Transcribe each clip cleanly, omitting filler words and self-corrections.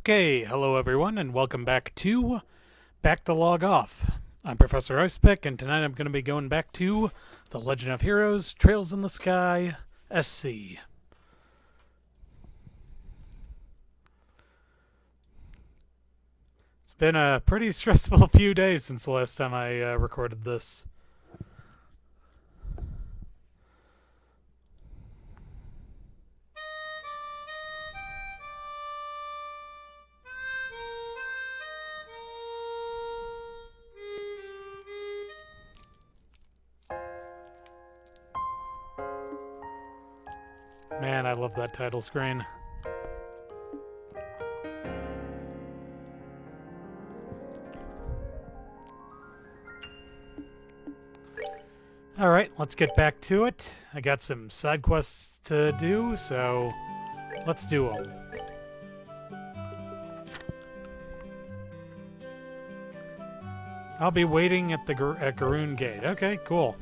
Okay, hello everyone, and welcome back to Back to Log Off. I'm Professor Icepick, and tonight I'm going to be going back to The Legend of Heroes, Trails in the Sky, SC. It's been a pretty stressful few days since the last time I recorded this. Man, I love that title screen. Alright, let's get back to it. I got some side quests to do, so let's do them. I'll be waiting at the Garoon Gate. Okay, cool.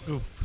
Oof.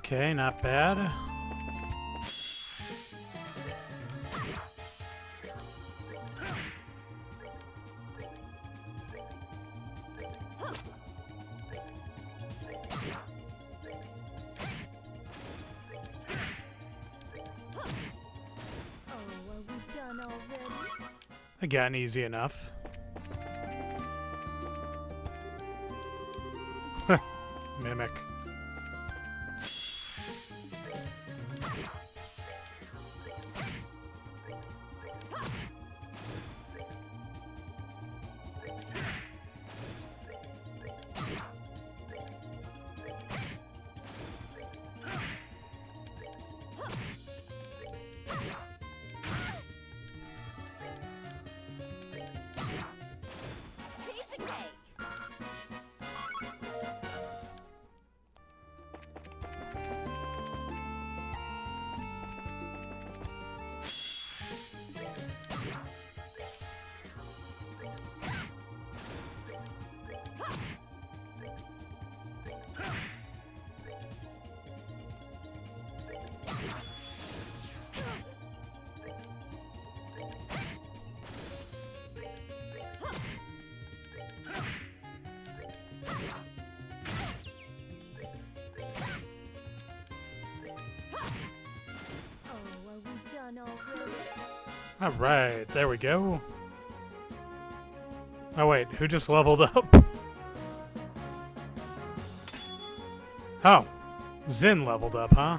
Okay, not bad. Again, easy enough. Mimic. Alright, there we go. Oh wait, who just leveled up? Oh, Zin leveled up, huh?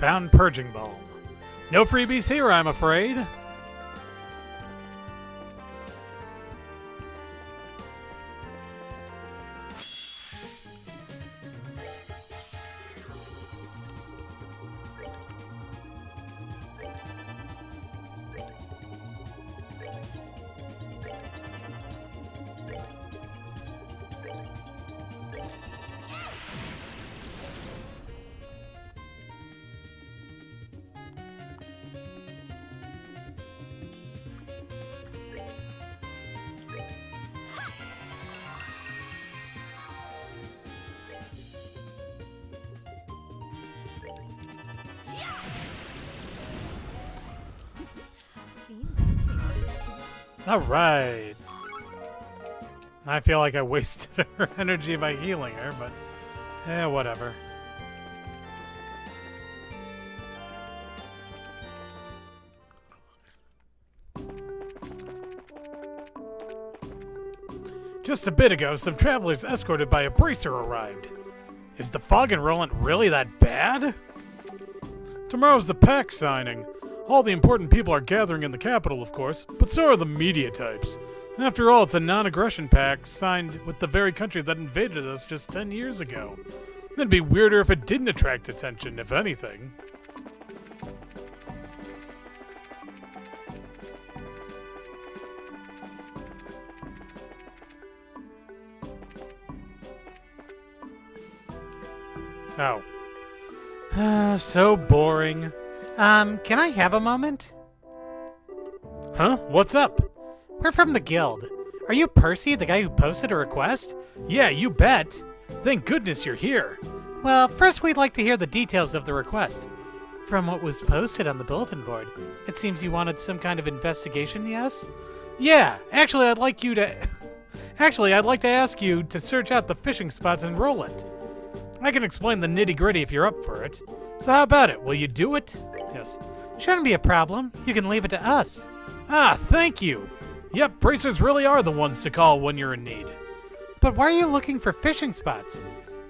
Found purging balm. No freebies here, I'm afraid. All right. I feel like I wasted her energy by healing her, but whatever. Just a bit ago, some travelers escorted by a bracer arrived. Is the fog in Rolent really that bad? Tomorrow's the pact signing. All the important people are gathering in the capital, of course, but so are the media types. After all, it's a non-aggression pact signed with the very country that invaded us just 10 years ago. It'd be weirder if it didn't attract attention, if anything. Oh. So boring. Can I have a moment? Huh? What's up? We're from the guild. Are you Percy, the guy who posted a request? Yeah, you bet. Thank goodness you're here. Well, first we'd like to hear the details of the request. From what was posted on the bulletin board, it seems you wanted some kind of investigation, yes? Yeah, actually I'd like to ask you to search out the fishing spots in Rolent. I can explain the nitty-gritty if you're up for it. So how about it? Will you do it? Yes. Shouldn't be a problem. You can leave it to us. Ah, thank you. Yep, bracers really are the ones to call when you're in need. But why are you looking for fishing spots?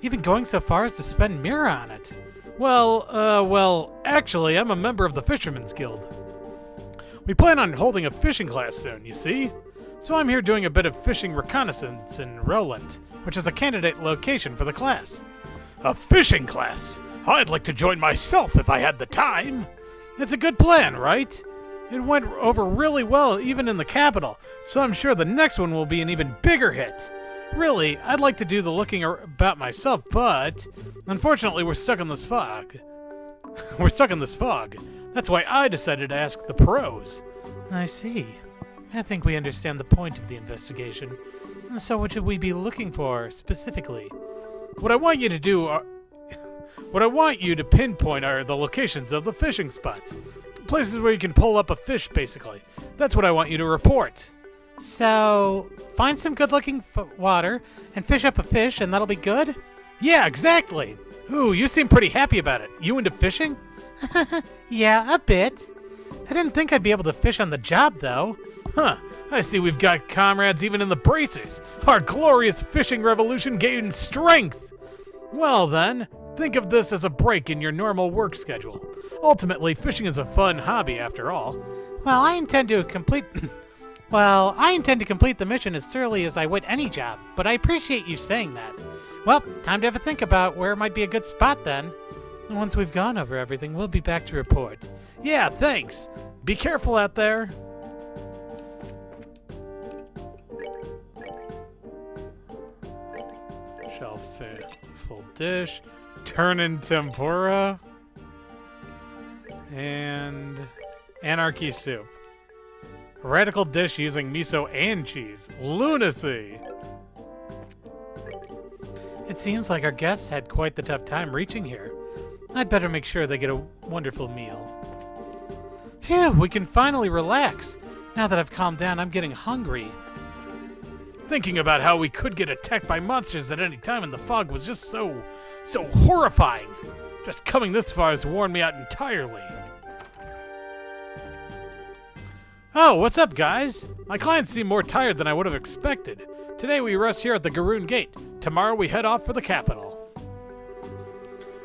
Even going so far as to spend Mira on it? Well, actually, I'm a member of the Fisherman's Guild. We plan on holding a fishing class soon, you see? So I'm here doing a bit of fishing reconnaissance in Rolent, which is a candidate location for the class. A fishing class? I'd like to join myself if I had the time. It's a good plan, right? It went over really well even in the capital, so I'm sure the next one will be an even bigger hit. Really, I'd like to do the looking about myself, but unfortunately we're stuck in this fog. That's why I decided to ask the pros. I see. I think we understand the point of the investigation. So what should we be looking for, specifically? What I want you to pinpoint are the locations of the fishing spots. Places where you can pull up a fish, basically. That's what I want you to report. So, find some good-looking water and fish up a fish, and that'll be good? Yeah, exactly. Ooh, you seem pretty happy about it. You into fishing? Yeah, a bit. I didn't think I'd be able to fish on the job, though. Huh. I see we've got comrades even in the bracers. Our glorious fishing revolution gained strength. Well then, think of this as a break in your normal work schedule. Ultimately, fishing is a fun hobby after all. Well, I intend to complete the mission as thoroughly as I would any job, but I appreciate you saying that. Well, time to have a think about where might be a good spot then. And once we've gone over everything, we'll be back to report. Yeah, thanks. Be careful out there. Full dish. Turn in tempura. And anarchy soup. Radical dish using miso and cheese. Lunacy! It seems like our guests had quite the tough time reaching here. I'd better make sure they get a wonderful meal. Phew, we can finally relax. Now that I've calmed down, I'm getting hungry. Thinking about how we could get attacked by monsters at any time in the fog was just so horrifying. Just coming this far has worn me out entirely. Oh, what's up, guys? My clients seem more tired than I would have expected. Today we rest here at the Garoon Gate. Tomorrow we head off for the capital.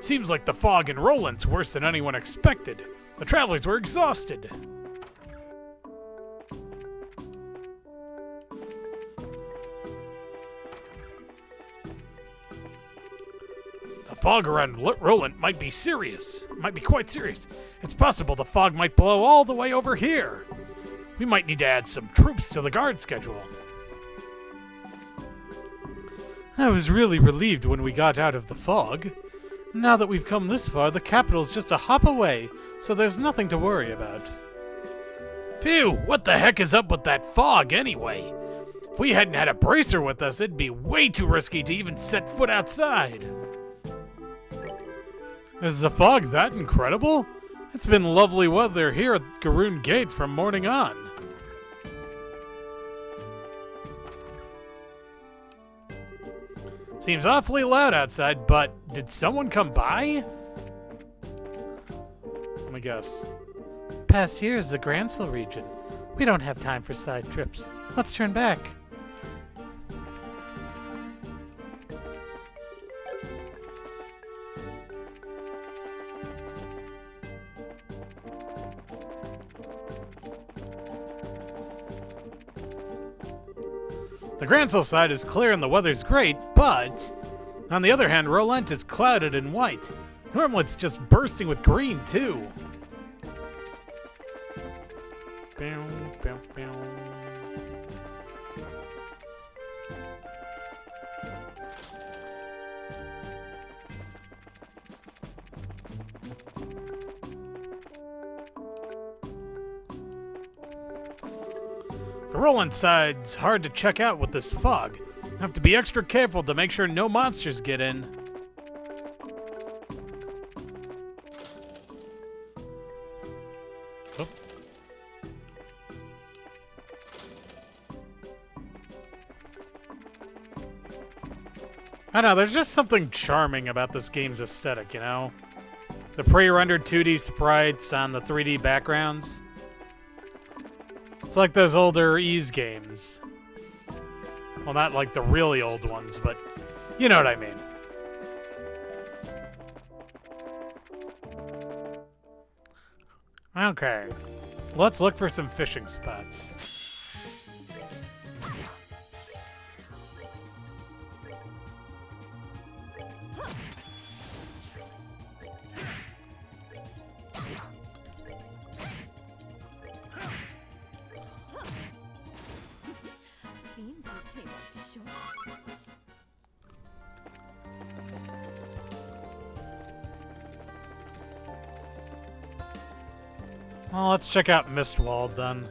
Seems like the fog in Rolent's worse than anyone expected. The travelers were exhausted. The fog around Rolent might be serious. Might be quite serious. It's possible the fog might blow all the way over here. We might need to add some troops to the guard schedule. I was really relieved when we got out of the fog. Now that we've come this far, the capital's just a hop away, so there's nothing to worry about. Phew, what the heck is up with that fog anyway? If we hadn't had a bracer with us, it'd be way too risky to even set foot outside. Is the fog that incredible? It's been lovely weather here at Garoon Gate from morning on. Seems awfully loud outside, but did someone come by? Let me guess. Past here is the Gransel region. We don't have time for side trips. Let's turn back. The Gransel side is clear and the weather's great, but on the other hand, Rolent is clouded and white. Normally it's just bursting with green, too. Bow, bow, bow. The Rolent side's hard to check out with this fog. Have to be extra careful to make sure no monsters get in. Oh. I don't know, there's just something charming about this game's aesthetic, you know? The pre-rendered 2D sprites on the 3D backgrounds. It's like those older Ys games. Well, not like the really old ones, but you know what I mean. Okay, let's look for some fishing spots. Seems you came up short. Well, let's check out Mistwald then.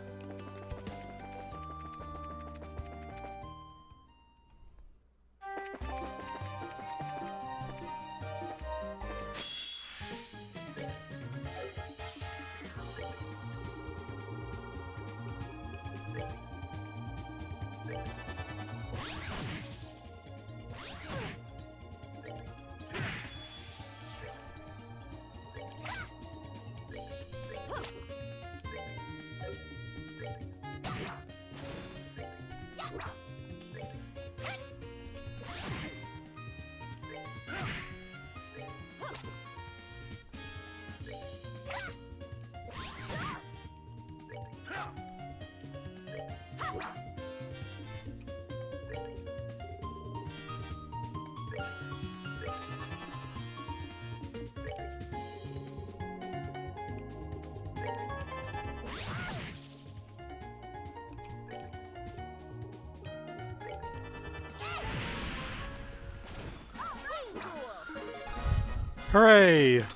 Hooray!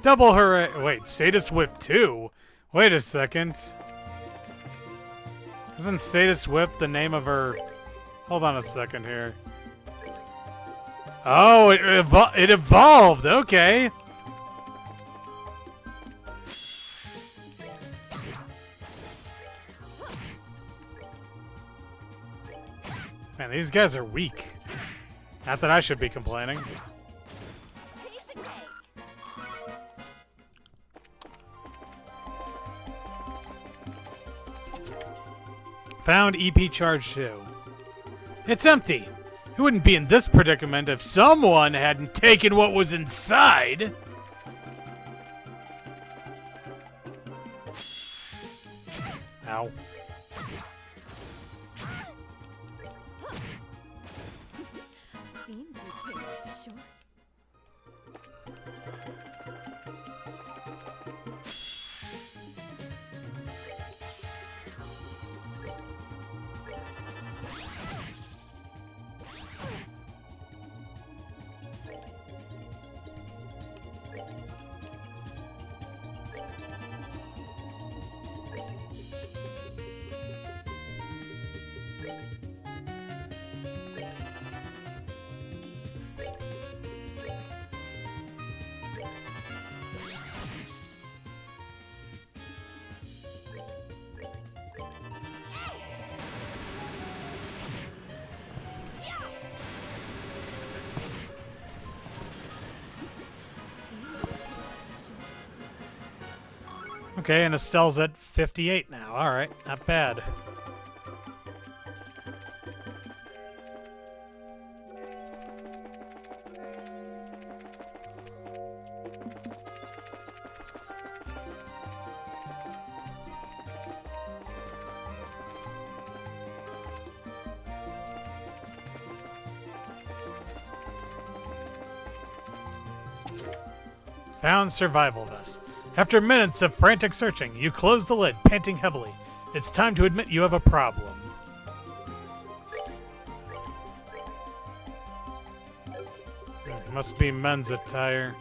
Double hooray! Wait, Sadist Whip 2? Wait a second. Isn't Sadist Whip the name of her... Hold on a second here. Oh, it evolved! Okay! Man, these guys are weak. Not that I should be complaining. Found EP charge 2. It's empty. He wouldn't be in this predicament if someone hadn't taken what was inside. Ow. Seems you came up short. Okay, and Estelle's at 58 now. Alright, not bad. Found survival vest. After minutes of frantic searching, you close the lid, panting heavily. It's time to admit you have a problem. Must be men's attire.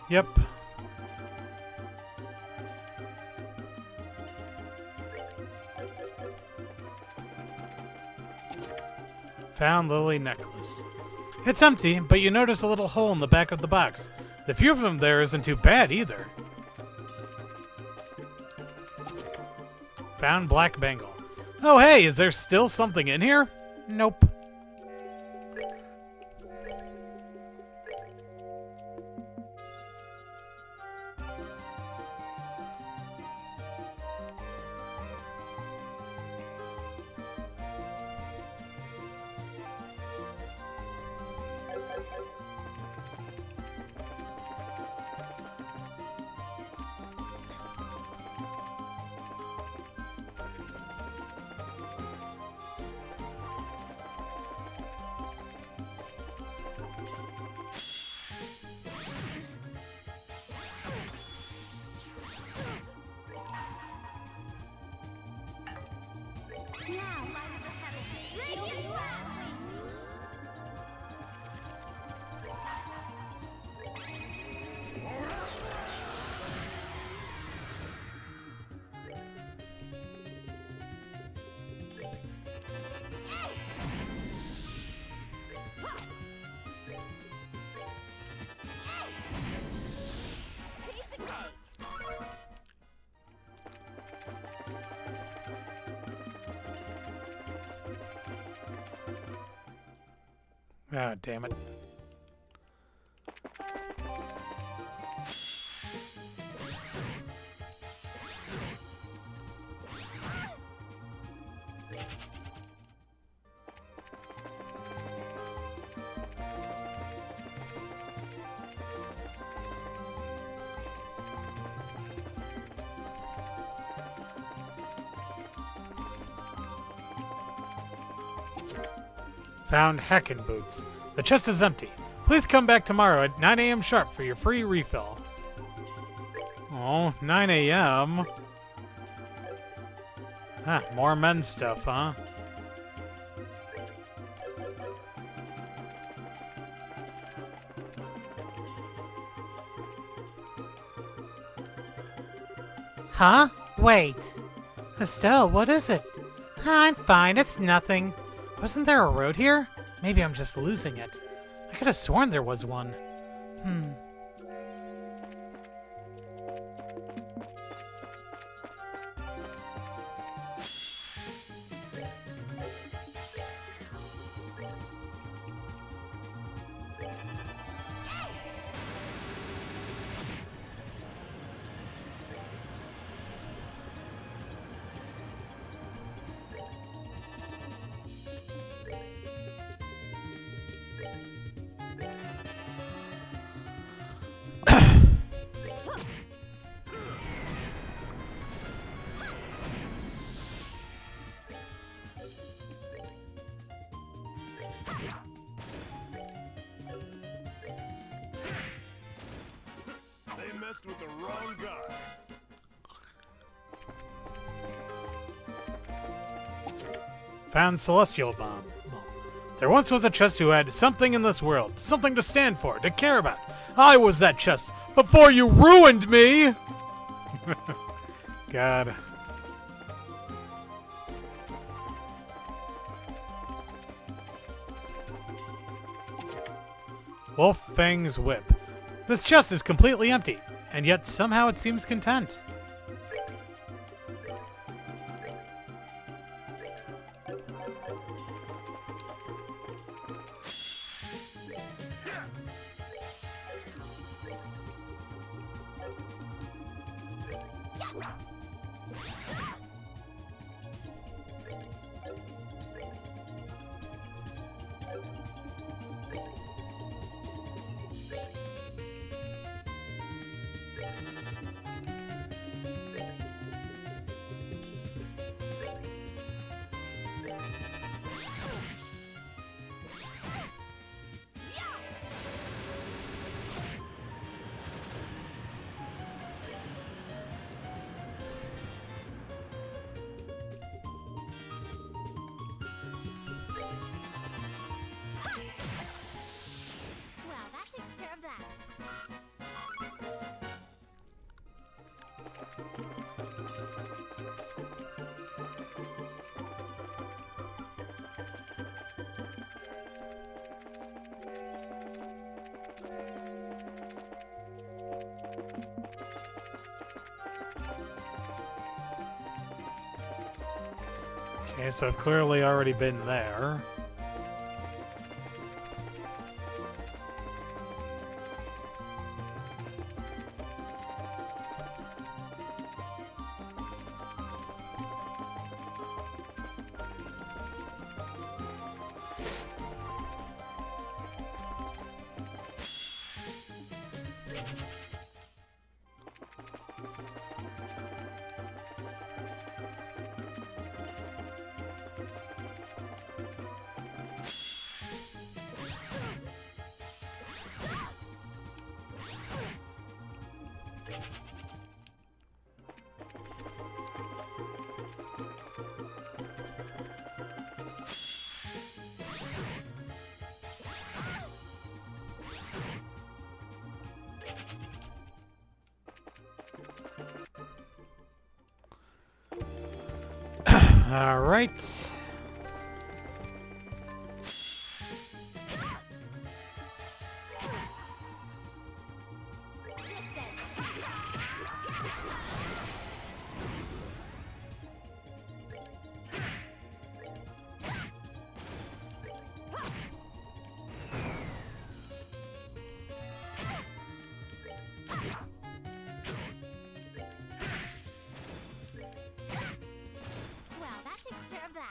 Yep. Found Lily necklace. It's empty, but you notice a little hole in the back of the box. The few of them there isn't too bad either. Found black bangle. Oh hey, is there still something in here? Nope. Ah, damn it. Found hacking boots. The chest is empty. Please come back tomorrow at 9 a.m. sharp for your free refill. Oh, 9 a.m. Ah, more men's stuff, huh? Huh? Wait. Estelle, what is it? I'm fine, it's nothing. Wasn't there a road here? Maybe I'm just losing it. I could have sworn there was one. messed with the wrong guy. Found Celestial Bomb. There once was a chest who had something in this world, something to stand for, to care about. I was that chest before you ruined me! God. Wolf Fang's Whip. This chest is completely empty, and yet somehow it seems content. Well, that takes care of that. Okay, so I've clearly already been there. All right. Well, that takes care of that.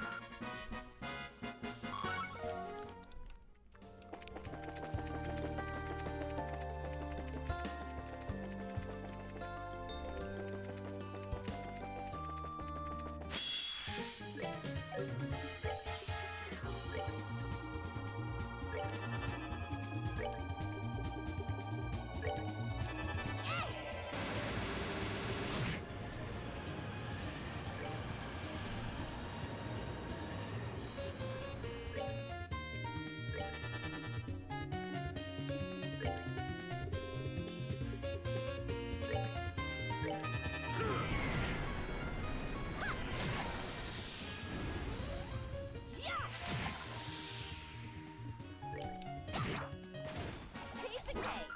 Piece of cake.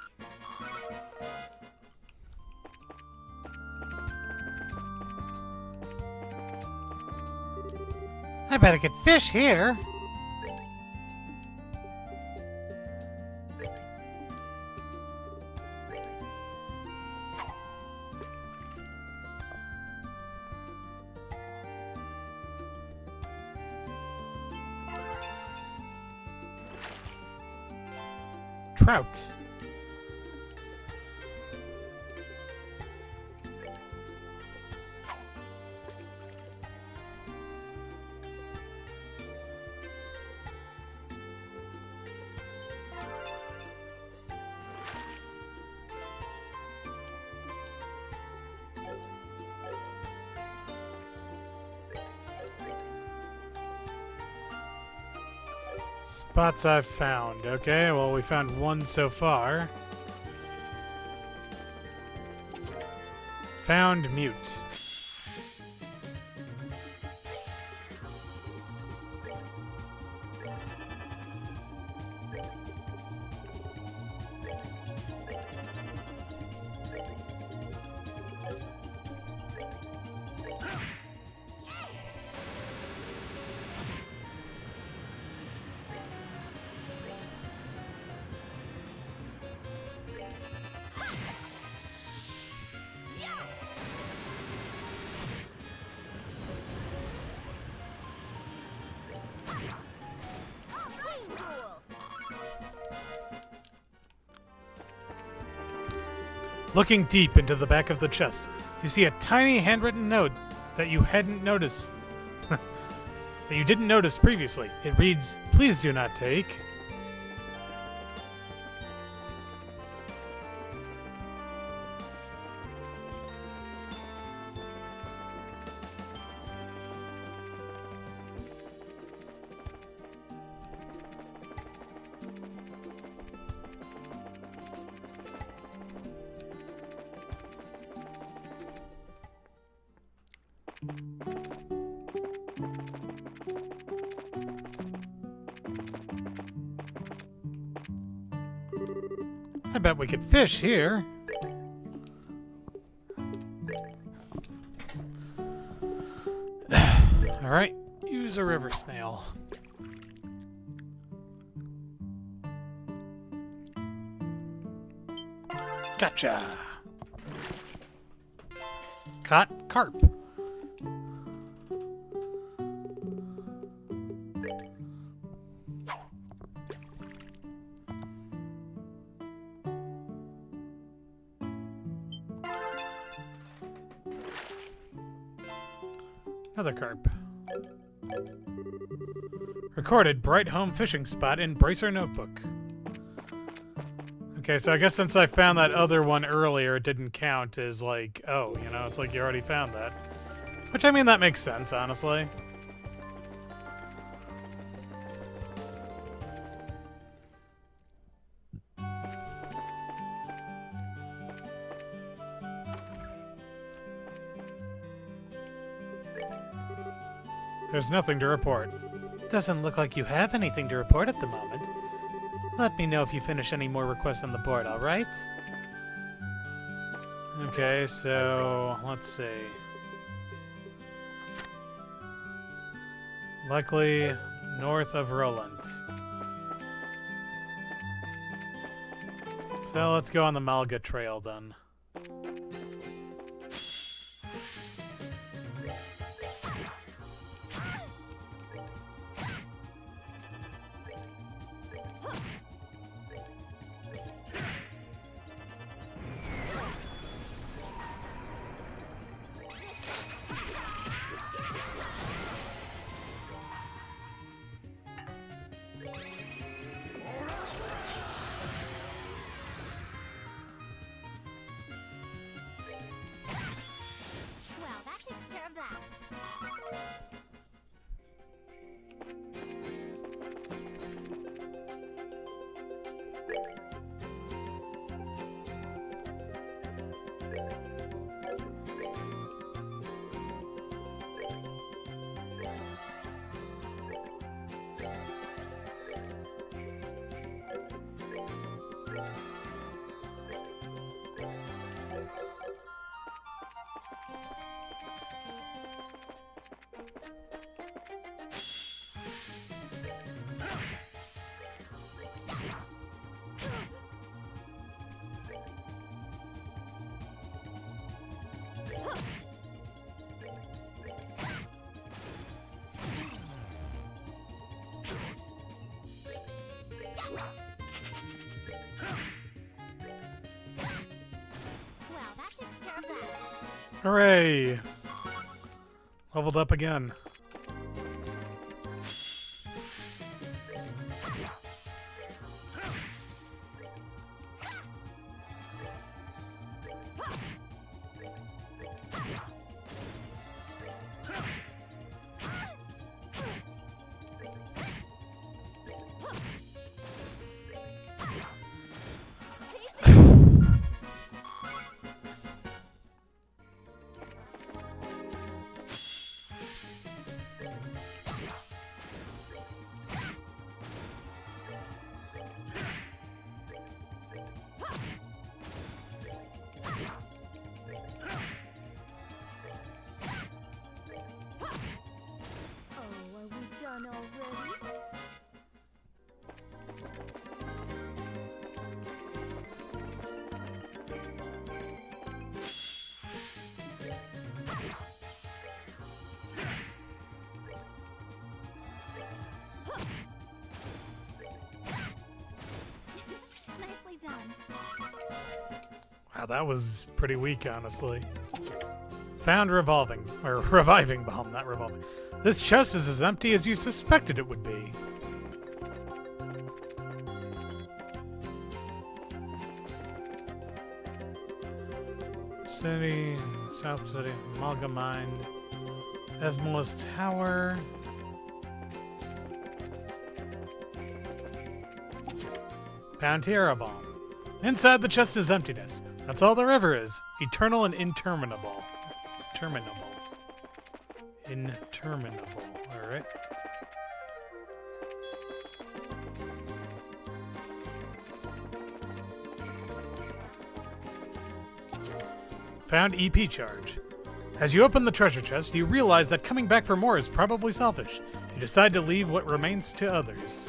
I better get fish here. Trout. spots I've found. Okay, well, we found one so far. Found mute. Looking deep into the back of the chest, you see a tiny handwritten note that you hadn't noticed. that you didn't notice previously. It reads, "Please do not take." I bet we could fish here. Alright, use a river snail. Gotcha! Caught carp. Another carp. Recorded bright home fishing spot in Bracer notebook. Okay, so I guess since I found that other one earlier, it didn't count as like, oh, you know, it's like you already found that. Which, I mean, that makes sense, honestly. There's nothing to report. Doesn't look like you have anything to report at the moment. Let me know if you finish any more requests on the board, alright? Okay, so let's see. Likely north of Rolent. So let's go on the Malga Trail then. Takes care of that. Well, that takes care of that. Hooray! Leveled up again. done. Wow, that was pretty weak, honestly. Found reviving bomb, not revolving. This chest is as empty as you suspected it would be. City, South City, Amalgam Mine, Esmalus Tower. Found Tierra Bomb. Inside the chest is emptiness. That's all there ever is. Eternal and interminable. Interminable. Alright. Found EP charge. As you open the treasure chest, you realize that coming back for more is probably selfish. You decide to leave what remains to others.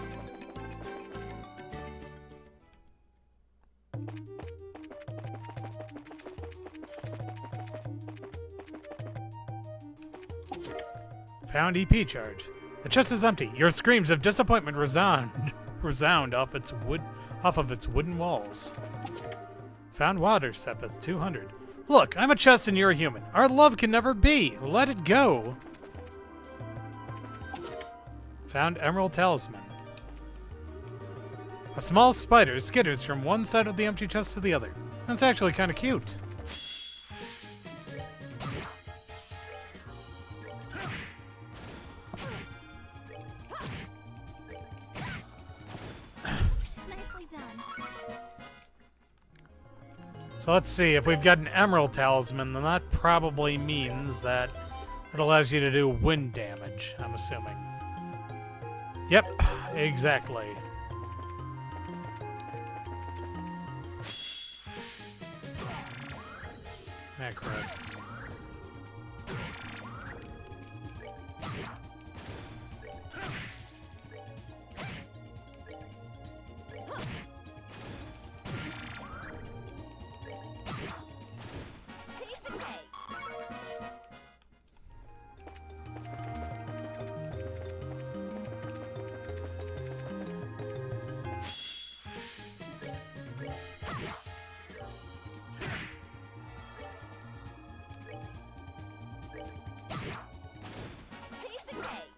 Found EP charge. The chest is empty. Your screams of disappointment resound off of its wooden walls. Found water sepith 200. Look, I'm a chest and you're a human. Our love can never be. Let it go. Found emerald talisman. A small spider skitters from one side of the empty chest to the other. That's actually kind of cute. Nicely done. So let's see, if we've got an emerald talisman, then that probably means that it allows you to do wind damage, I'm assuming. Yep, exactly. Macro. Piece of cake. Piece of cake.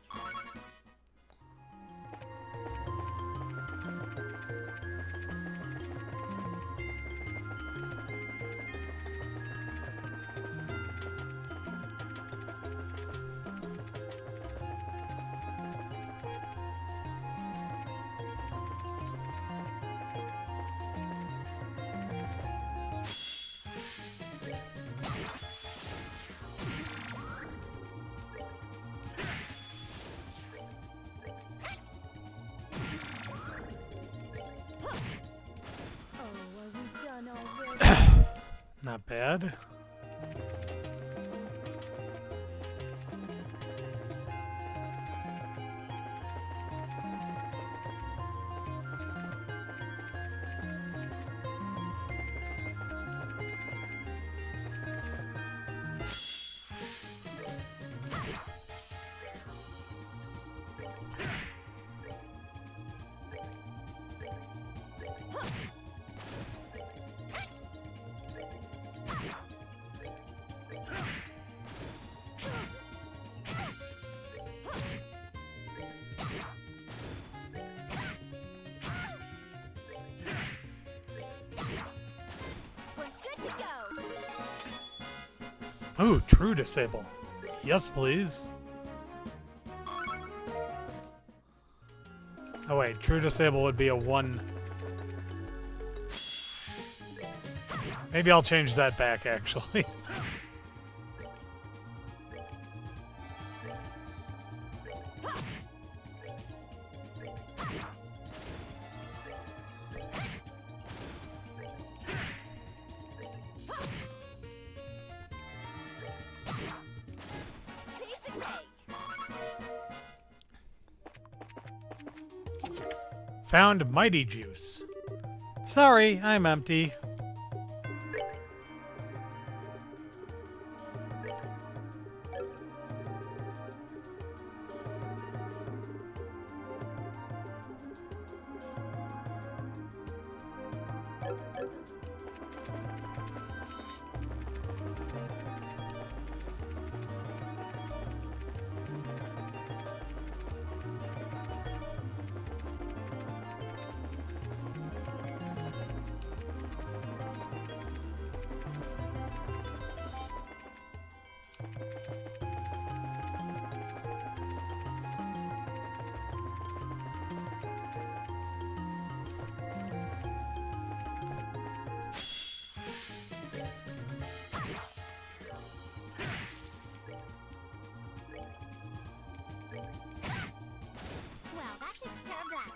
Oh, are we done already? Not bad. We're good to go. Ooh, true disable. Yes, please. Oh wait, true disable would be a 1. Maybe I'll change that back, actually. Piece of cake. Found mighty juice. Sorry, I'm empty. Well, that takes care of that.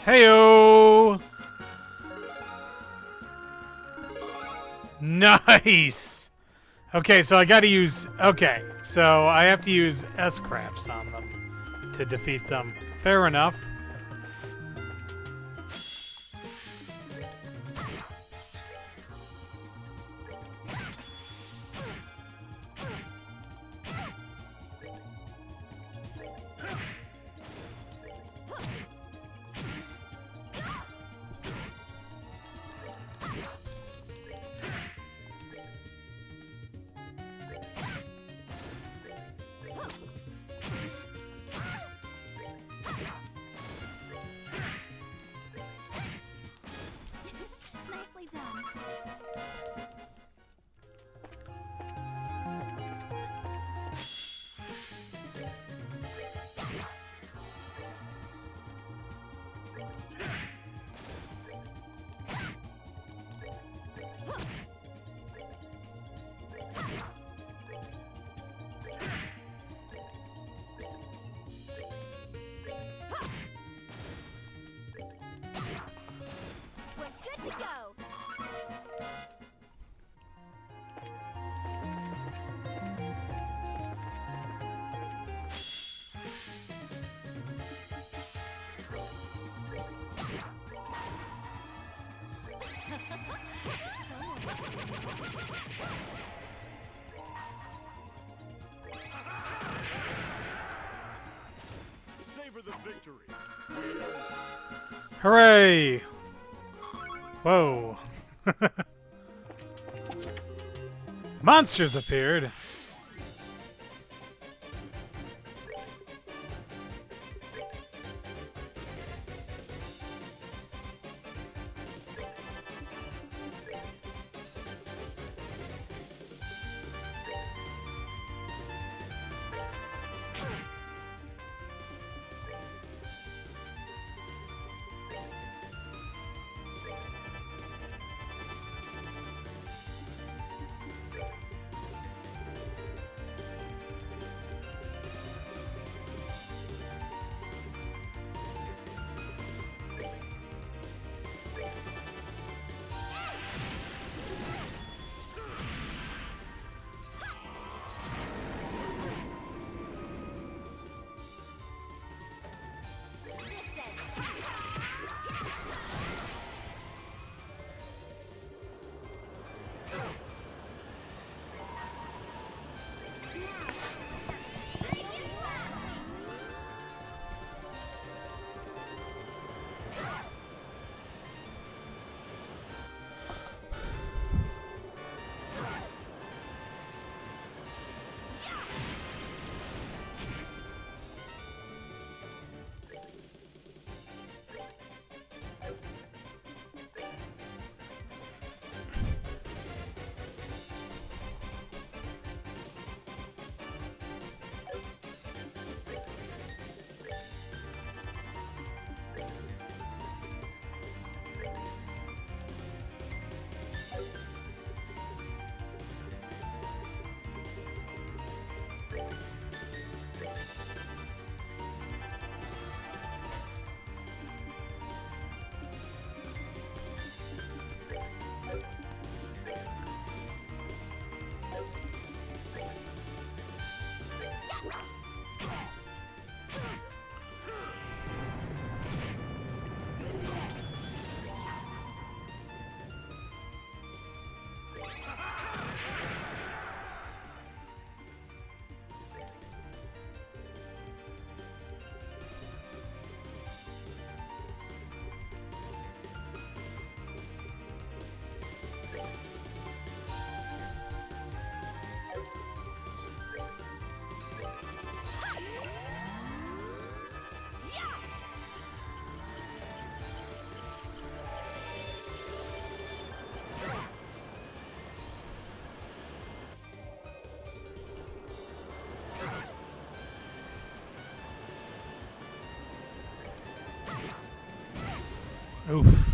Heyo! Nice! Okay, so I gotta use... Okay, so I have to use S-crafts on them to defeat them. Fair enough. Nicely done. We're good to go. Savor the victory. Hooray! Whoa. Monsters appeared. Oof.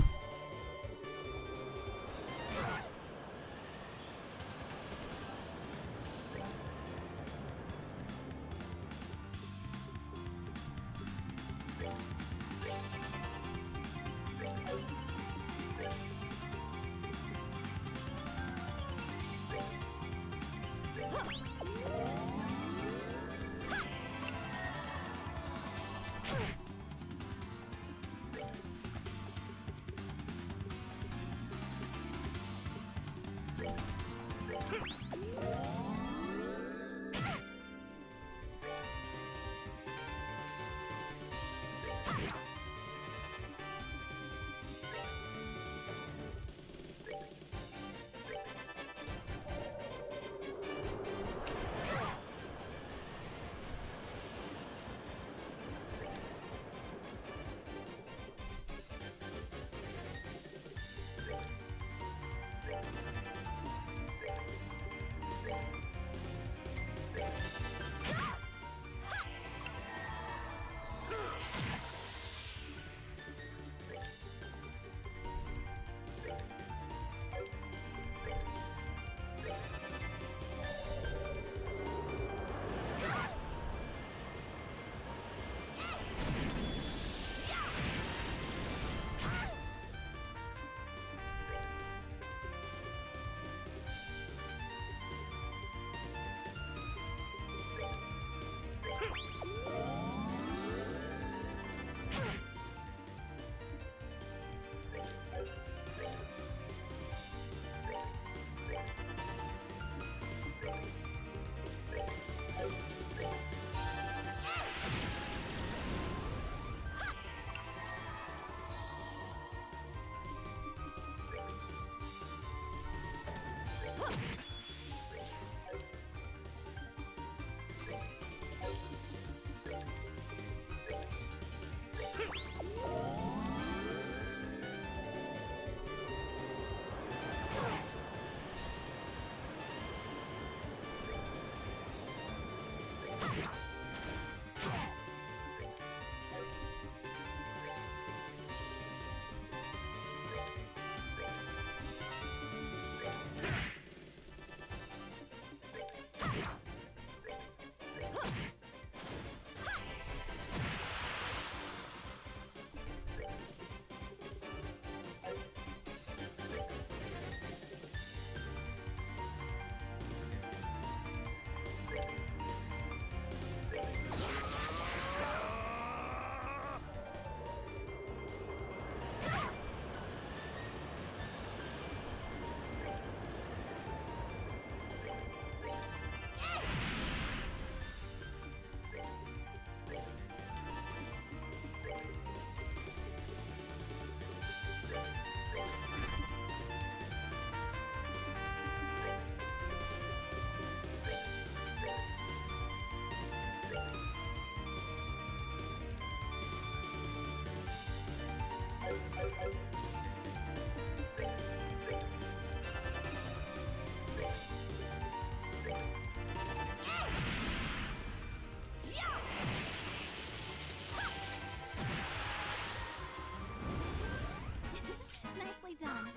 done.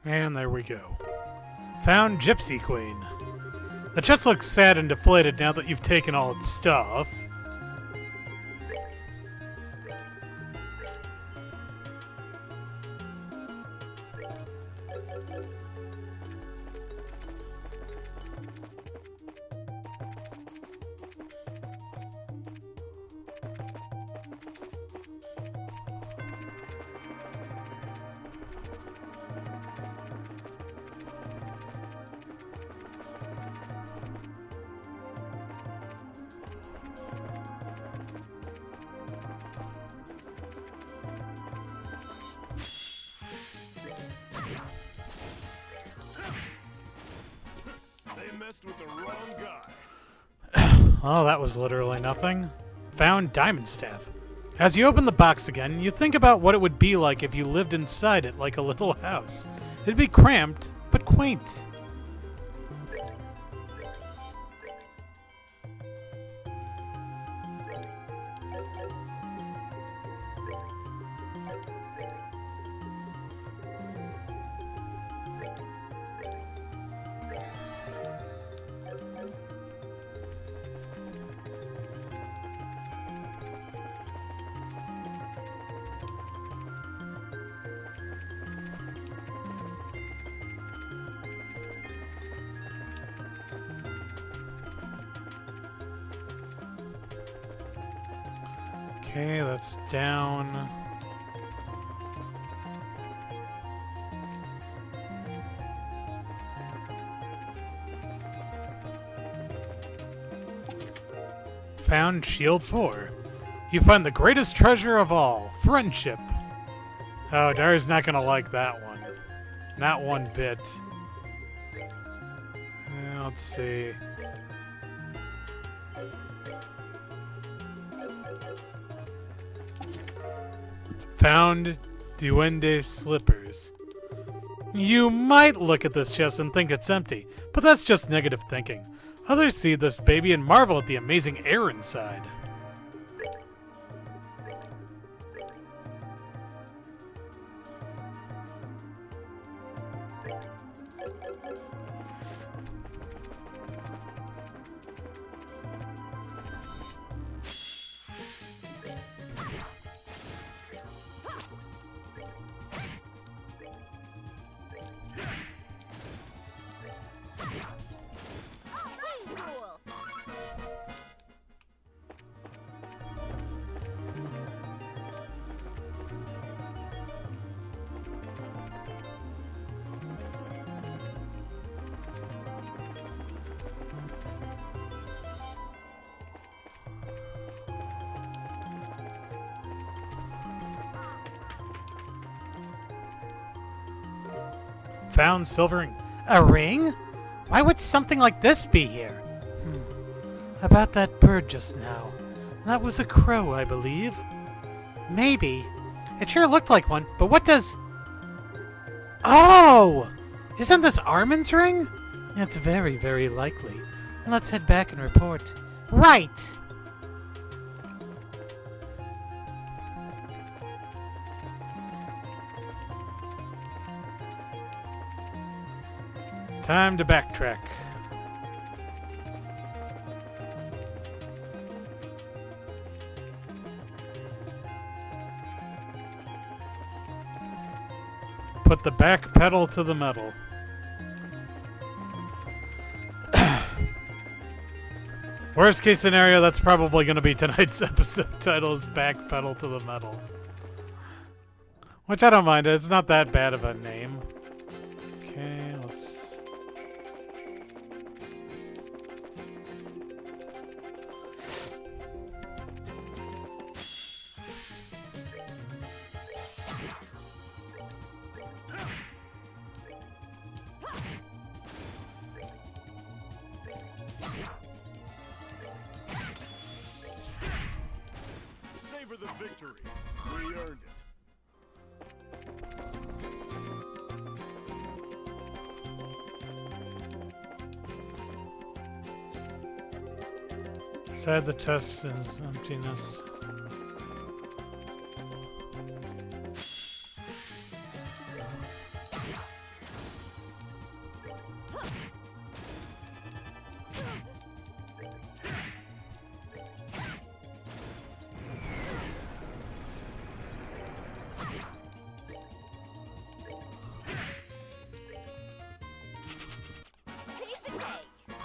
And there we go. Found Gypsy Queen. The chest looks sad and deflated now that you've taken all its stuff. With the wrong guy. Oh, that was literally nothing. Found Diamond Staff. As you open the box again, you think about what it would be like if you lived inside it like a little house. It'd be cramped, but quaint. Okay, that's down. Found Shield 4. You find the greatest treasure of all, friendship. Oh, Dari's not gonna like that one. Not one bit. Let's see. Found Duende slippers. You might look at this chest and think it's empty, but that's just negative thinking. Others see this baby and marvel at the amazing air inside. Found silver ring. A ring? Why would something like this be here? About that bird just now. That was a crow, I believe. Maybe. It sure looked like one, but what does... Oh! Isn't this Armin's ring? It's very, very likely. Let's head back and report. Right! Time to backtrack. Put the back pedal to the metal. Worst case scenario, that's probably going to be tonight's episode title is Back Pedal to the Metal. Which I don't mind. It's not that bad of a name. Okay, let's... Savor the victory. We earned it. Inside the test is emptiness.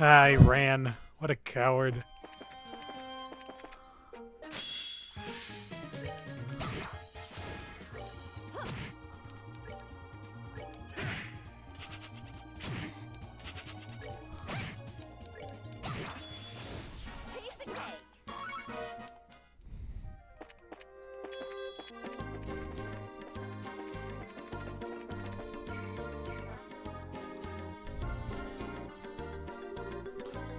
Ah, he ran. What a coward.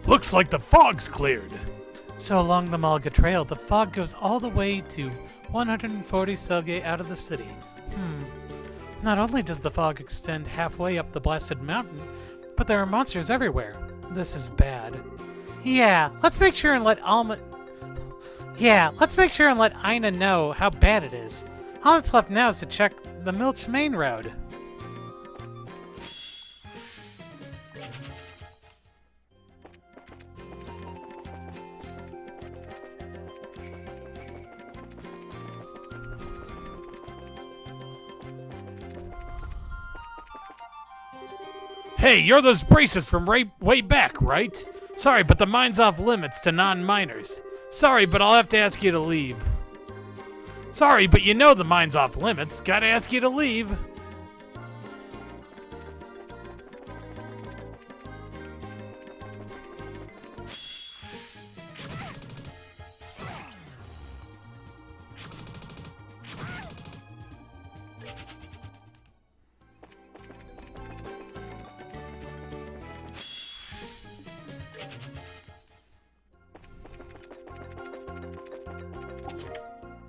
Looks like the fog's cleared. So along the Malga Trail, the fog goes all the way to 140 Selgate out of the city. Not only does the fog extend halfway up the blasted mountain, but there are monsters everywhere. This is bad. Yeah, let's make sure and let Ina know how bad it is. All that's left now is to check the Milch Main Road. Hey, you're those braces from way back, right? Sorry, but the mine's off limits to non-minors. Sorry, but I'll have to ask you to leave. Sorry, but you know the mine's off limits. Gotta ask you to leave.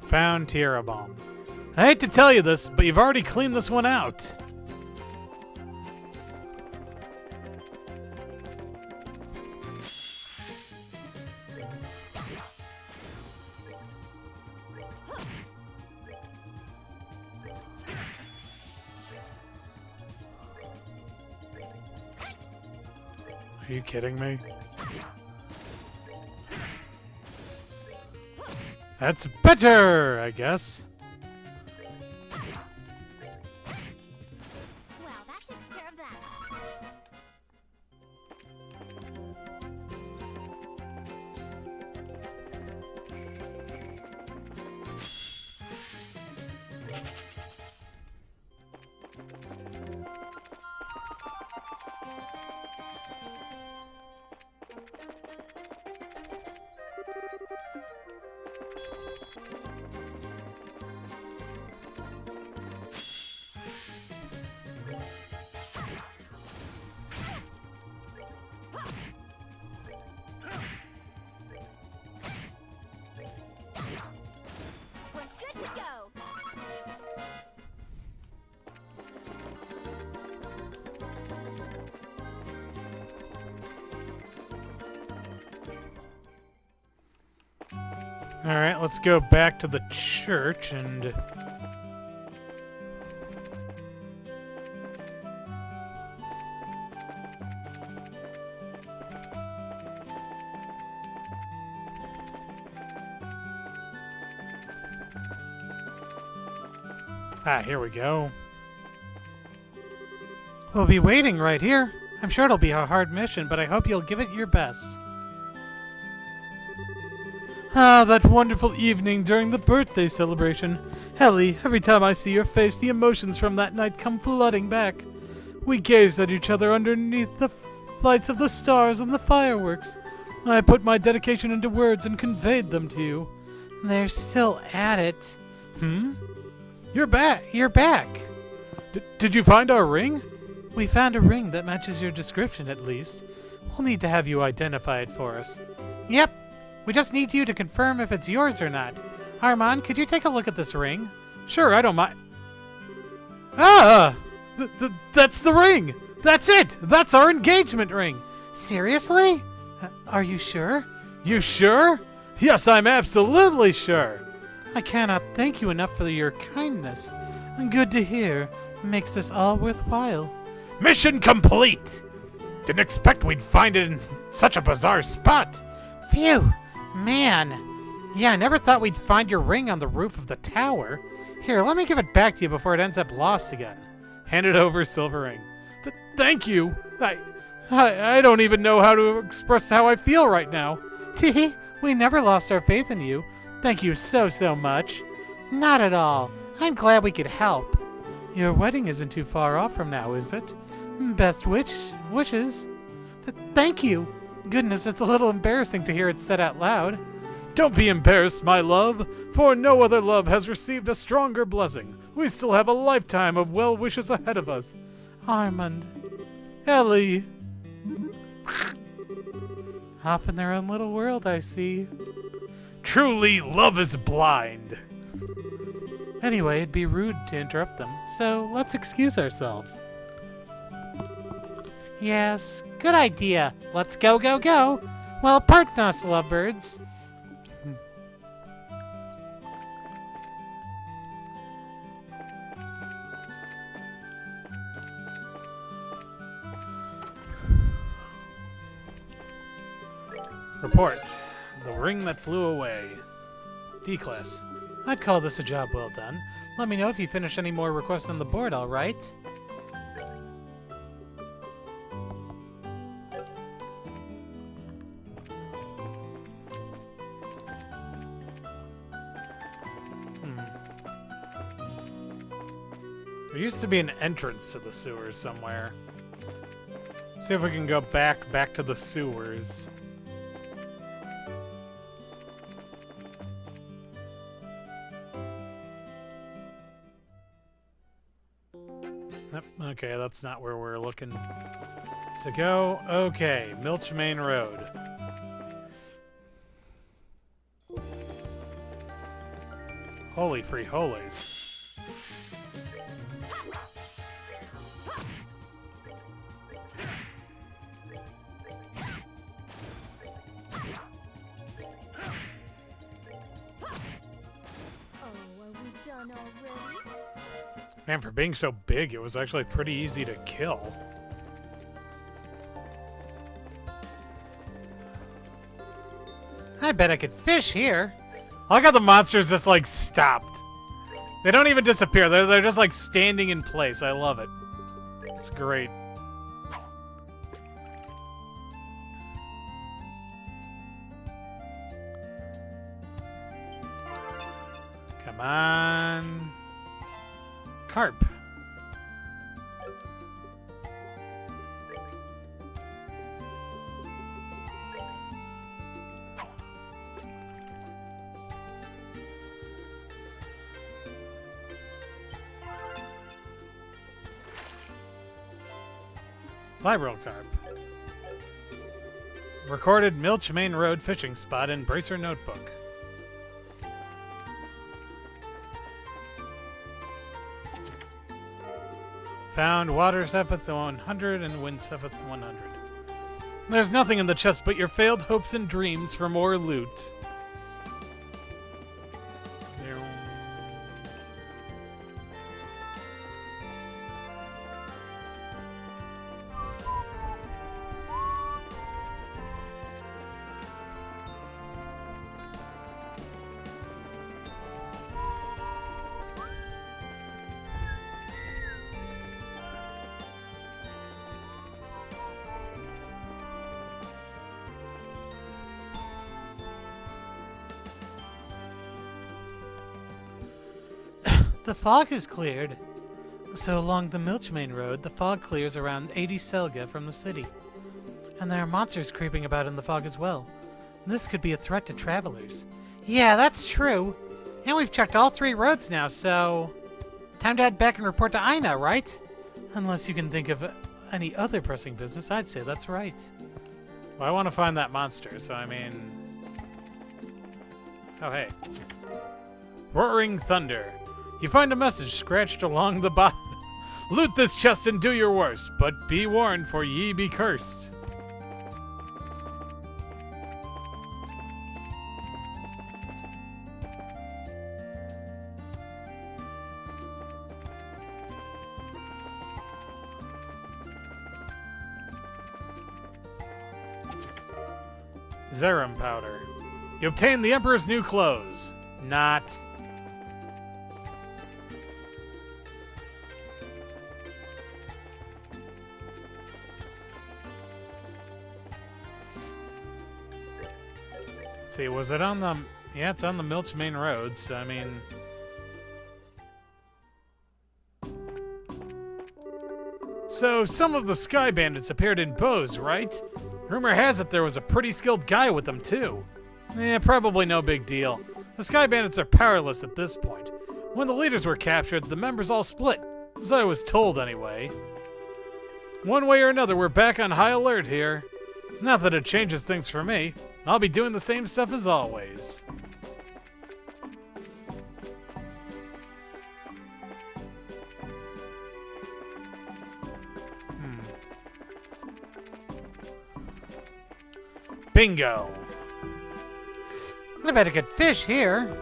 Found Tierra Bomb. I hate to tell you this, but you've already cleaned this one out. Are you kidding me? That's better, I guess. Well, that takes care of that. We're good to go. Alright, let's go back to the church and... Ah, here we go. We'll be waiting right here. I'm sure it'll be a hard mission, but I hope you'll give it your best. Ah, that wonderful evening during the birthday celebration. Ellie, every time I see your face, the emotions from that night come flooding back. We gazed at each other underneath the lights of the stars and the fireworks. I put my dedication into words and conveyed them to you. They're still at it. Hmm? You're back. You're back. Did you find our ring? We found a ring that matches your description, at least. We'll need to have you identify it for us. Yep. We just need you to confirm if it's yours or not. Armand, could you take a look at this ring? Sure, I don't mind. Ah! That's the ring! That's it! That's our engagement ring! Seriously? Are you sure? You sure? Yes, I'm absolutely sure! I cannot thank you enough for your kindness. Good to hear. Makes this all worthwhile. Mission complete! Didn't expect we'd find it in such a bizarre spot. Phew! Man. Yeah, I never thought we'd find your ring on the roof of the tower. Here, let me give it back to you before it ends up lost again. Hand it over, Silver Ring. Thank you. I don't even know how to express how I feel right now. Tee, we never lost our faith in you. Thank you so much. Not at all. I'm glad we could help. Your wedding isn't too far off from now, is it? Best wishes. Thank you. Goodness, it's a little embarrassing to hear it said out loud. Don't be embarrassed, my love, for no other love has received a stronger blessing. We still have a lifetime of well wishes ahead of us. Armand. Ellie. Off in their own little world, I see. Truly, love is blind. Anyway, it'd be rude to interrupt them, so let's excuse ourselves. Yes, good idea. Let's go. Well, pardon us, lovebirds. Report. The ring that flew away. D-Class. I'd call this a job well done. Let me know if you finish any more requests on the board, alright? There used to be an entrance to the sewers somewhere. See if we can go back to the sewers. Yep, okay, that's not where we're looking to go. Okay, Milch Main Road. Holy free holies. Man, for being so big, it was actually pretty easy to kill. I bet I could fish here. I like how the monsters just, like, stopped. They don't even disappear. They're just, like, standing in place. I love it. It's great. Come on. Carp. Liberal carp. Recorded Milch Main Road fishing spot in Bracer Notebook. Found water seventh 100 and wind seventh 100. There's nothing in the chest but your failed hopes and dreams for more loot. The fog is cleared. So along the Milch Main Road, the fog clears around 80 Selga from the city. And there are monsters creeping about in the fog as well. This could be a threat to travelers. Yeah, that's true. And we've checked all 3 roads now, so... time to head back and report to Ina, right? Unless you can think of any other pressing business, I'd say that's right. Well, I want to find that monster, so I mean... Oh, hey. Roaring Thunder. You find a message scratched along the bottom. Loot this chest and do your worst, but be warned, for ye be cursed. Zerum powder. You obtain the Emperor's new clothes. Not. Let's see, was it on the... Yeah, it's on the Milch Main Road, so I mean... So, some of the Sky Bandits appeared in bows, right? Rumor has it there was a pretty skilled guy with them, too. Probably no big deal. The Sky Bandits are powerless at this point. When the leaders were captured, the members all split. So I was told, anyway. One way or another, we're back on high alert here. Not that it changes things for me. I'll be doing the same stuff as always. Bingo! I bet I could fish here.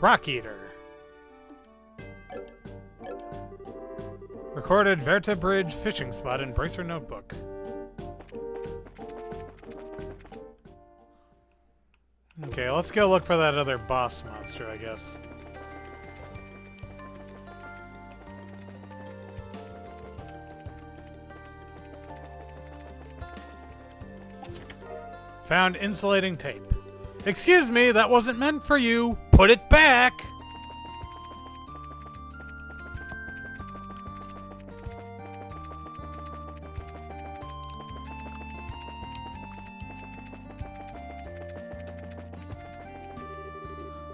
Rock Eater. Recorded Vertebridge fishing spot in Bracer Notebook. Okay, let's go look for that other boss monster, I guess. Found insulating tape. Excuse me, that wasn't meant for you. Put it back!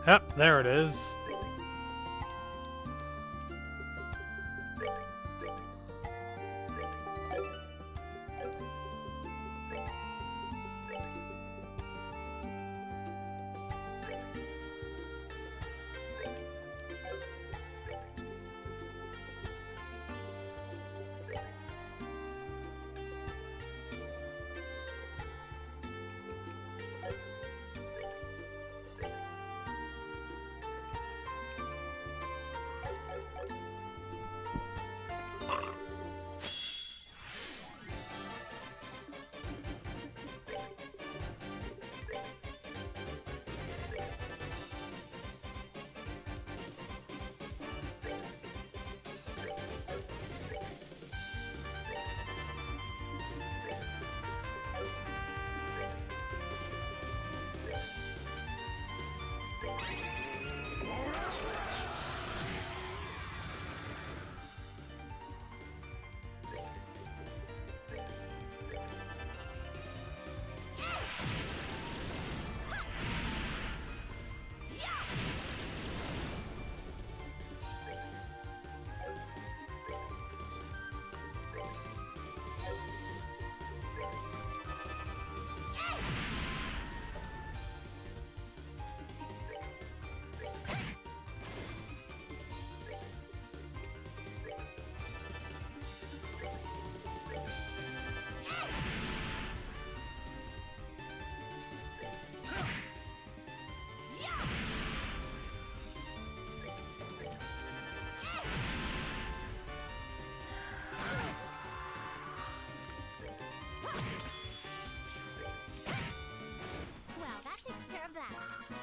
Yep, there it is.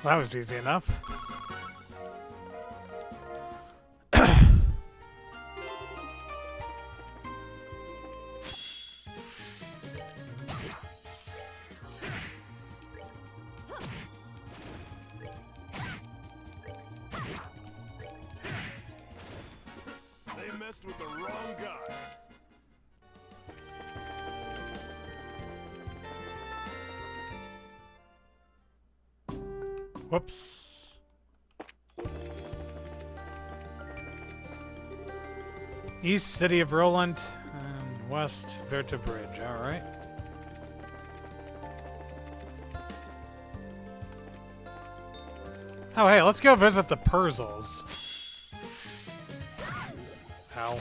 That was easy enough. They messed with the wrong guy. Whoops. East City of Rolent and West Verta Bridge. Alright. Oh, hey, let's go visit the Purzels. Ow.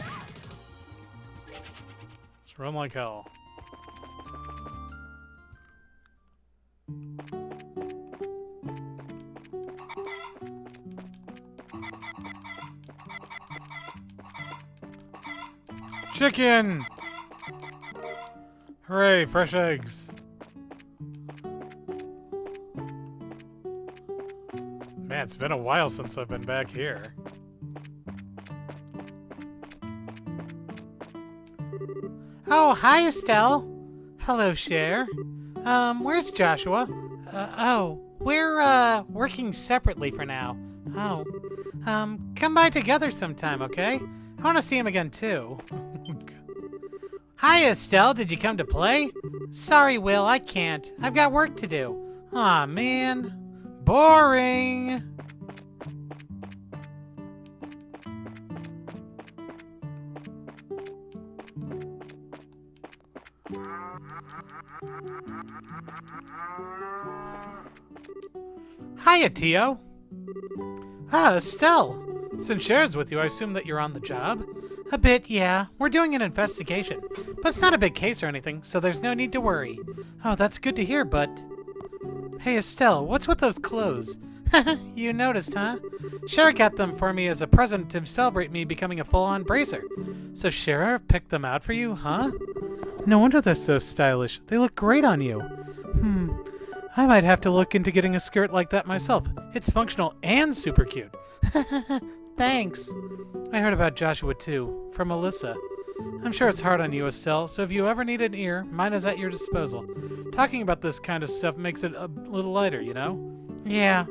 Let's run like hell. Chicken! Hooray, fresh eggs. Man, it's been a while since I've been back here. Oh, hi, Estelle. Hello, Cher. Where's Joshua? We're working separately for now. Oh. Come by together sometime, okay? I want to see him again, too. Hi, Estelle. Did you come to play? Sorry, Will. I can't. I've got work to do. Aw, man. Boring. Hiya, Tio. Ah, Estelle. Since Cher's with you, I assume that you're on the job? A bit, yeah. We're doing an investigation. But it's not a big case or anything, so there's no need to worry. Oh, that's good to hear, but... Hey, Estelle, what's with those clothes? You noticed, huh? Cher got them for me as a present to celebrate me becoming a full-on bracer. So Cher picked them out for you, huh? No wonder they're so stylish. They look great on you. I might have to look into getting a skirt like that myself. It's functional and super cute. Thanks. I heard about Joshua too, from Alyssa. I'm sure it's hard on you, Estelle, so if you ever need an ear, mine is at your disposal. Talking about this kind of stuff makes it a little lighter, you know? Yeah.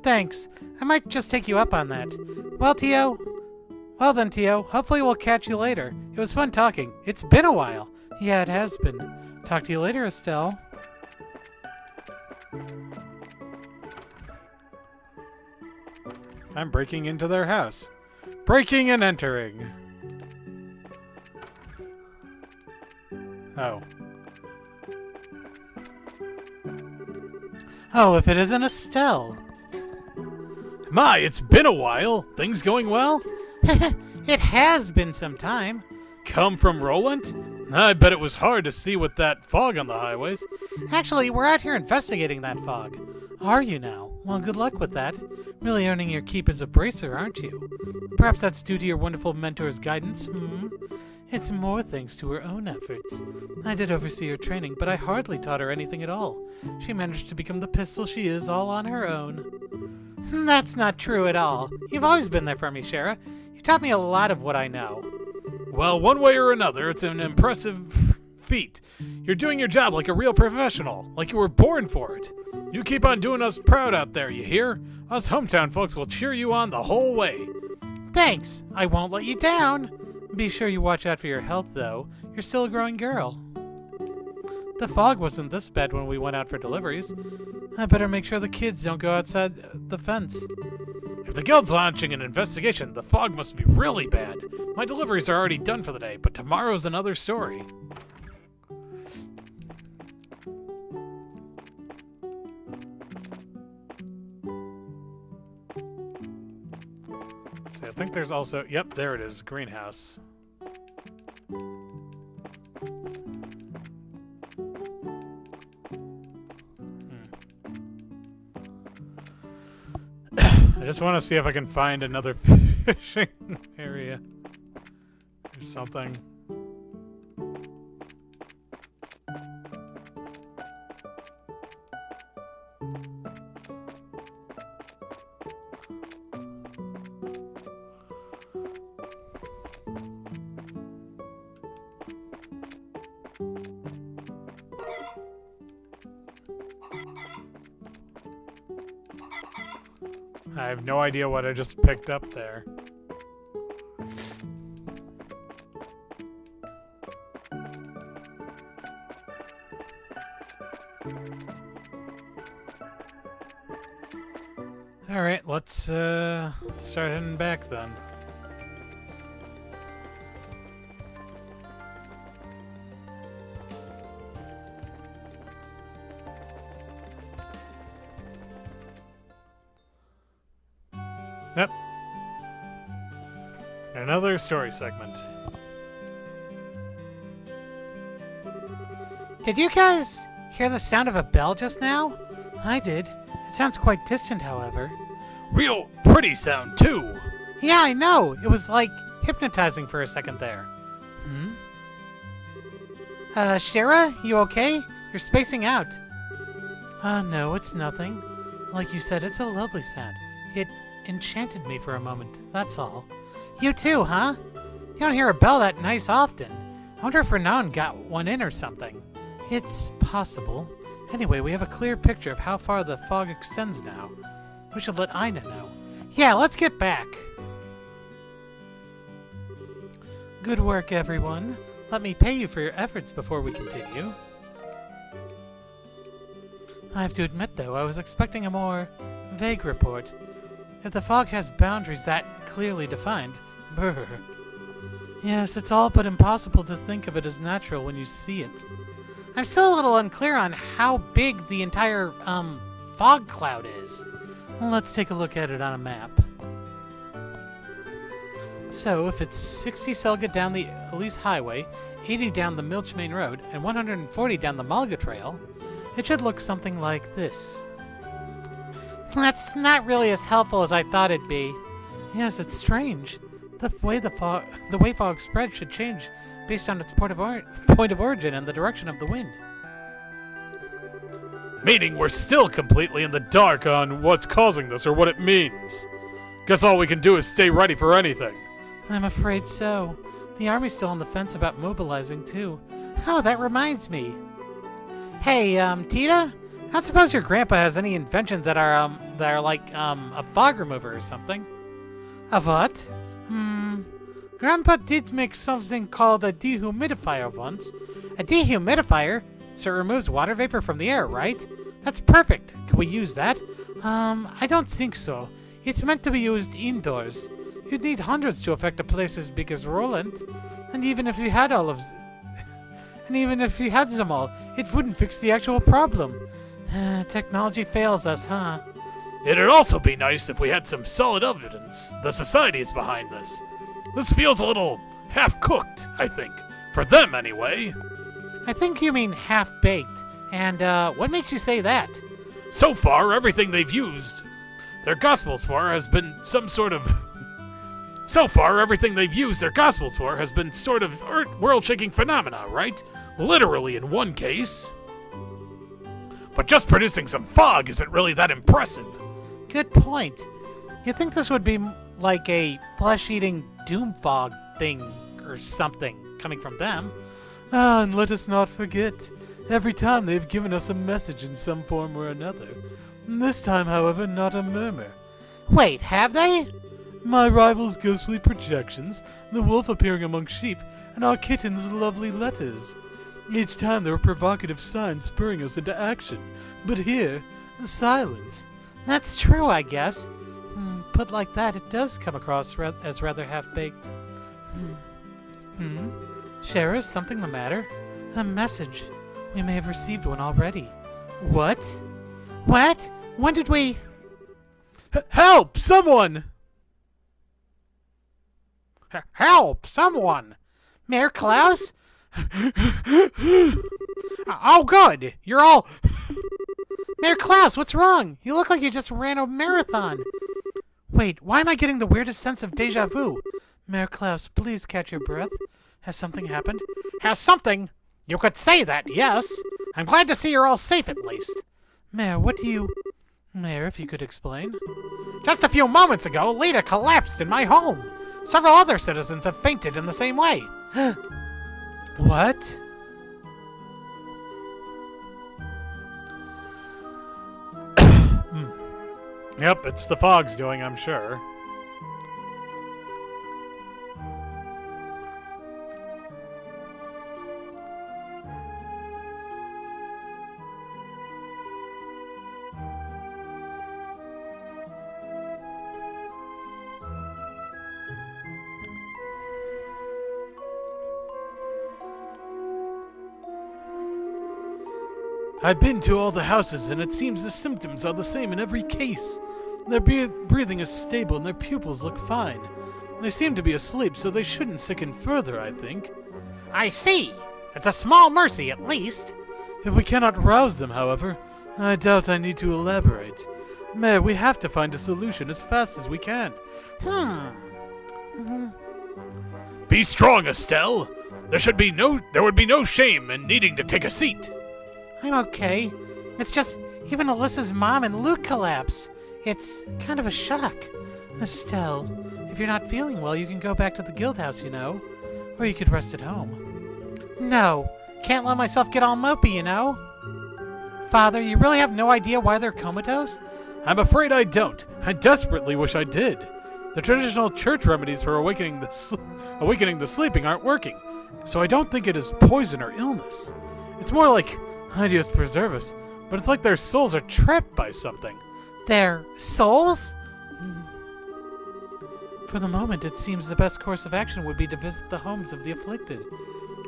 Thanks. I might just take you up on that. Well then, Tio, hopefully we'll catch you later. It was fun talking. It's been a while. Yeah, it has been. Talk to you later, Estelle. I'm breaking into their house. Breaking and entering. Oh. Oh, if it isn't Estelle. My, it's been a while. Things going well? It has been some time. Come from Rolent? I bet it was hard to see with that fog on the highways. Actually, we're out here investigating that fog. Are you now? Well, good luck with that. Really earning your keep as a bracer, aren't you? Perhaps that's due to your wonderful mentor's guidance, It's more thanks to her own efforts. I did oversee her training, but I hardly taught her anything at all. She managed to become the pistol she is all on her own. That's not true at all. You've always been there for me, Shara. You taught me a lot of what I know. Well, one way or another, it's an impressive feat. You're doing your job like a real professional, like you were born for it. You keep on doing us proud out there, you hear? Us hometown folks will cheer you on the whole way. Thanks. I won't let you down. Be sure you watch out for your health, though. You're still a growing girl. The fog wasn't this bad when we went out for deliveries. I better make sure the kids don't go outside the fence. If the guild's launching an investigation, the fog must be really bad. My deliveries are already done for the day, but tomorrow's another story. So I think there's also... Yep, there it is. Greenhouse. I just want to see if I can find another fishing area or something. I have no idea what I just picked up there. Alright, let's start heading back then. Yep. Another story segment. Did you guys hear the sound of a bell just now? I did. It sounds quite distant, however. Real pretty sound, too! Yeah, I know. It was like hypnotizing for a second there. Shara, you okay? You're spacing out. No, it's nothing. Like you said, it's a lovely sound. It enchanted me for a moment, that's all. You too, huh? You don't hear a bell that nice often. I wonder if Renan got one in or something. It's possible. Anyway, we have a clear picture of how far the fog extends now. We should let Ina know. Yeah, let's get back. Good work, everyone. Let me pay you for your efforts before we continue. I have to admit, though, I was expecting a more vague report. If the fog has boundaries that clearly defined, brr. Yes, it's all but impossible to think of it as natural when you see it. I'm still a little unclear on how big the entire, fog cloud is. Well, let's take a look at it on a map. So, if it's 60 Selga down the Elise Highway, 80 down the Milch Main Road, and 140 down the Malga Trail, it should look something like this. That's not really as helpful as I thought it'd be. Yes, it's strange. The way fog spreads should change based on its point of origin and the direction of the wind. Meaning we're still completely in the dark on what's causing this or what it means. Guess all we can do is stay ready for anything. I'm afraid so. The army's still on the fence about mobilizing, too. Oh, that reminds me. Hey, Tita? I don't suppose your grandpa has any inventions that are like, a fog remover or something? A what? Grandpa did make something called a dehumidifier once. A dehumidifier? So it removes water vapor from the air, right? That's perfect. Can we use that? I don't think so. It's meant to be used indoors. You'd need hundreds to affect a place as big as Rolent. And even if you had them all, it wouldn't fix the actual problem. Technology fails us, huh? It'd also be nice if we had some solid evidence the society is behind this. This feels a little half-cooked, I think. For them, anyway. I think you mean half-baked. And, what makes you say that? So far, everything they've used their gospels for has been some sort of... world-shaking phenomena, right? Literally in one case. But just producing some fog isn't really that impressive. Good point. You'd think this would be like a flesh-eating doom fog thing or something coming from them. Ah, and let us not forget, every time they've given us a message in some form or another. This time, however, not a murmur. Wait, have they? My rival's ghostly projections, the wolf appearing among sheep, and our kitten's lovely letters. Each time there were provocative signs spurring us into action, but here, silence. That's true, I guess. Put like that, it does come across as rather half-baked. Shara, is something the matter? A message. We may have received one already. What? What? When did we... Help! Someone! Help! Someone! Mayor Klaus? Oh, good! You're all... Mayor Klaus, what's wrong? You look like you just ran a marathon. Wait, why am I getting the weirdest sense of deja vu? Mayor Klaus, please catch your breath. Has something happened? Has something? You could say that, yes. I'm glad to see you're all safe at least. Mayor, what do you... Mayor, if you could explain. Just a few moments ago, Lita collapsed in my home. Several other citizens have fainted in the same way. What? Yep, it's the fog's doing, I'm sure. I've been to all the houses, and it seems the symptoms are the same in every case. Their breathing is stable, and their pupils look fine. They seem to be asleep, so they shouldn't sicken further, I think. I see. It's a small mercy, at least. If we cannot rouse them, however, I doubt I need to elaborate. Mayor, we have to find a solution as fast as we can. Be strong, Estelle. There would be no shame in needing to take a seat. I'm okay. It's just, even Alyssa's mom and Luke collapsed. It's kind of a shock. Estelle, if you're not feeling well, you can go back to the guild house, you know. Or you could rest at home. No, can't let myself get all mopey, you know. Father, you really have no idea why they're comatose? I'm afraid I don't. I desperately wish I did. The traditional church remedies for awakening the sleeping aren't working, so I don't think it is poison or illness. It's more like, Dios preserve us, but it's like their souls are trapped by something. Their souls? For the moment, it seems the best course of action would be to visit the homes of the afflicted.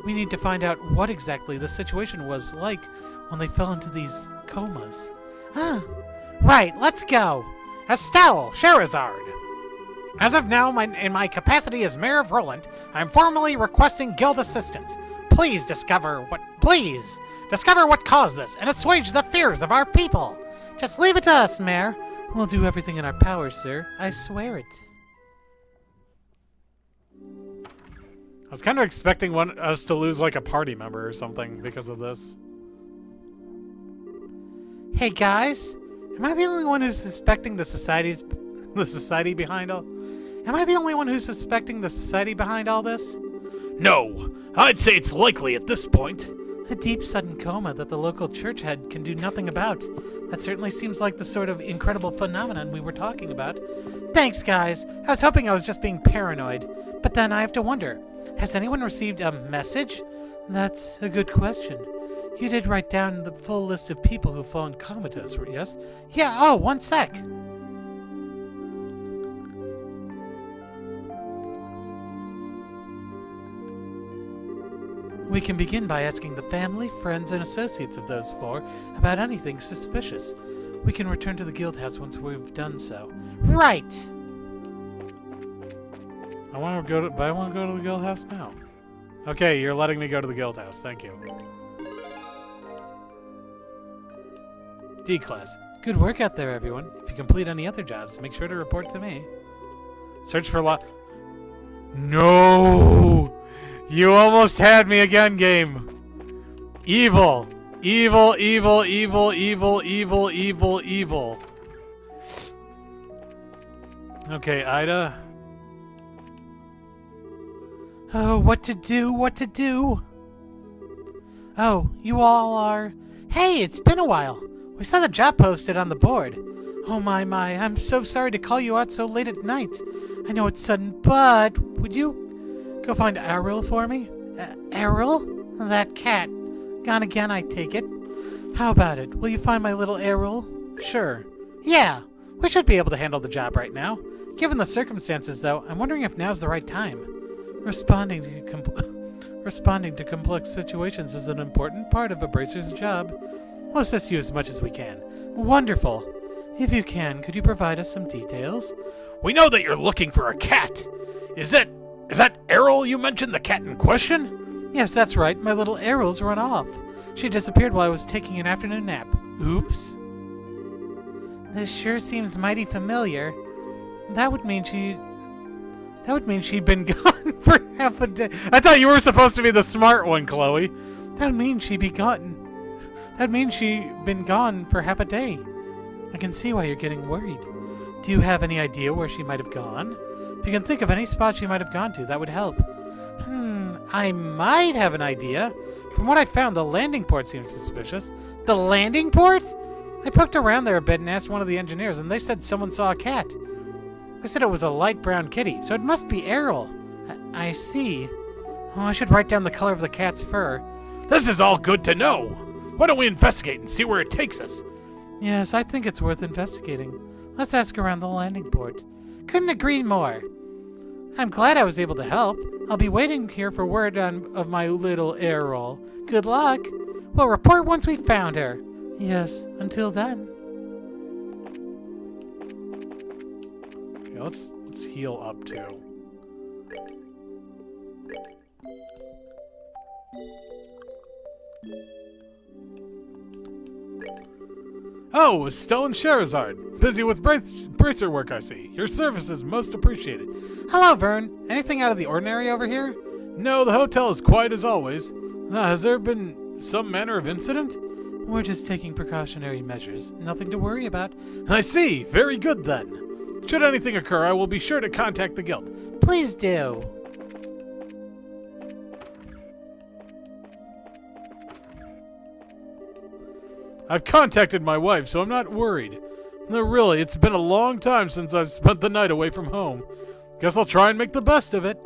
We need to find out what exactly the situation was like when they fell into these comas. Right, let's go. Estelle, Sherazard. As of now, in my capacity as Mayor of Rolent, I am formally requesting guild assistance. Please discover what caused this and assuage the fears of our people. Just leave it to us, Mayor. We'll do everything in our power, sir. I swear it. I was kind of expecting us to lose like a party member or something because of this. Hey guys, am I the only one who's suspecting the society behind all? Am I the only one who's suspecting the society behind all this? No, I'd say it's likely at this point. A deep sudden coma that the local church head can do nothing about. That certainly seems like the sort of incredible phenomenon we were talking about. Thanks, guys. I was hoping I was just being paranoid. But then I have to wonder, has anyone received a message? That's a good question. You did write down the full list of people who've fallen comatose, yes? Yeah, oh, one sec. We can begin by asking the family, friends, and associates of those four about anything suspicious. We can return to the guild house once we've done so. Right! I want to go to the guild house now. Okay, you're letting me go to the guild house. Thank you. D class. Good work out there, everyone. If you complete any other jobs, make sure to report to me. Search for No! You almost had me again, game. Evil. Evil, evil, evil, evil, evil, evil, evil. Okay, Ida. Oh, what to do, what to do? Oh, you all are... Hey, it's been a while. We saw the job posted on the board. Oh my, I'm so sorry to call you out so late at night. I know it's sudden, but would you go find Errol for me? Errol? That cat. Gone again, I take it. How about it? Will you find my little Errol? Sure. Yeah, we should be able to handle the job right now. Given the circumstances, though, I'm wondering if now's the right time. Responding to complex situations is an important part of a bracer's job. We'll assist you as much as we can. Wonderful. If you can, could you provide us some details? We know that you're looking for a cat. Is that Errol you mentioned, the cat in question? Yes, that's right. My little Errol's run off. She disappeared while I was taking an afternoon nap. Oops. This sure seems mighty familiar. That would mean she'd been gone for half a day. I thought you were supposed to be the smart one, Chloe. That would mean she'd be gone. That means she'd been gone for half a day. I can see why you're getting worried. Do you have any idea where she might have gone? If you can think of any spot she might have gone to, that would help. I might have an idea. From what I found, the landing port seems suspicious. The landing port? I poked around there a bit and asked one of the engineers, and they said someone saw a cat. They said it was a light brown kitty, so it must be Errol. I see. Oh, I should write down the color of the cat's fur. This is all good to know. Why don't we investigate and see where it takes us? Yes, I think it's worth investigating. Let's ask around the landing port. Couldn't agree more. I'm glad I was able to help. I'll be waiting here for word of my little Errol. Good luck. We'll report once we've found her. Yes, until then. Okay, let's heal up too. Oh, Stellan Sherazard. Busy with bracer work, I see. Your service is most appreciated. Hello, Vern. Anything out of the ordinary over here? No, the hotel is quiet as always. Has there been some manner of incident? We're just taking precautionary measures. Nothing to worry about. I see. Very good, then. Should anything occur, I will be sure to contact the guild. Please do. I've contacted my wife, so I'm not worried. No, really, it's been a long time since I've spent the night away from home. Guess I'll try and make the best of it.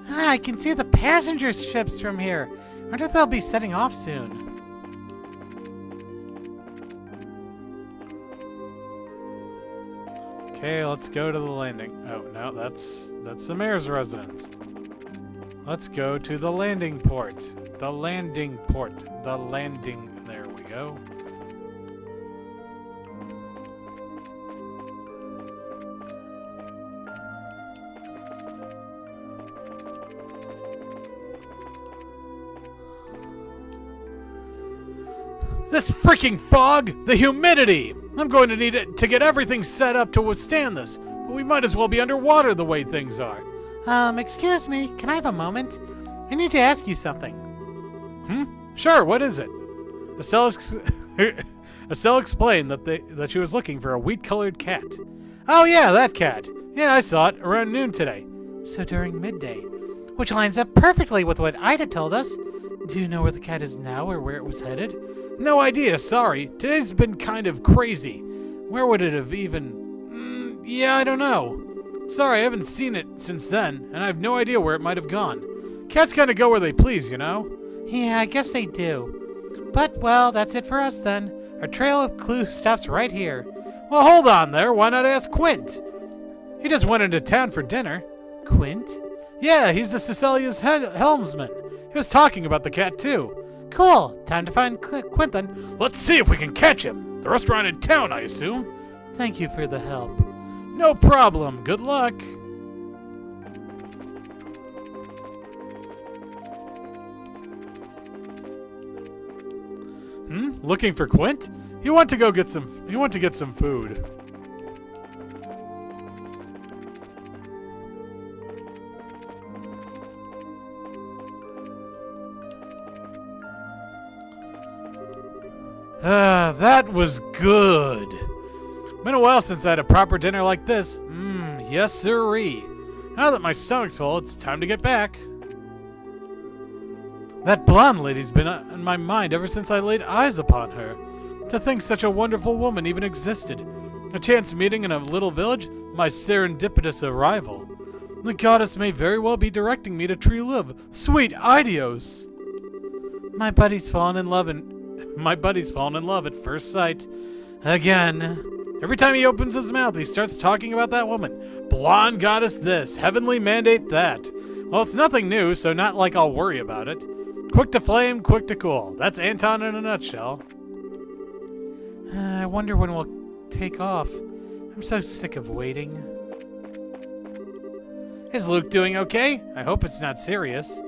I can see the passenger ships from here. I wonder if they'll be setting off soon. Okay, let's go to the landing. Oh, no, that's the mayor's residence. Let's go to the landing port. The landing port. The landing... There we go. This freaking fog! The humidity! I'm going to need it to get everything set up to withstand this. But we might as well be underwater the way things are. Excuse me, can I have a moment? I need to ask you something. Sure, what is it? Estella's Estelle explained that she was looking for a wheat-colored cat. Oh yeah, that cat. Yeah, I saw it around noon today. So during midday, which lines up perfectly with what Ida told us. Do you know where the cat is now or where it was headed? No idea, sorry. Today's been kind of crazy. Where would it have even... yeah, I don't know. Sorry, I haven't seen it since then, and I have no idea where it might have gone. Cats kind of go where they please, you know? Yeah, I guess they do. But, well, that's it for us then. Our trail of clues stops right here. Well, hold on there. Why not ask Quint? He just went into town for dinner. Quint? Yeah, he's the Cecilia's helmsman. He was talking about the cat, too. Cool. Time to find Quint then. Let's see if we can catch him. The restaurant in town, I assume. Thank you for the help. No problem. Good luck. Looking for Quint? He went to get some food. That was good. Been a while since I had a proper dinner like this. Yes sirree. Now that my stomach's full, it's time to get back. That blonde lady's been in my mind ever since I laid eyes upon her. To think such a wonderful woman even existed. A chance meeting in a little village, my serendipitous arrival. The goddess may very well be directing me to true love. Sweet Idios! My buddy's fallen in love at first sight. Again. Every time he opens his mouth, he starts talking about that woman. Blonde goddess this, heavenly mandate that. Well, it's nothing new, so not like I'll worry about it. Quick to flame, quick to cool. That's Anton in a nutshell. I wonder when we'll take off. I'm so sick of waiting. Is Luke doing okay? I hope it's not serious.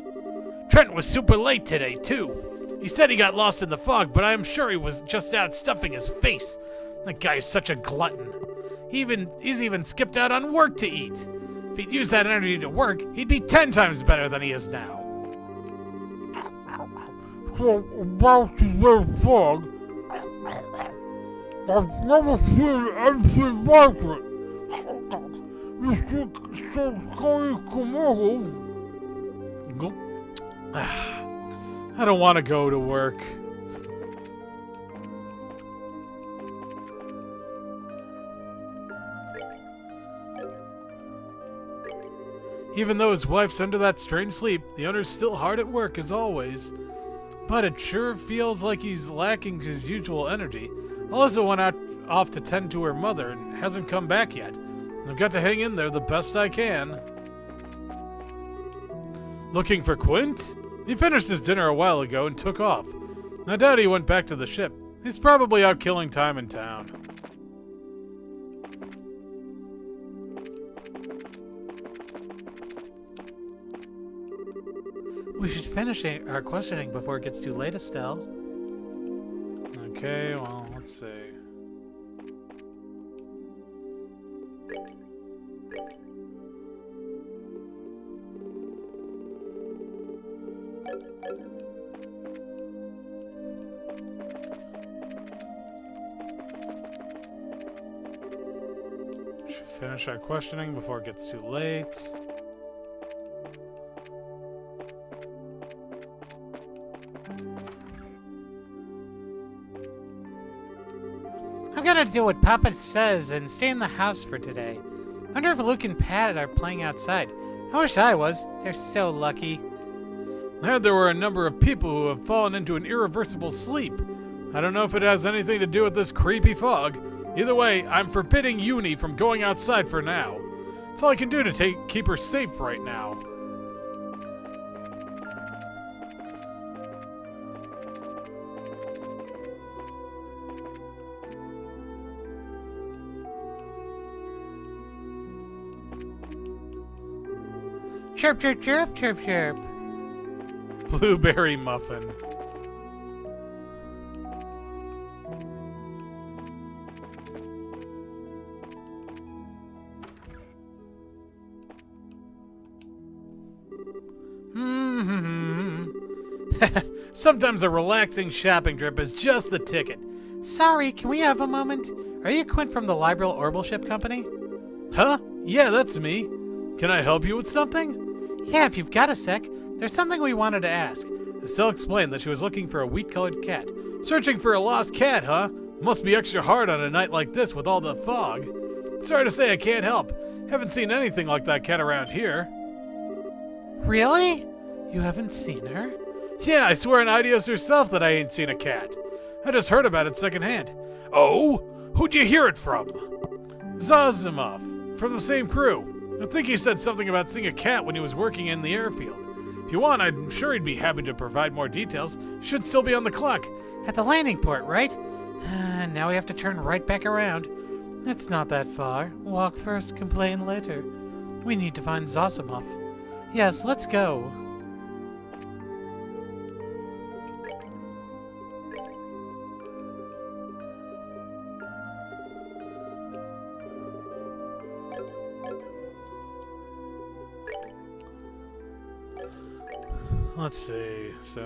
Trent was super late today, too. He said he got lost in the fog, but I'm sure he was just out stuffing his face. That guy is such a glutton. He's even skipped out on work to eat. If he'd used that energy to work, he'd be 10 times better than he is now. So about the fog, I've never seen anything like it. You should going tomorrow. I don't want to go to work. Even though his wife's under that strange sleep, the owner's still hard at work as always. But it sure feels like he's lacking his usual energy. Alyssa went off to tend to her mother and hasn't come back yet. I've got to hang in there the best I can. Looking for Quint? He finished his dinner a while ago and took off. I doubt he went back to the ship. He's probably out killing time in town. We should finish our questioning before it gets too late, Estelle. Okay, well, let's see. Should finish our questioning before it gets too late. I'm gonna do what Papa says and stay in the house for today. Wonder if Luke and Pat are playing outside. I wish I was. They're so lucky. I heard there were a number of people who have fallen into an irreversible sleep. I don't know if it has anything to do with this creepy fog. Either way, I'm forbidding Uni from going outside for now. That's all I can do to keep her safe right now. Chirp, chirp, chirp, chirp, chirp. Blueberry muffin. Sometimes a relaxing shopping trip is just the ticket. Sorry, can we have a moment? Are you Quint from the Liberal Orbital Ship Company? Huh? Yeah, that's me. Can I help you with something? Yeah, if you've got a sec. There's something we wanted to ask. Estelle explained that she was looking for a wheat-colored cat. Searching for a lost cat, huh? Must be extra hard on a night like this with all the fog. Sorry to say I can't help. Haven't seen anything like that cat around here. Really? You haven't seen her? Yeah, I swear on Idios herself that I ain't seen a cat. I just heard about it secondhand. Oh? Who'd you hear it from? Zazimov, from the same crew. I think he said something about seeing a cat when he was working in the airfield. If you want, I'm sure he'd be happy to provide more details. Should still be on the clock. At the landing port, right? Now we have to turn right back around. It's not that far. Walk first, complain later. We need to find Zosimov. Yes, let's go. Let's see, so...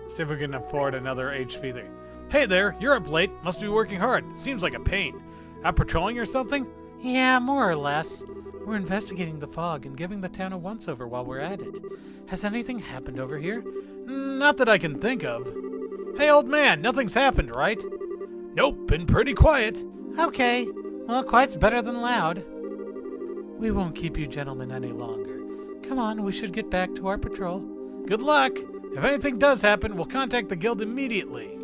see if we can afford another HP thing. Hey there, you're up late. Must be working hard. Seems like a pain. Out patrolling or something? Yeah, more or less. We're investigating the fog and giving the town a once-over while we're at it. Has anything happened over here? Not that I can think of. Hey, old man, nothing's happened, right? Nope, been pretty quiet. Okay. Well, quiet's better than loud. We won't keep you gentlemen any longer. Come on, we should get back to our patrol. Good luck. If anything does happen, we'll contact the guild immediately.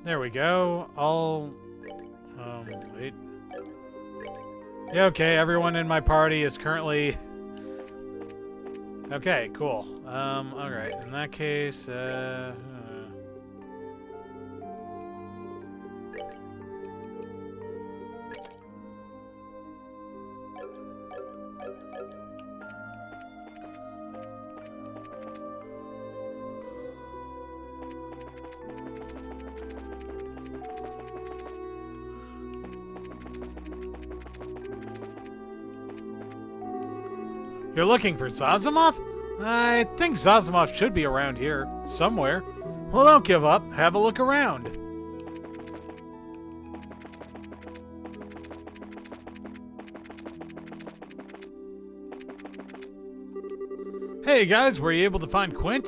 There we go. Wait. Yeah, okay, everyone in my party is currently... Okay, cool. Alright, in that case, you're looking for Zazimov? I think Zazimov should be around here, somewhere. Well, don't give up. Have a look around. Hey guys, were you able to find Quint?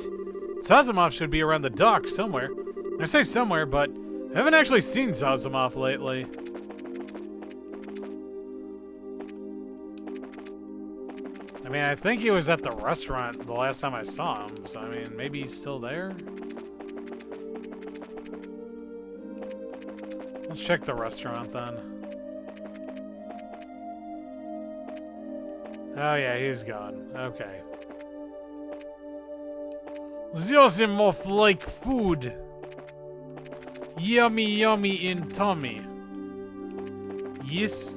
Zazimov should be around the dock somewhere. I say somewhere, but I haven't actually seen Zazimov lately. I mean, I think he was at the restaurant the last time I saw him, so I mean, maybe he's still there? Let's check the restaurant then. Oh yeah, he's gone. Okay. Zosimov like food. Yummy yummy in tummy. Yes.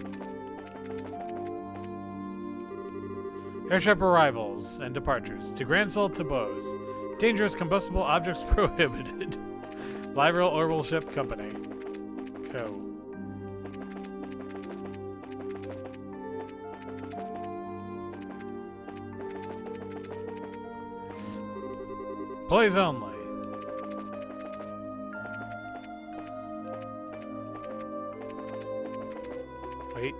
Airship arrivals and departures. To Grand Sol Tabos. Dangerous combustible objects prohibited. Liberal Orbital Ship Company. Co. Plays only. Wait.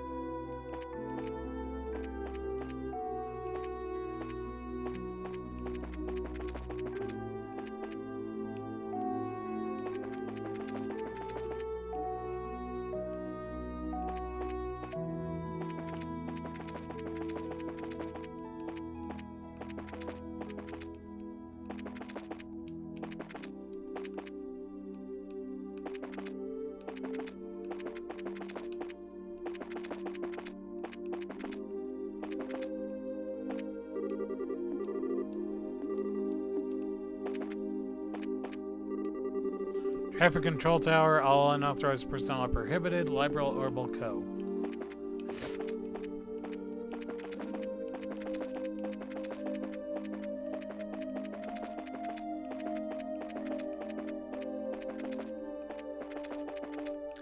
Traffic control tower. All unauthorized personnel are prohibited. Liberal Orbital Co.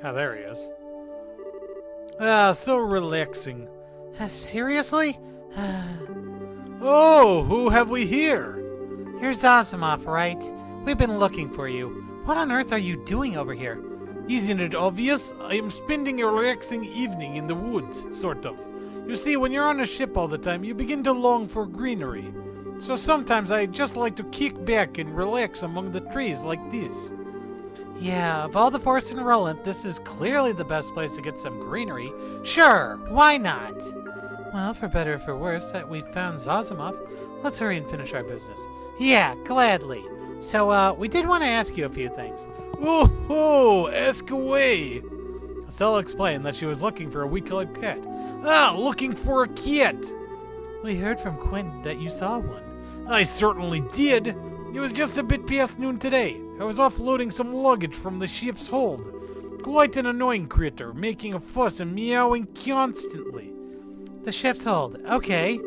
Ah, there he is. Ah, so relaxing. Seriously? Oh, who have we here? You're Zazimov, right? We've been looking for you. What on earth are you doing over here? Isn't it obvious? I am spending a relaxing evening in the woods, sort of. You see, when you're on a ship all the time, you begin to long for greenery. So sometimes I just like to kick back and relax among the trees like this. Yeah, of all the forests in Rolent, this is clearly the best place to get some greenery. Sure, why not? Well, for better or for worse, that we found Zazimov. Let's hurry and finish our business. Yeah, gladly. So, we did want to ask you a few things. Oh, ask away. Estella explained that she was looking for a wheat-colored cat. Ah, looking for a cat. We heard from Quinn that you saw one. I certainly did. It was just a bit past noon today. I was offloading some luggage from the ship's hold. Quite an annoying critter, making a fuss and meowing constantly. The ship's hold. Okay.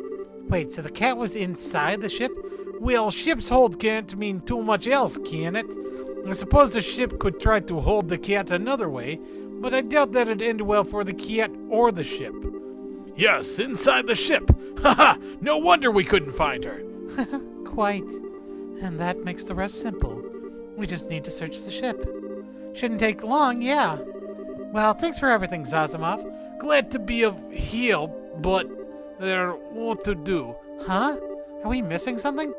Wait, so the cat was inside the ship? Well, ship's hold can't mean too much else, can it? I suppose the ship could try to hold the cat another way, but I doubt that it'd end well for the cat or the ship. Yes, inside the ship. Haha, no wonder we couldn't find her. Quite. And that makes the rest simple. We just need to search the ship. Shouldn't take long, yeah. Well, thanks for everything, Zazimov. Glad to be of help, but what to do? Huh? Are we missing something?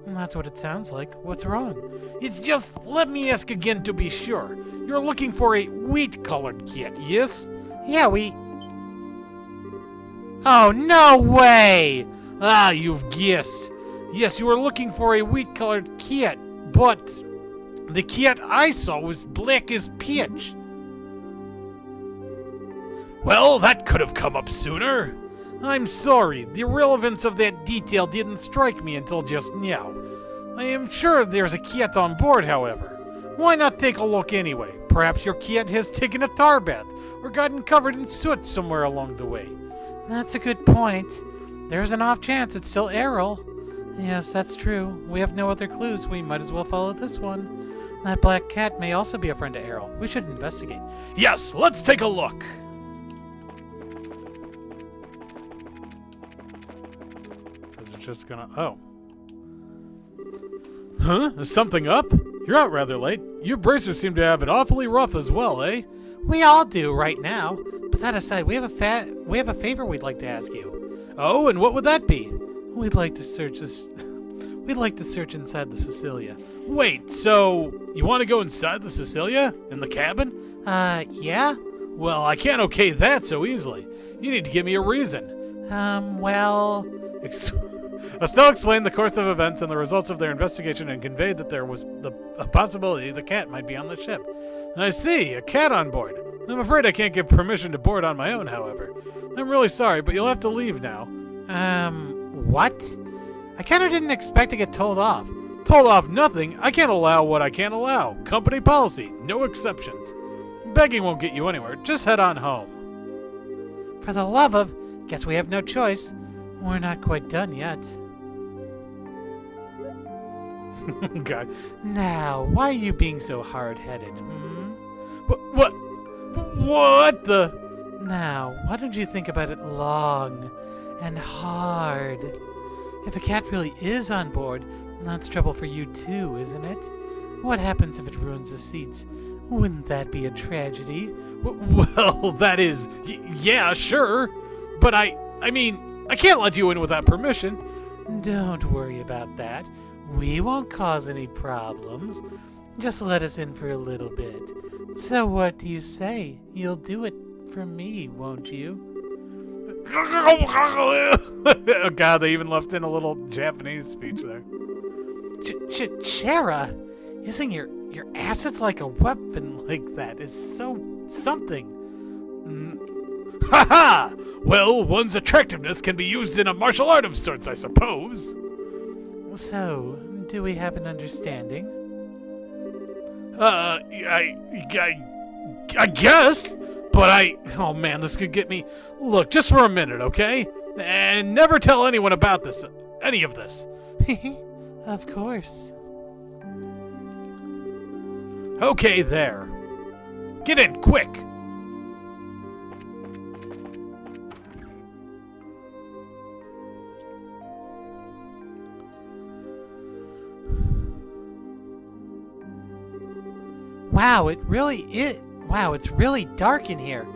That's what it sounds like. What's wrong? It's just, let me ask again to be sure. You're looking for a wheat-colored cat, yes? Yeah, Oh, no way! Ah, you've guessed. Yes, you were looking for a wheat-colored cat, but the cat I saw was black as pitch. Well, that could have come up sooner. I'm sorry, the relevance of that detail didn't strike me until just now. I am sure there's a cat on board, however. Why not take a look anyway? Perhaps your cat has taken a tar bath or gotten covered in soot somewhere along the way. That's a good point. There's an off chance it's still Errol. Yes, that's true. We have no other clues. We might as well follow this one. That black cat may also be a friend to Errol. We should investigate. Yes, let's take a look. Is it just gonna... Oh. Huh? Is something up? You're out rather late. You bracers seem to have it awfully rough as well, eh? We all do right now. But that aside, we have a favor we'd like to ask you. Oh, and what would that be? We'd like to search this. We'd like to search inside the Cecilia. Wait, so you want to go inside the Cecilia? In the cabin? Yeah? Well, I can't okay that so easily. You need to give me a reason. Well... Estelle explained the course of events and the results of their investigation and conveyed that there was a possibility the cat might be on the ship. I see, a cat on board. I'm afraid I can't give permission to board on my own, however. I'm really sorry, but you'll have to leave now. What? I kinda didn't expect to get told off. Told off nothing. I can't allow what I can't allow. Company policy. No exceptions. Begging won't get you anywhere. Just head on home. For the love of... Guess we have no choice. We're not quite done yet. God. Now, why are you being so hard-headed, What the... Now, why don't you think about it long and hard? If a cat really is on board, that's trouble for you too, isn't it? What happens if it ruins the seats? Wouldn't that be a tragedy? Well, that is... yeah, sure. But I mean, I can't let you in without permission. Don't worry about that. We won't cause any problems. Just let us in for a little bit. So what do you say? You'll do it for me, won't you? Oh God, they even left in a little Japanese speech there. Chera, using your assets like a weapon like that is so something. Ha ha! Well, one's attractiveness can be used in a martial art of sorts, I suppose. So, do we have an understanding? I guess, but oh man, this could get me. Look, just for a minute, okay? And never tell anyone about this, any of this. Of course. Okay, there. Get in, quick! Wow, it's really dark in here.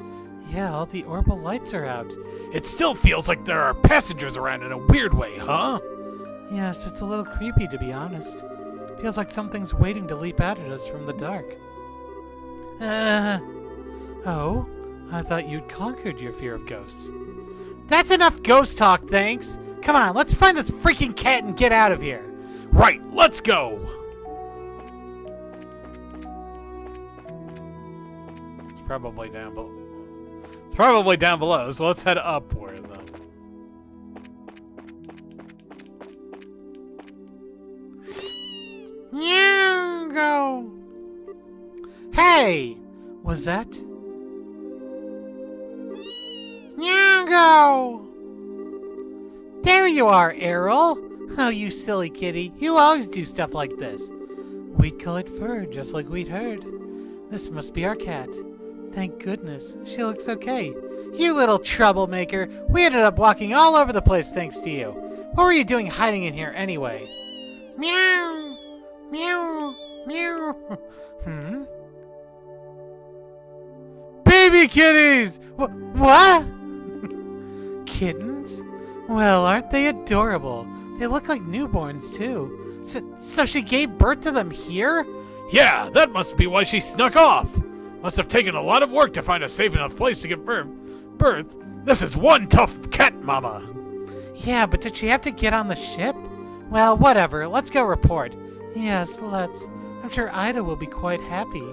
Yeah, all the orbital lights are out. It still feels like there are passengers around in a weird way, huh? Yes, it's a little creepy, to be honest. Feels like something's waiting to leap out at us from the dark. Oh? I thought you'd conquered your fear of ghosts. That's enough ghost talk, thanks! Come on, let's find this freaking cat and get out of here! Right, let's go! It's probably down below. It's probably down below, so let's head upward, then. Go. Hey! Was that? Go. There you are, Errol! Oh, you silly kitty. You always do stuff like this. Wheat-colored fur, just like we'd heard. This must be our cat. Thank goodness. She looks okay. You little troublemaker. We ended up walking all over the place thanks to you. What were you doing hiding in here anyway? Meow. Meow. Meow. Baby kitties! What? Kittens? Well, aren't they adorable? They look like newborns, too. So she gave birth to them here? Yeah, that must be why she snuck off. Must have taken a lot of work to find a safe enough place to give birth. This is one tough cat mama. Yeah, but did she have to get on the ship? Well, whatever. Let's go report. Yes, let's. I'm sure Ida will be quite happy.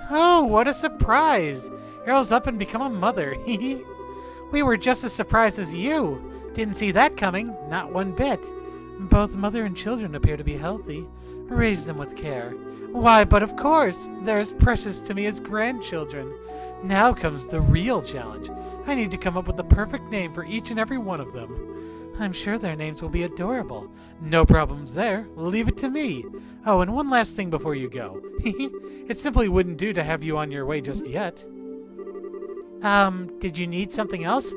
Oh, what a surprise! Errol's up and become a mother. We were just as surprised as you. Didn't see that coming, not one bit. Both mother and children appear to be healthy. Raise them with care. Why, but of course, they're as precious to me as grandchildren. Now comes the real challenge. I need to come up with the perfect name for each and every one of them. I'm sure their names will be adorable. No problems there. Leave it to me. Oh, and one last thing before you go. It simply wouldn't do to have you on your way just yet. Did you need something else?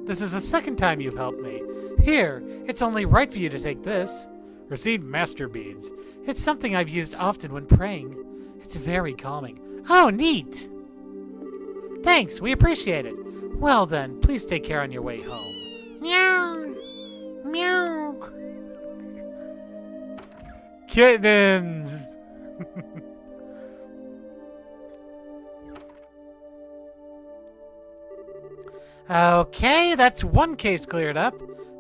This is the second time you've helped me. Here, it's only right for you to take this. Receive master beads. It's something I've used often when praying. It's very calming. Oh, neat! Thanks, we appreciate it. Well then, please take care on your way home. Meow! Meow! Kittens! Okay, that's one case cleared up.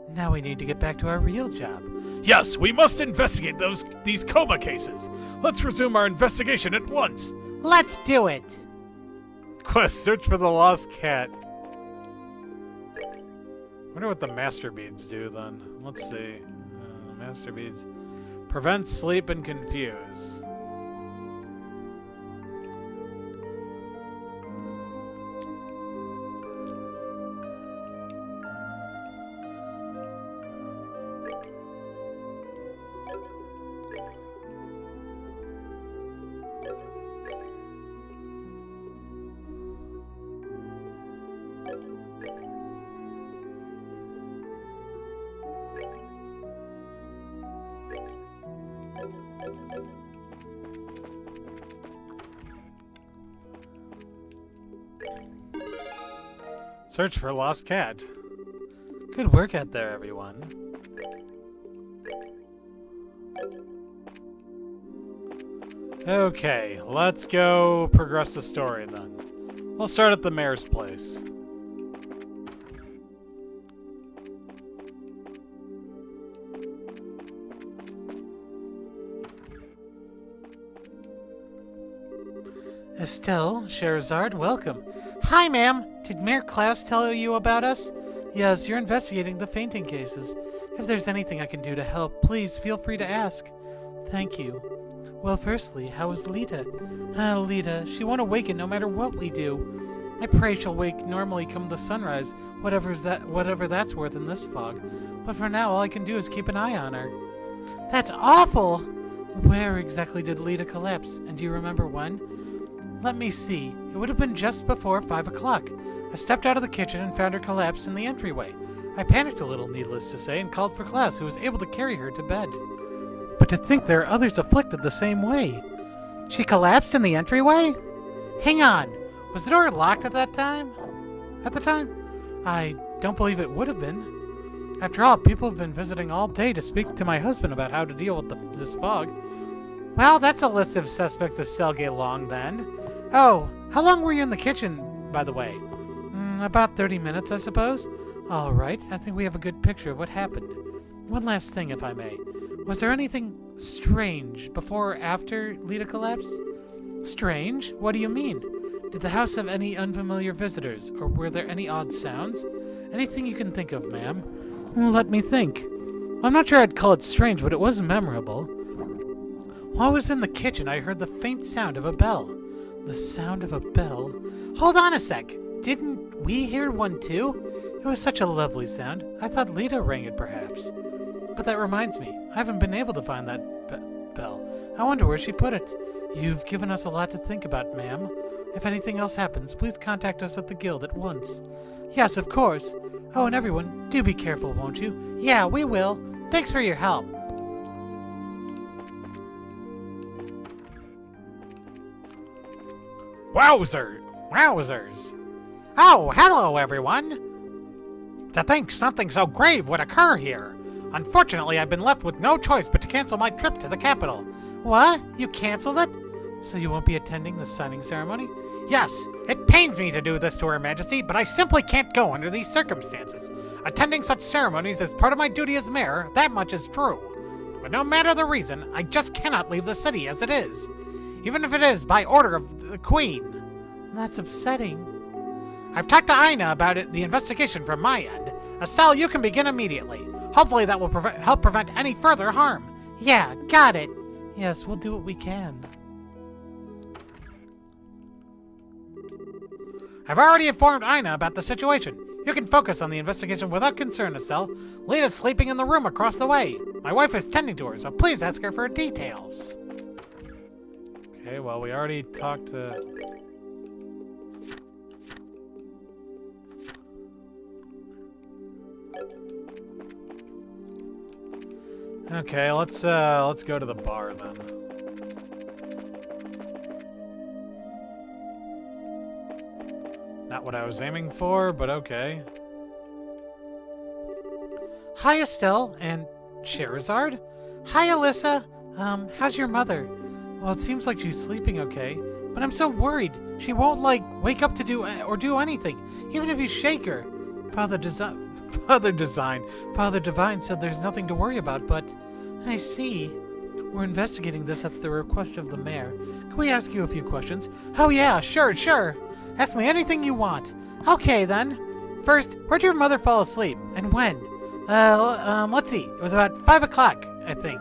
Now we need to get back to our real job. Yes, we must investigate these coma cases. Let's resume our investigation at once. Let's do it. Quest: search for the lost cat. Wonder what the master beads do then. Let's see. Master beads prevent sleep and confuse. Search for lost cat. Good work out there, everyone. Okay, let's go progress the story then. We'll start at the mayor's place. Estelle, Sherazard, welcome. Hi, ma'am. Did Mayor Klaus tell you about us? Yes, you're investigating the fainting cases. If there's anything I can do to help, please feel free to ask. Thank you. Well, firstly, how is Lita? Lita, she won't awaken no matter what we do. I pray she'll wake normally come the sunrise, whatever that's worth in this fog. But for now, all I can do is keep an eye on her. That's awful! Where exactly did Lita collapse? And do you remember when? Let me see. It would have been just before 5 o'clock. I stepped out of the kitchen and found her collapsed in the entryway. I panicked a little, needless to say, and called for Klaus, who was able to carry her to bed. But to think there are others afflicted the same way. She collapsed in the entryway? Hang on. Was the door locked at that time? At the time? I don't believe it would have been. After all, people have been visiting all day to speak to my husband about how to deal with this fog. Well, that's a list of suspects to still get along, then. Oh, how long were you in the kitchen, by the way? About 30 minutes, I suppose. All right, I think we have a good picture of what happened. One last thing, if I may. Was there anything strange before or after Lita collapsed? Strange? What do you mean? Did the house have any unfamiliar visitors, or were there any odd sounds? Anything you can think of, ma'am? Let me think. I'm not sure I'd call it strange, but it was memorable. While I was in the kitchen, I heard the faint sound of a bell. The sound of a bell? Hold on a sec. Didn't we hear one too? It was such a lovely sound. I thought Lita rang it, perhaps. But that reminds me, I haven't been able to find that bell. I wonder where she put it. You've given us a lot to think about, ma'am. If anything else happens, please contact us at the guild at once. Yes, of course. Oh, and everyone, do be careful, won't you? Yeah, we will. Thanks for your help. Wowzers. Oh, hello, everyone. To think something so grave would occur here. Unfortunately, I've been left with no choice but to cancel my trip to the capital. What? You canceled it? So you won't be attending the signing ceremony? Yes, it pains me to do this to Her Majesty, but I simply can't go under these circumstances. Attending such ceremonies is part of my duty as mayor, that much is true. But no matter the reason, I just cannot leave the city as it is. Even if it is by order of the Queen. That's upsetting. I've talked to Aina about the investigation from my end. Estelle, you can begin immediately. Hopefully that will help prevent any further harm. Yeah, got it. Yes, we'll do what we can. I've already informed Aina about the situation. You can focus on the investigation without concern, Estelle. Lita's sleeping in the room across the way. My wife is tending to her, so please ask her for details. Okay, well, we already talked to... Okay, let's go to the bar then. Not what I was aiming for, but okay. Hi, Estelle and Sherazard. Hi, Alyssa. How's your mother? Well, it seems like she's sleeping okay, but I'm so worried. She won't, wake up to do anything, even if you shake her. Father Divine said there's nothing to worry about, but I see. We're investigating this at the request of the mayor. Can we ask you a few questions? Oh yeah, sure. Ask me anything you want. Okay then. First, where'd your mother fall asleep, and when? Let's see. It was about 5 o'clock, I think.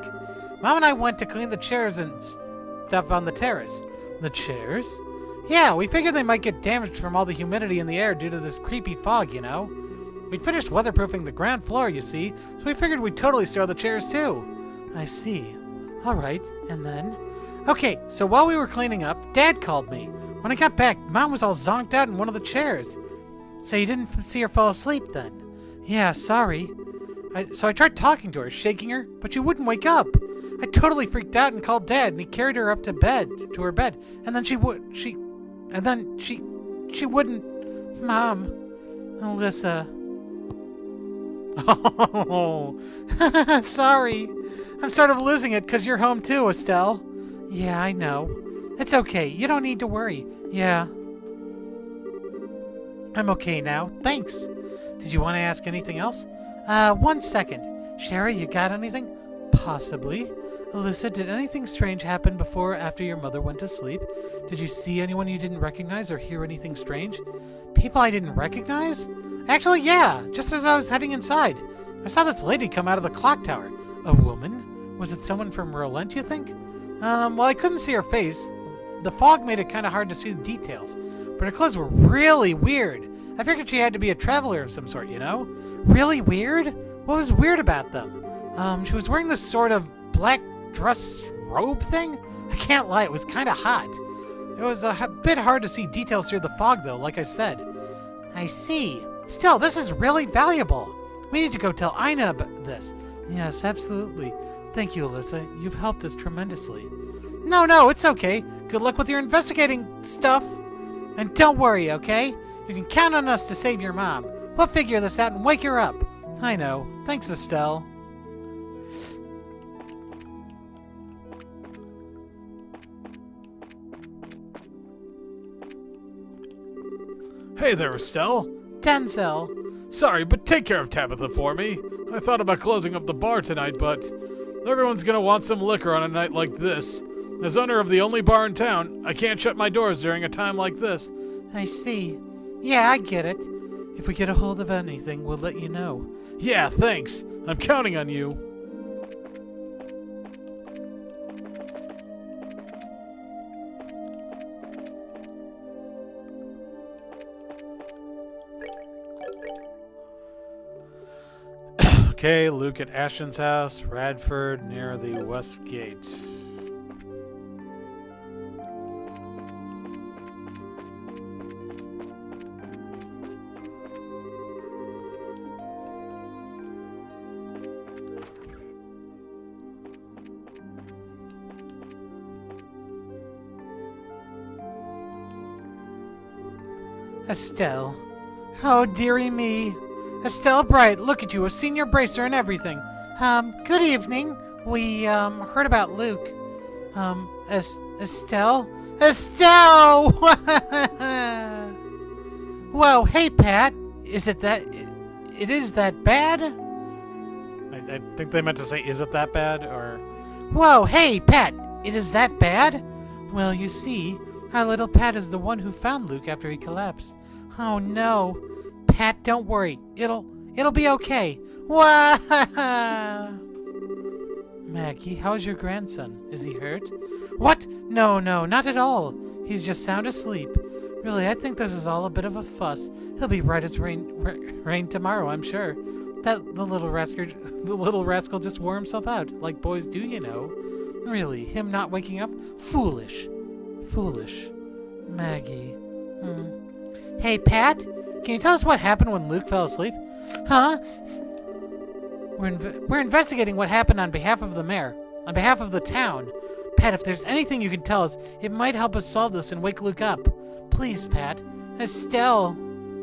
Mom and I went to clean the chairs and stuff on the terrace. The chairs? Yeah, we figured they might get damaged from all the humidity in the air due to this creepy fog, you know? We'd finished weatherproofing the ground floor, you see, so we figured we'd totally store the chairs too. I see. All right, and then? Okay, so while we were cleaning up, Dad called me. When I got back, Mom was all zonked out in one of the chairs. So you didn't see her fall asleep then? Yeah, sorry. So I tried talking to her, shaking her, but she wouldn't wake up. I totally freaked out and called Dad, and he carried her up to her bed, and then she wouldn't. Mom, Alyssa. Oh, sorry. I'm sort of losing it because you're home too, Estelle. Yeah, I know. It's okay. You don't need to worry. Yeah. I'm okay now. Thanks. Did you want to ask anything else? 1 second. Sherry, you got anything? Possibly. Alyssa, did anything strange happen before or after your mother went to sleep? Did you see anyone you didn't recognize or hear anything strange? People I didn't recognize? Actually, yeah. Just as I was heading inside. I saw this lady come out of the clock tower. A woman? Was it someone from Rolent, you think? Well, I couldn't see her face. The fog made it kind of hard to see the details, but her clothes were really weird. I figured she had to be a traveler of some sort, you know? Really weird? What was weird about them? She was wearing this sort of black dress robe thing? I can't lie, it was kind of hot. It was a bit hard to see details through the fog, though, like I said. I see. Still, this is really valuable. We need to go tell Ina about this. Yes, absolutely. Thank you, Alyssa. You've helped us tremendously. No, it's okay. Good luck with your investigating stuff. And don't worry, okay? You can count on us to save your mom. We'll figure this out and wake her up. I know. Thanks, Estelle. Hey there, Estelle. Denzel. Sorry, but take care of Tabitha for me. I thought about closing up the bar tonight, but everyone's gonna want some liquor on a night like this. As owner of the only bar in town, I can't shut my doors during a time like this. I see. Yeah, I get it. If we get a hold of anything, we'll let you know. Yeah, thanks. I'm counting on you. Okay, Luke at Ashton's house, Radford, near the west gate. Estelle. Oh, dearie me. Estelle Bright, look at you, a senior bracer and everything. Good evening. We, heard about Luke. Estelle? Estelle! Whoa, hey, Pat. Is it that... It is that bad? I think they meant to say, is it that bad, or... Whoa, hey, Pat. It is that bad? Well, you see, our little Pat is the one who found Luke after he collapsed. Oh, no. Pat, don't worry. It'll be okay. Wah! Maggie, how's your grandson? Is he hurt? What? No, not at all. He's just sound asleep. Really, I think this is all a bit of a fuss. He'll be right as rain tomorrow, I'm sure. The little rascal just wore himself out, like boys do, you know. Really, him not waking up? Foolish. Maggie. Hey, Pat? Can you tell us what happened when Luke fell asleep? Huh? We're investigating what happened on behalf of the mayor, on behalf of the town. Pat, if there's anything you can tell us, it might help us solve this and wake Luke up. Please, Pat. Estelle.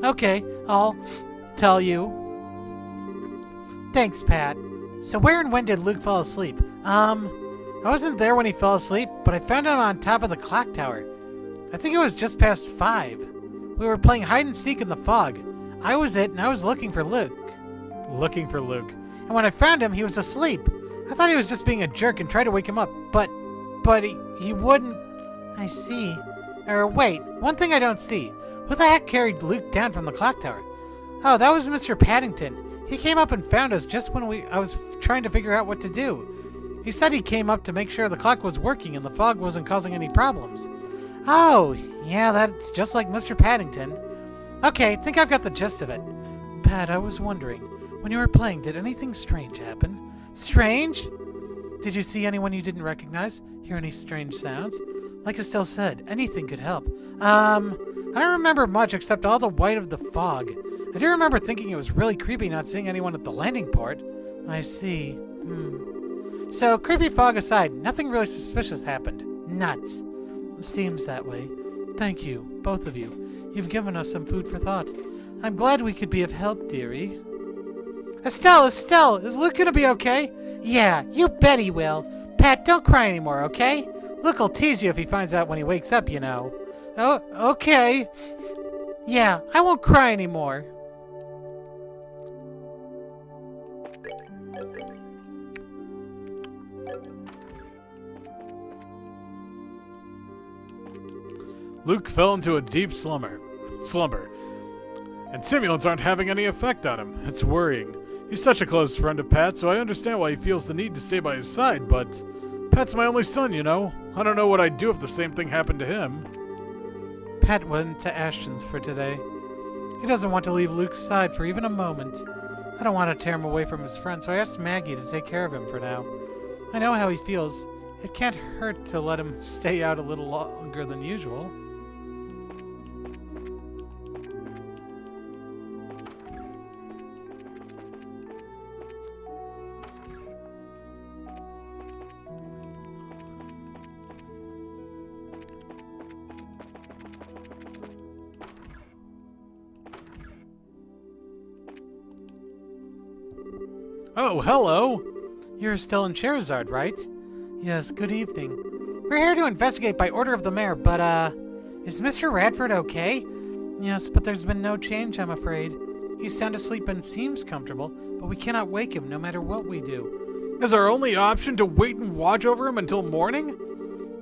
Okay, I'll tell you. Thanks, Pat. So where and when did Luke fall asleep? I wasn't there when he fell asleep, but I found him on top of the clock tower. I think it was just past 5. We were playing hide and seek in the fog. I was it, and I was looking for Luke. And when I found him, he was asleep. I thought he was just being a jerk and tried to wake him up, but he wouldn't. I see. Wait, one thing I don't see. Who the heck carried Luke down from the clock tower? Oh, that was Mr. Paddington. He came up and found us just when I was trying to figure out what to do. He said he came up to make sure the clock was working and the fog wasn't causing any problems. Oh, yeah, that's just like Mr. Paddington. Okay, think I've got the gist of it. Pat, I was wondering, when you were playing, did anything strange happen? Strange? Did you see anyone you didn't recognize? Hear any strange sounds? Like Estelle said, anything could help. I don't remember much except all the white of the fog. I do remember thinking it was really creepy not seeing anyone at the landing port. I see. So, creepy fog aside, nothing really suspicious happened. Nuts. Seems that way. Thank you, both of you. You've given us some food for thought. I'm glad we could be of help, dearie. Estelle, is Luke gonna be okay? Yeah, you bet he will. Pat, don't cry anymore, okay? Luke'll tease you if he finds out when he wakes up, you know. Oh, okay. Yeah, I won't cry anymore. Luke fell into a deep slumber. And stimulants aren't having any effect on him. It's worrying. He's such a close friend of Pat, so I understand why he feels the need to stay by his side, but Pat's my only son, you know? I don't know what I'd do if the same thing happened to him. Pat went to Ashton's for today. He doesn't want to leave Luke's side for even a moment. I don't want to tear him away from his friend, so I asked Maggie to take care of him for now. I know how he feels. It can't hurt to let him stay out a little longer than usual. Oh, hello! You're still in Charizard, right? Yes, good evening. We're here to investigate by order of the mayor, but, is Mr. Radford okay? Yes, but there's been no change, I'm afraid. He's sound asleep and seems comfortable, but we cannot wake him no matter what we do. Is our only option to wait and watch over him until morning?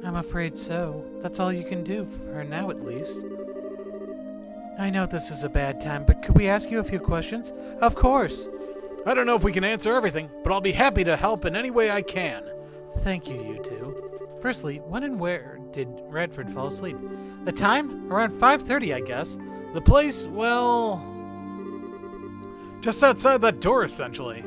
I'm afraid so. That's all you can do, for now at least. I know this is a bad time, but could we ask you a few questions? Of course. I don't know if we can answer everything, but I'll be happy to help in any way I can. Thank you, you two. Firstly, when and where did Radford fall asleep? The time? Around 5:30, I guess. The place, well, just outside that door, essentially.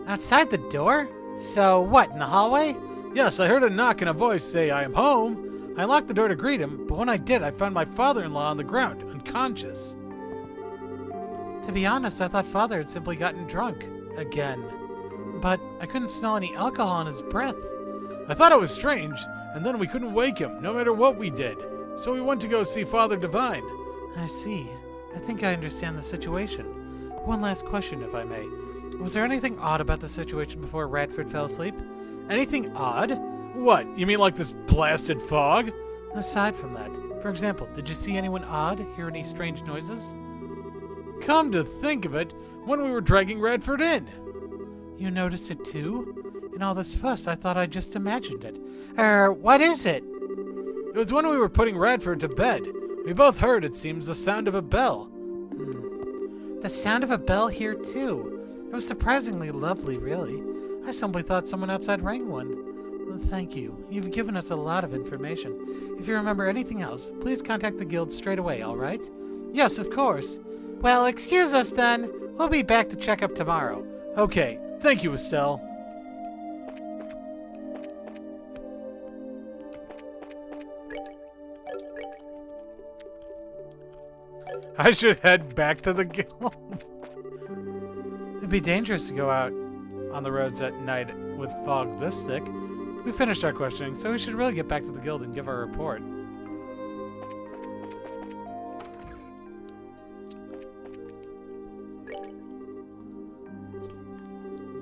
Outside the door? So, what, in the hallway? Yes, I heard a knock and a voice say, "I am home." I unlocked the door to greet him, but when I did, I found my father-in-law on the ground, unconscious. To be honest, I thought Father had simply gotten drunk. Again. But I couldn't smell any alcohol in his breath. I thought it was strange, and then we couldn't wake him, no matter what we did. So we went to go see Father Divine. I see. I think I understand the situation. One last question, if I may. Was there anything odd about the situation before Radford fell asleep? Anything odd? What, you mean like this blasted fog? Aside from that, for example, did you see anyone odd, hear any strange noises? Come to think of it, when we were dragging Radford in. You noticed it too? In all this fuss, I thought I just imagined it. What is it? It was when we were putting Radford to bed. We both heard, it seems, the sound of a bell. The sound of a bell here too. It was surprisingly lovely, really. I simply thought someone outside rang one. Thank you. You've given us a lot of information. If you remember anything else, please contact the guild straight away, all right? Yes, of course. Well, excuse us then. We'll be back to check up tomorrow. Okay, thank you, Estelle. I should head back to the guild. It'd be dangerous to go out on the roads at night with fog this thick. We finished our questioning, so we should really get back to the guild and give our report.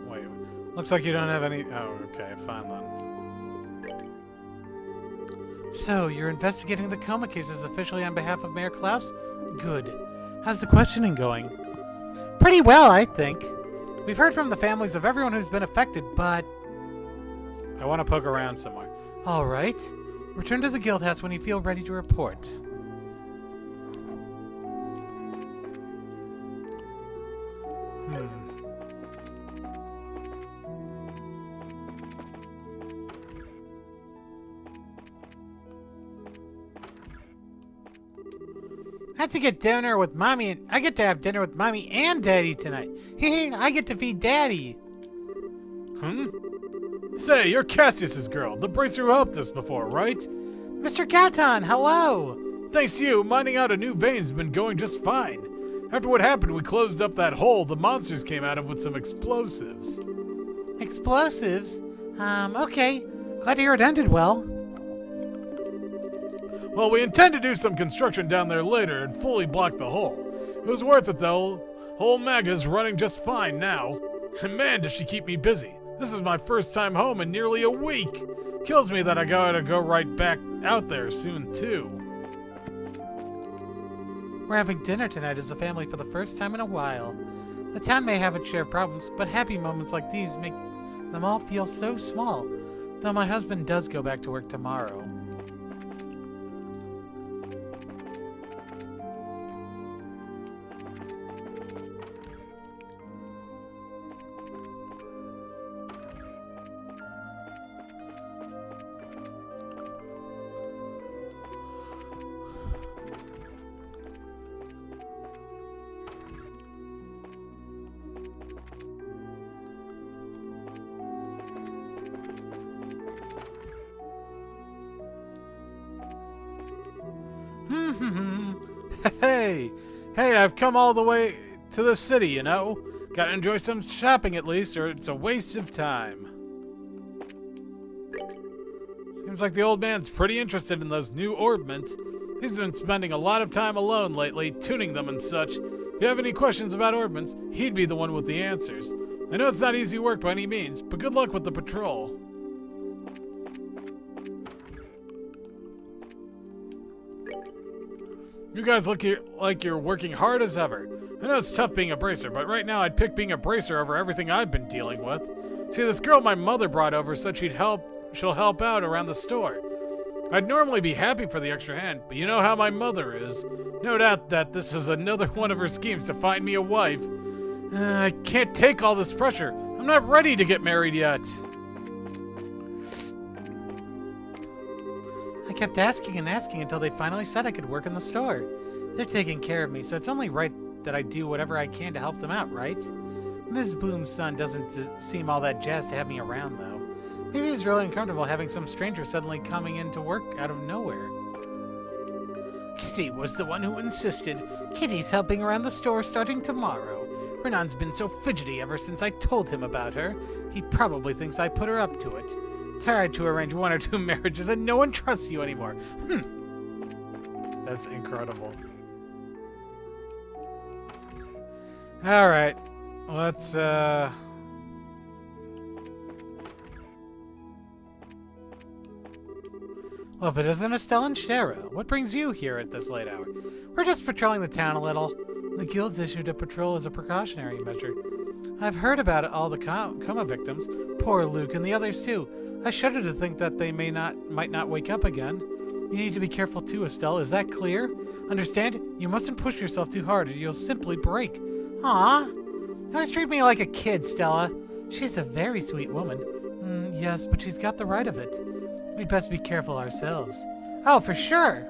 Wait, looks like you don't have any... Oh, okay, fine then. So, you're investigating the coma cases officially on behalf of Mayor Klaus? Good. How's the questioning going? Pretty well, I think. We've heard from the families of everyone who's been affected, but... I want to poke around somewhere. All right. Return to the guild house when you feel ready to report. I get to have dinner with Mommy and Daddy tonight. Hee I get to feed Daddy. Say, you're Cassius's girl, the bracer who helped us before, right? Mr. Caton, hello. Thanks to you, mining out a new vein's been going just fine. After what happened, we closed up that hole the monsters came out of with some explosives. Explosives? Okay. Glad to hear it ended well. Well, we intend to do some construction down there later and fully block the hole. It was worth it, though. Whole Maga's running just fine now. And man, does she keep me busy. This is my first time home in nearly a week. Kills me that I gotta go right back out there soon, too. We're having dinner tonight as a family for the first time in a while. The town may have its share of problems, but happy moments like these make them all feel so small. Though my husband does go back to work tomorrow. Hey! Hey, I've come all the way to the city, you know? Gotta enjoy some shopping at least, or it's a waste of time. Seems like the old man's pretty interested in those new orbments. He's been spending a lot of time alone lately, tuning them and such. If you have any questions about orbments, he'd be the one with the answers. I know it's not easy work by any means, but good luck with the patrol. You guys look like you're working hard as ever. I know it's tough being a bracer, but right now I'd pick being a bracer over everything I've been dealing with. See, this girl my mother brought over said she'll help out around the store. I'd normally be happy for the extra hand, but you know how my mother is. No doubt that this is another one of her schemes to find me a wife. I can't take all this pressure. I'm not ready to get married yet. I kept asking and asking until they finally said I could work in the store. They're taking care of me, so it's only right that I do whatever I can to help them out, right? Mrs. Bloom's son doesn't seem all that jazzed to have me around, though. Maybe he's really uncomfortable having some stranger suddenly coming in to work out of nowhere. Kitty was the one who insisted. Kitty's helping around the store starting tomorrow. Renan's been so fidgety ever since I told him about her. He probably thinks I put her up to it. Tried to arrange 1 or 2 marriages and no one trusts you anymore. That's incredible. Alright. Let's, Well, if it isn't Estelle and Shara, what brings you here at this late hour? We're just patrolling the town a little. The guild's issued a patrol as a precautionary measure. I've heard about all the coma victims. Poor Luke and the others too. I shudder to think that they might not wake up again. You need to be careful too, Estelle. Is that clear? Understand? You mustn't push yourself too hard or you'll simply break. Aw. Always treat me like a kid, Stella. She's a very sweet woman. Yes, but she's got the right of it. We'd best be careful ourselves. Oh, for sure.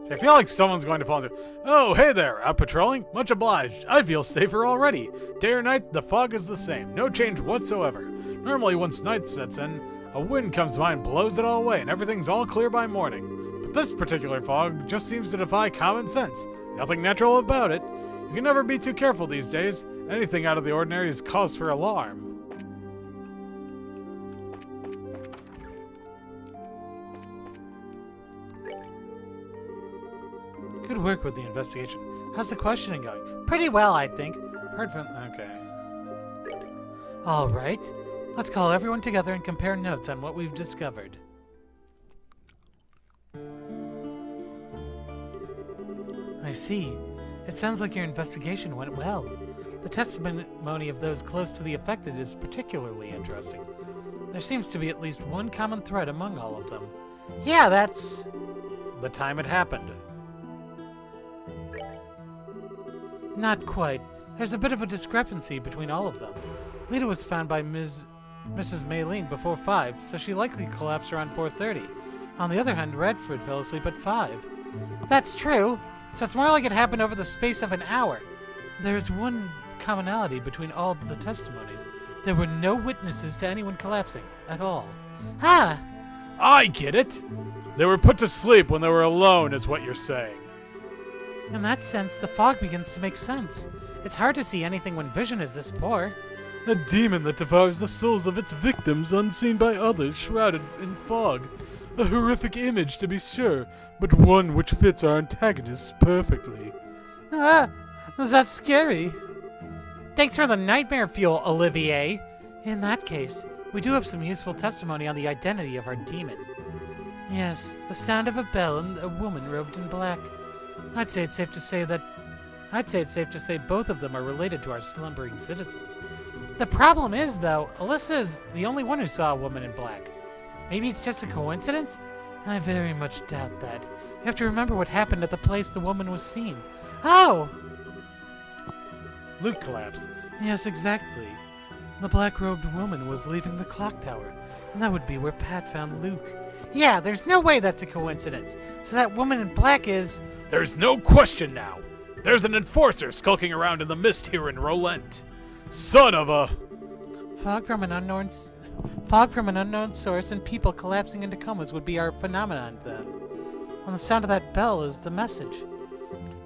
See, I feel like someone's going to fall into... Oh, hey there, out patrolling? Much obliged. I feel safer already. Day or night, the fog is the same. No change whatsoever. Normally, once night sets in, a wind comes by and blows it all away, and everything's all clear by morning. But this particular fog just seems to defy common sense. Nothing natural about it. You can never be too careful these days. Anything out of the ordinary is cause for alarm. Good work with the investigation. How's the questioning going? Pretty well, I think. Heard from... Okay. All right. Let's call everyone together and compare notes on what we've discovered. I see. It sounds like your investigation went well. The testimony of those close to the affected is particularly interesting. There seems to be at least one common thread among all of them. Yeah, that's... The time it happened. Not quite. There's a bit of a discrepancy between all of them. Lita was found by Mrs. Maylene before 5, so she likely collapsed around 4:30. On the other hand, Redford fell asleep at 5. That's true. So it's more like it happened over the space of an hour. There's one commonality between all the testimonies. There were no witnesses to anyone collapsing at all. Ah! I get it! They were put to sleep when they were alone, is what you're saying. In that sense, the fog begins to make sense. It's hard to see anything when vision is this poor. A demon that devours the souls of its victims unseen by others, shrouded in fog. A horrific image, to be sure, but one which fits our antagonists perfectly. Ah, that's scary. Thanks for the nightmare fuel, Olivier. In that case, we do have some useful testimony on the identity of our demon. Yes, the sound of a bell and a woman robed in black. I'd say it's safe to say both of them are related to our slumbering citizens. The problem is, though, Alyssa is the only one who saw a woman in black. Maybe it's just a coincidence? I very much doubt that. You have to remember what happened at the place the woman was seen. Oh! Luke collapsed. Yes, exactly. The black-robed woman was leaving the clock tower, and that would be where Pat found Luke. Yeah, there's no way that's a coincidence. So that woman in black is... There's no question now. There's an enforcer skulking around in the mist here in Rolent. Son of a... Fog from an unknown source and people collapsing into comas would be our phenomenon then. On the sound of that bell is the message.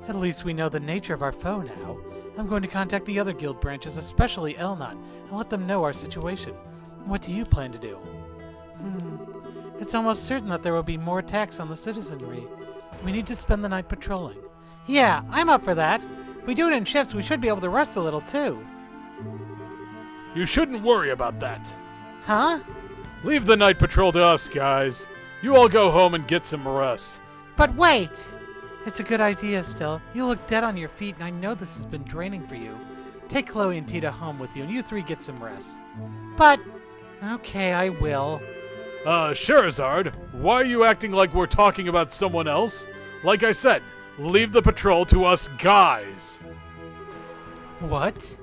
At least we know the nature of our foe now. I'm going to contact the other guild branches, especially Elnot, and let them know our situation. What do you plan to do? It's almost certain that there will be more attacks on the citizenry. We need to spend the night patrolling. Yeah, I'm up for that. If we do it in shifts, we should be able to rest a little, too. You shouldn't worry about that. Huh? Leave the night patrol to us, guys. You all go home and get some rest. But wait! It's a good idea still. You look dead on your feet, and I know this has been draining for you. Take Chloe and Tita home with you, and you three get some rest. But... okay, I will. Sherazard, why are you acting like we're talking about someone else? Like I said, leave the patrol to us guys. What?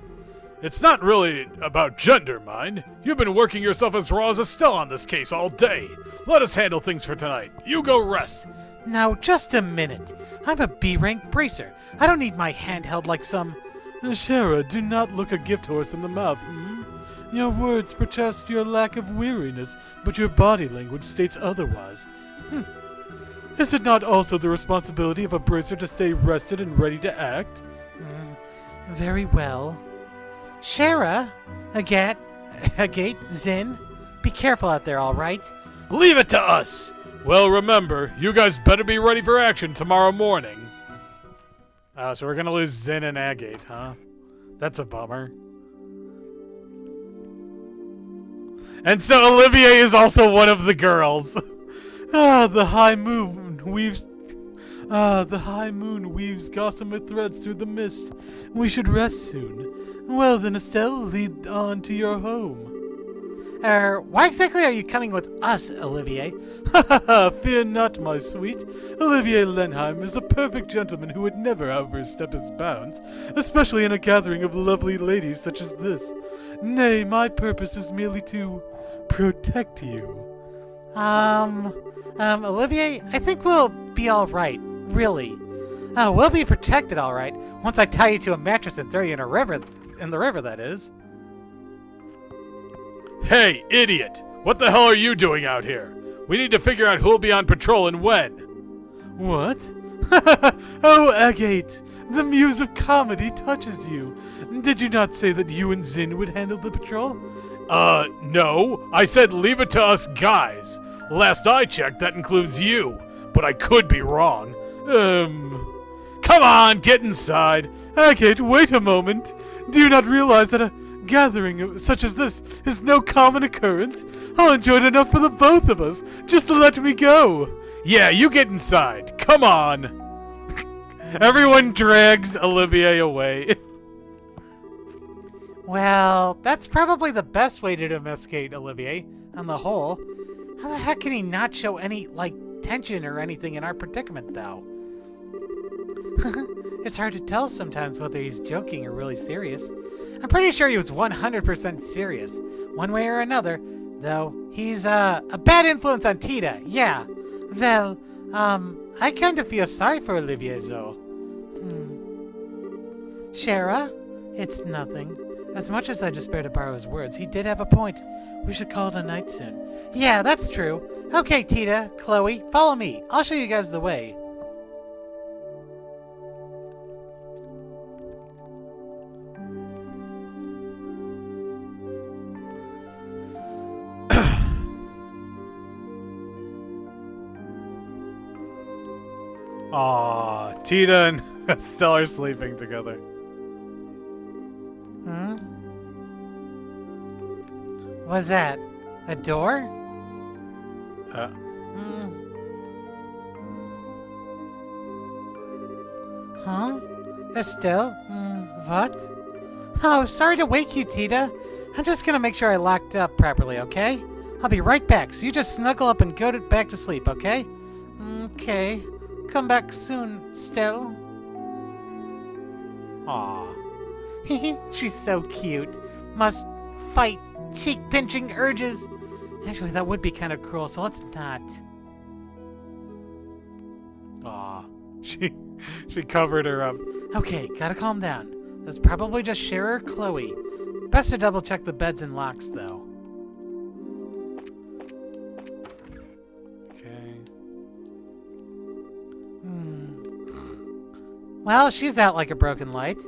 It's not really about gender, mind. You've been working yourself as raw as a still on this case all day. Let us handle things for tonight. You go rest. Now, just a minute. I'm a B-rank bracer. I don't need my hand held like some... Shara, do not look a gift horse in the mouth, Your words protest your lack of weariness, but your body language states otherwise. Is it not also the responsibility of a bracer to stay rested and ready to act? Very well. Shara, Agate, Zin, be careful out there, all right? Leave it to us. Well, remember, you guys better be ready for action tomorrow morning. So we're gonna lose Zin and Agate, huh? That's a bummer. And so Olivier is also one of the girls. The high moon weaves gossamer threads through the mist. We should rest soon. Well then, Estelle, lead on to your home. Why exactly are you coming with us, Olivier? Fear not, my sweet. Olivier Lenheim is a perfect gentleman who would never overstep his bounds, especially in a gathering of lovely ladies such as this. Nay, my purpose is merely to protect you. Olivier, I think we'll be alright, really. We'll be protected alright, once I tie you to a mattress and throw you in the river, that is. Hey, idiot! What the hell are you doing out here? We need to figure out who'll be on patrol and when. What? Oh, Agate! The muse of comedy touches you. Did you not say that you and Zin would handle the patrol? No. I said leave it to us guys. Last I checked, that includes you. But I could be wrong. Come on, get inside. Agate, wait a moment. Do you not realize that a gathering such as this is no common occurrence? I'll enjoy it enough for the both of us. Just let me go. Yeah, you get inside. Come on. Everyone drags Olivier away. Well, that's probably the best way to domesticate Olivier, on the whole. How the heck can he not show any, tension or anything in our predicament, though? It's hard to tell sometimes whether he's joking or really serious. I'm pretty sure he was 100% serious, one way or another, though he's a bad influence on Tita, yeah. Well, I kind of feel sorry for Olivier, though. Shara? It's nothing. As much as I despair to borrow his words, he did have a point. We should call it a night soon. Yeah, that's true. Okay, Tita, Chloe, follow me. I'll show you guys the way. Aw, Tita and Estelle are sleeping together. What's that? A door? Huh? Estelle? What? Oh, sorry to wake you, Tita. I'm just gonna make sure I locked up properly, okay? I'll be right back, so you just snuggle up and go back to sleep, okay? Okay. Come back soon, Estelle. Aw. She's so cute. Must fight cheek-pinching urges. Actually, that would be kind of cruel, so let's not. Aw. She covered her up. Okay, gotta calm down. That's probably just Shara or Chloe. Best to double-check the beds and locks, though. Okay. Well, she's out like a broken light.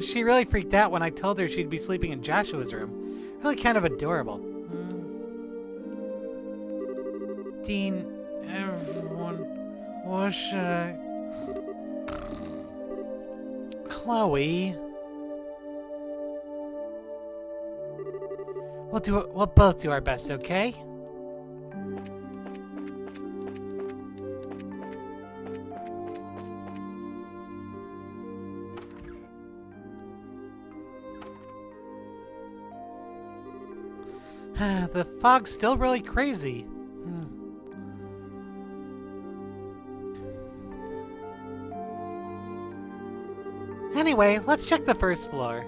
She really freaked out when I told her she'd be sleeping in Joshua's room. Really kind of adorable. Dean, everyone, what should I... Chloe. We'll both do our best, okay? The fog's still really crazy. Anyway, let's check the first floor.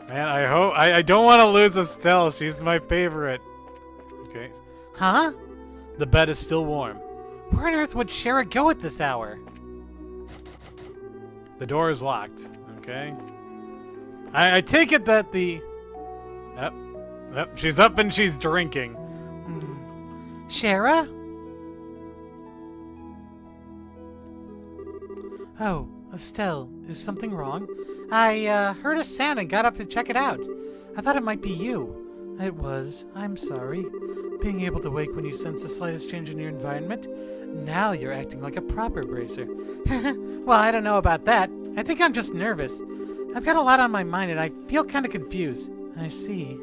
Man, I don't want to lose Estelle. She's my favorite. Okay. Huh? The bed is still warm. Where on earth would Shara go at this hour? The door is locked. Okay. I take it that the... Yep, she's up and she's drinking. Shara? Oh, Estelle, is something wrong? I heard a sound and got up to check it out. I thought it might be you. It was. I'm sorry. Being able to wake when you sense the slightest change in your environment? Now you're acting like a proper bracer. Well, I don't know about that. I think I'm just nervous. I've got a lot on my mind and I feel kind of confused. I see.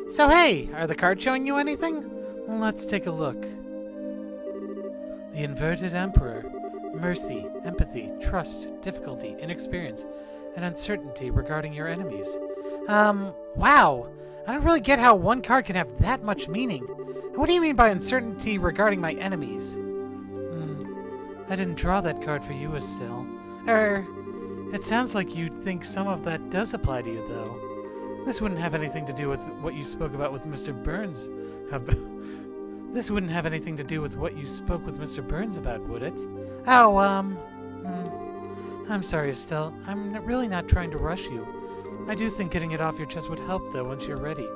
So hey, are the cards showing you anything? Let's take a look. The Inverted Emperor. Mercy, empathy, trust, difficulty, inexperience, and uncertainty regarding your enemies. Wow! I don't really get how one card can have that much meaning. What do you mean by uncertainty regarding my enemies? I didn't draw that card for you, Estelle. It sounds like you'd think some of that does apply to you, though. This wouldn't have anything to do with what you spoke about with Mr. Burns. This wouldn't have anything to do with what you spoke with Mr. Burns about, would it? Oh, I'm sorry, Estelle. I'm really not trying to rush you. I do think getting it off your chest would help, though, once you're ready.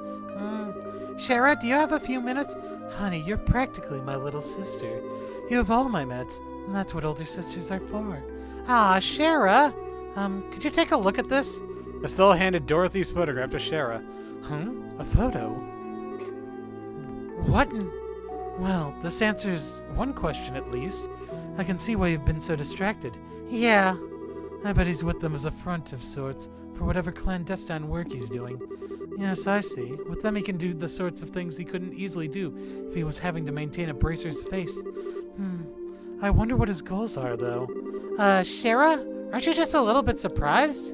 Shara, do you have a few minutes? Honey, you're practically my little sister. You have all my minutes, and that's what older sisters are for. Ah, Shara! Could you take a look at this? Estelle handed Dorothy's photograph to Shara. A photo? What in... Well, this answers one question at least. I can see why you've been so distracted. Yeah. I bet he's with them as a front of sorts for whatever clandestine work he's doing. Yes, I see. With them he can do the sorts of things he couldn't easily do if he was having to maintain a bracer's face. I wonder what his goals are, though. Shara? Aren't you just a little bit surprised?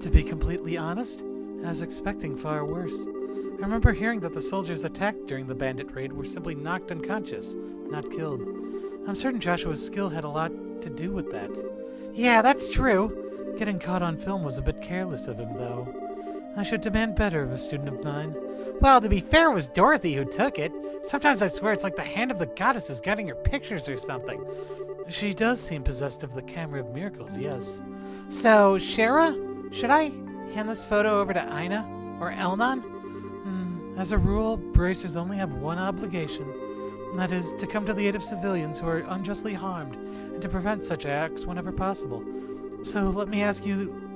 To be completely honest, I was expecting far worse. I remember hearing that the soldiers attacked during the bandit raid were simply knocked unconscious, not killed. I'm certain Joshua's skill had a lot to do with that. Yeah, that's true. Getting caught on film was a bit careless of him, though. I should demand better of a student of mine. Well, to be fair, it was Dorothy who took it. Sometimes I swear it's like the hand of the goddess is guiding her pictures or something. She does seem possessed of the camera of miracles, yes. So, Shara, should I hand this photo over to Aina or Elnon? As a rule, bracers only have one obligation, and that is to come to the aid of civilians who are unjustly harmed and to prevent such acts whenever possible. So let me ask you,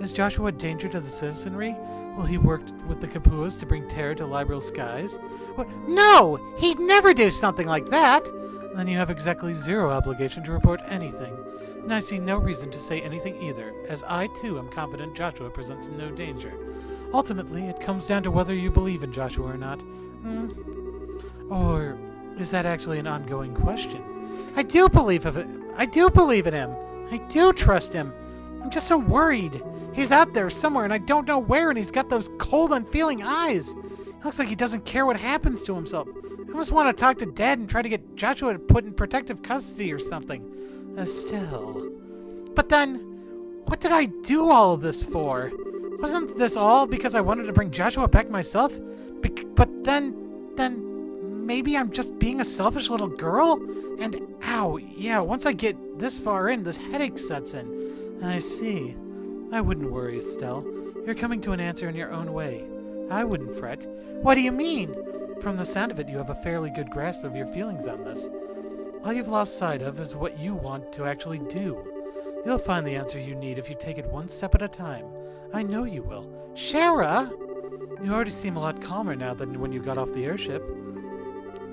is Joshua a danger to the citizenry? Will he work with the Kapuas to bring terror to liberal skies? What? No! He'd never do something like that! Then you have exactly zero obligation to report anything. And I see no reason to say anything either, as I too am confident Joshua presents no danger. Ultimately, it comes down to whether you believe in Joshua or not. Or is that actually an ongoing question? I do believe in him. I do trust him. I'm just so worried. He's out there somewhere and I don't know where, and he's got those cold, unfeeling eyes. It looks like he doesn't care what happens to himself. I almost want to talk to Dad and try to get Joshua put in protective custody or something. Estelle. But then, what did I do all of this for? Wasn't this all because I wanted to bring Joshua back myself? But then maybe I'm just being a selfish little girl? And ow, yeah, once I get this far in, this headache sets in. I see. I wouldn't worry, Estelle. You're coming to an answer in your own way. I wouldn't fret. What do you mean? From the sound of it, you have a fairly good grasp of your feelings on this. All you've lost sight of is what you want to actually do. You'll find the answer you need if you take it one step at a time. I know you will. Shara! You already seem a lot calmer now than when you got off the airship.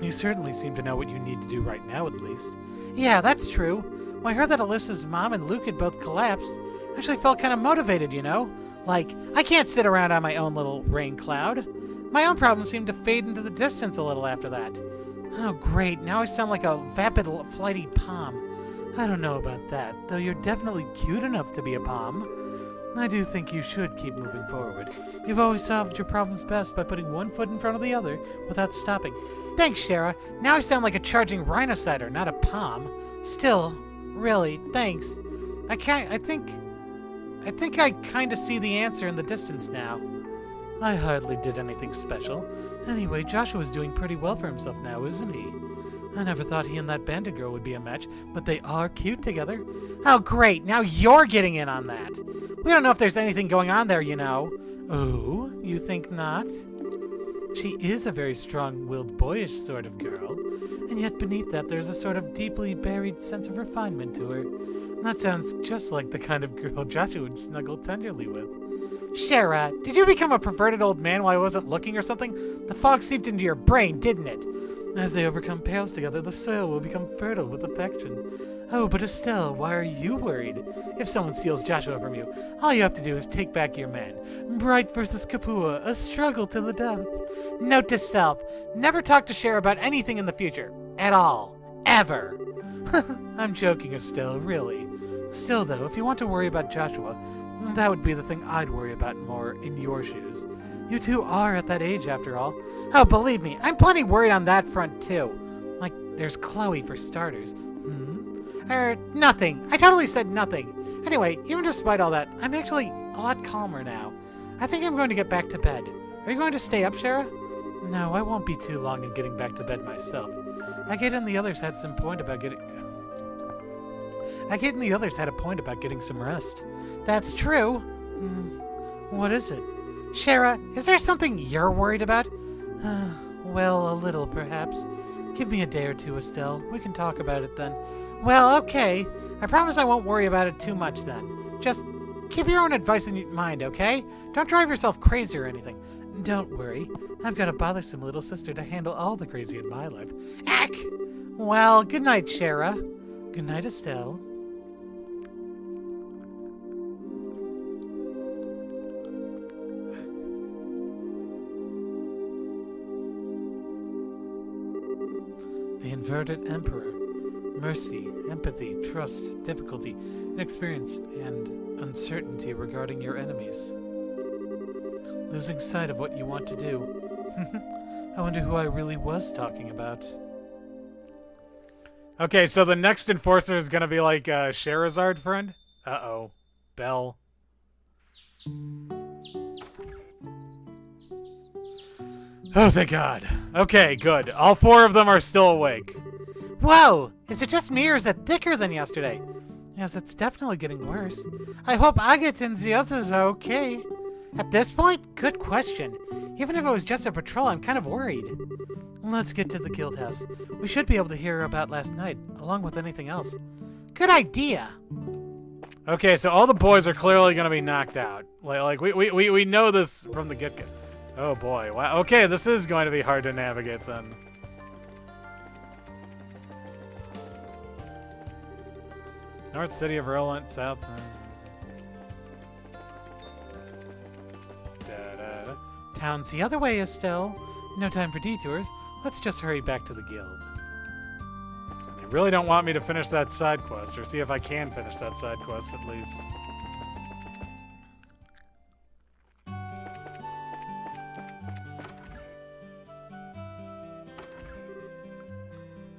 You certainly seem to know what you need to do right now, at least. Yeah, that's true. When I heard that Alyssa's mom and Luke had both collapsed, I actually felt kind of motivated, you know? Like, I can't sit around on my own little rain cloud. My own problems seemed to fade into the distance a little after that. Oh, great. Now I sound like a vapid, flighty palm. I don't know about that, though you're definitely cute enough to be a palm. I do think you should keep moving forward. You've always solved your problems best by putting one foot in front of the other without stopping. Thanks, Shara. Now I sound like a charging rhinocider, not a palm. Still, really, thanks. I think I kind of see the answer in the distance now. I hardly did anything special. Anyway, Joshua's doing pretty well for himself now, isn't he? I never thought he and that bandit girl would be a match, but they are cute together. Oh, great. Now you're getting in on that. We don't know if there's anything going on there, you know. Oh, you think not? She is a very strong-willed, boyish sort of girl, and yet beneath that there's a sort of deeply buried sense of refinement to her. And that sounds just like the kind of girl Joshua would snuggle tenderly with. Shara, did you become a perverted old man while I wasn't looking or something? The fog seeped into your brain, didn't it? As they overcome perils together, the soil will become fertile with affection. Oh, but Estelle, why are you worried? If someone steals Joshua from you, all you have to do is take back your man. Bright versus Kapua, a struggle to the death. Note to self, never talk to Shara about anything in the future. At all. Ever. I'm joking, Estelle, really. Still, though, if you want to worry about Joshua, that would be the thing I'd worry about more in your shoes. You two are at that age, after all. Oh, believe me, I'm plenty worried on that front, too. Like, there's Chloe, for starters. Nothing. I totally said nothing. Anyway, even despite all that, I'm actually a lot calmer now. I think I'm going to get back to bed. Are you going to stay up, Shara? No, I won't be too long in getting back to bed myself. Agate and the others had a point about getting some rest. That's true. What is it? Shara, is there something you're worried about? Well, a little, perhaps. Give me a day or two, Estelle. We can talk about it then. Well, okay. I promise I won't worry about it too much then. Just keep your own advice in mind, okay? Don't drive yourself crazy or anything. Don't worry. I've got a bothersome little sister to handle all the crazy in my life. Ack! Well, good night, Shara. Good night, Estelle. The Inverted Emperor. Mercy, empathy, trust, difficulty, inexperience, and uncertainty regarding your enemies. Losing sight of what you want to do. I wonder who I really was talking about. Okay, so the next enforcer is gonna be like a Sherazard friend? Uh-oh. Bell. Oh, thank God. Okay, good. All four of them are still awake. Whoa! Is it just me or is it thicker than yesterday? Yes, it's definitely getting worse. I hope Agate and the others are okay. At this point, good question. Even if it was just a patrol, I'm kind of worried. Let's get to the guild house. We should be able to hear about last night, along with anything else. Good idea! Okay, so all the boys are clearly gonna be knocked out. Like we know this from the get-go. Oh boy. Wow. Okay, this is going to be hard to navigate then. North City of Rolent, South. Town's the other way, Estelle. No time for detours. Let's just hurry back to the guild. You really don't want me to finish that side quest, or see if I can finish that side quest at least.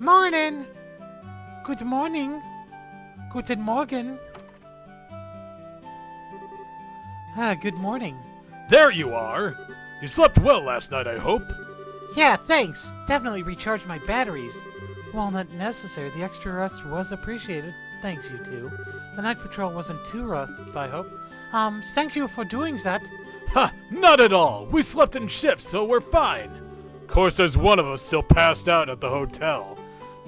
Morning! Good morning. Guten Morgen. Good morning. There you are! You slept well last night, I hope? Yeah, thanks. Definitely recharged my batteries. While not necessary, the extra rest was appreciated. Thanks, you two. The night patrol wasn't too rough, I hope. Thank you for doing that. Ha! Not at all! We slept in shifts, so we're fine. Of course, there's one of us still passed out at the hotel.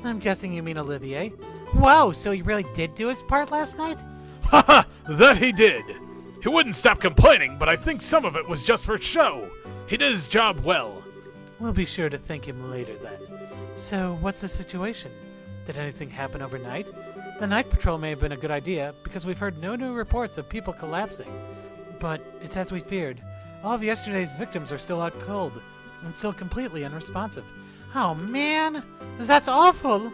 I'm guessing you mean Olivier. Whoa, so he really did do his part last night? Haha! That he did! He wouldn't stop complaining, but I think some of it was just for show. He did his job well. We'll be sure to thank him later then. So, what's the situation? Did anything happen overnight? The night patrol may have been a good idea, because we've heard no new reports of people collapsing. But it's as we feared. All of yesterday's victims are still out cold, and still completely unresponsive. Oh man! That's awful!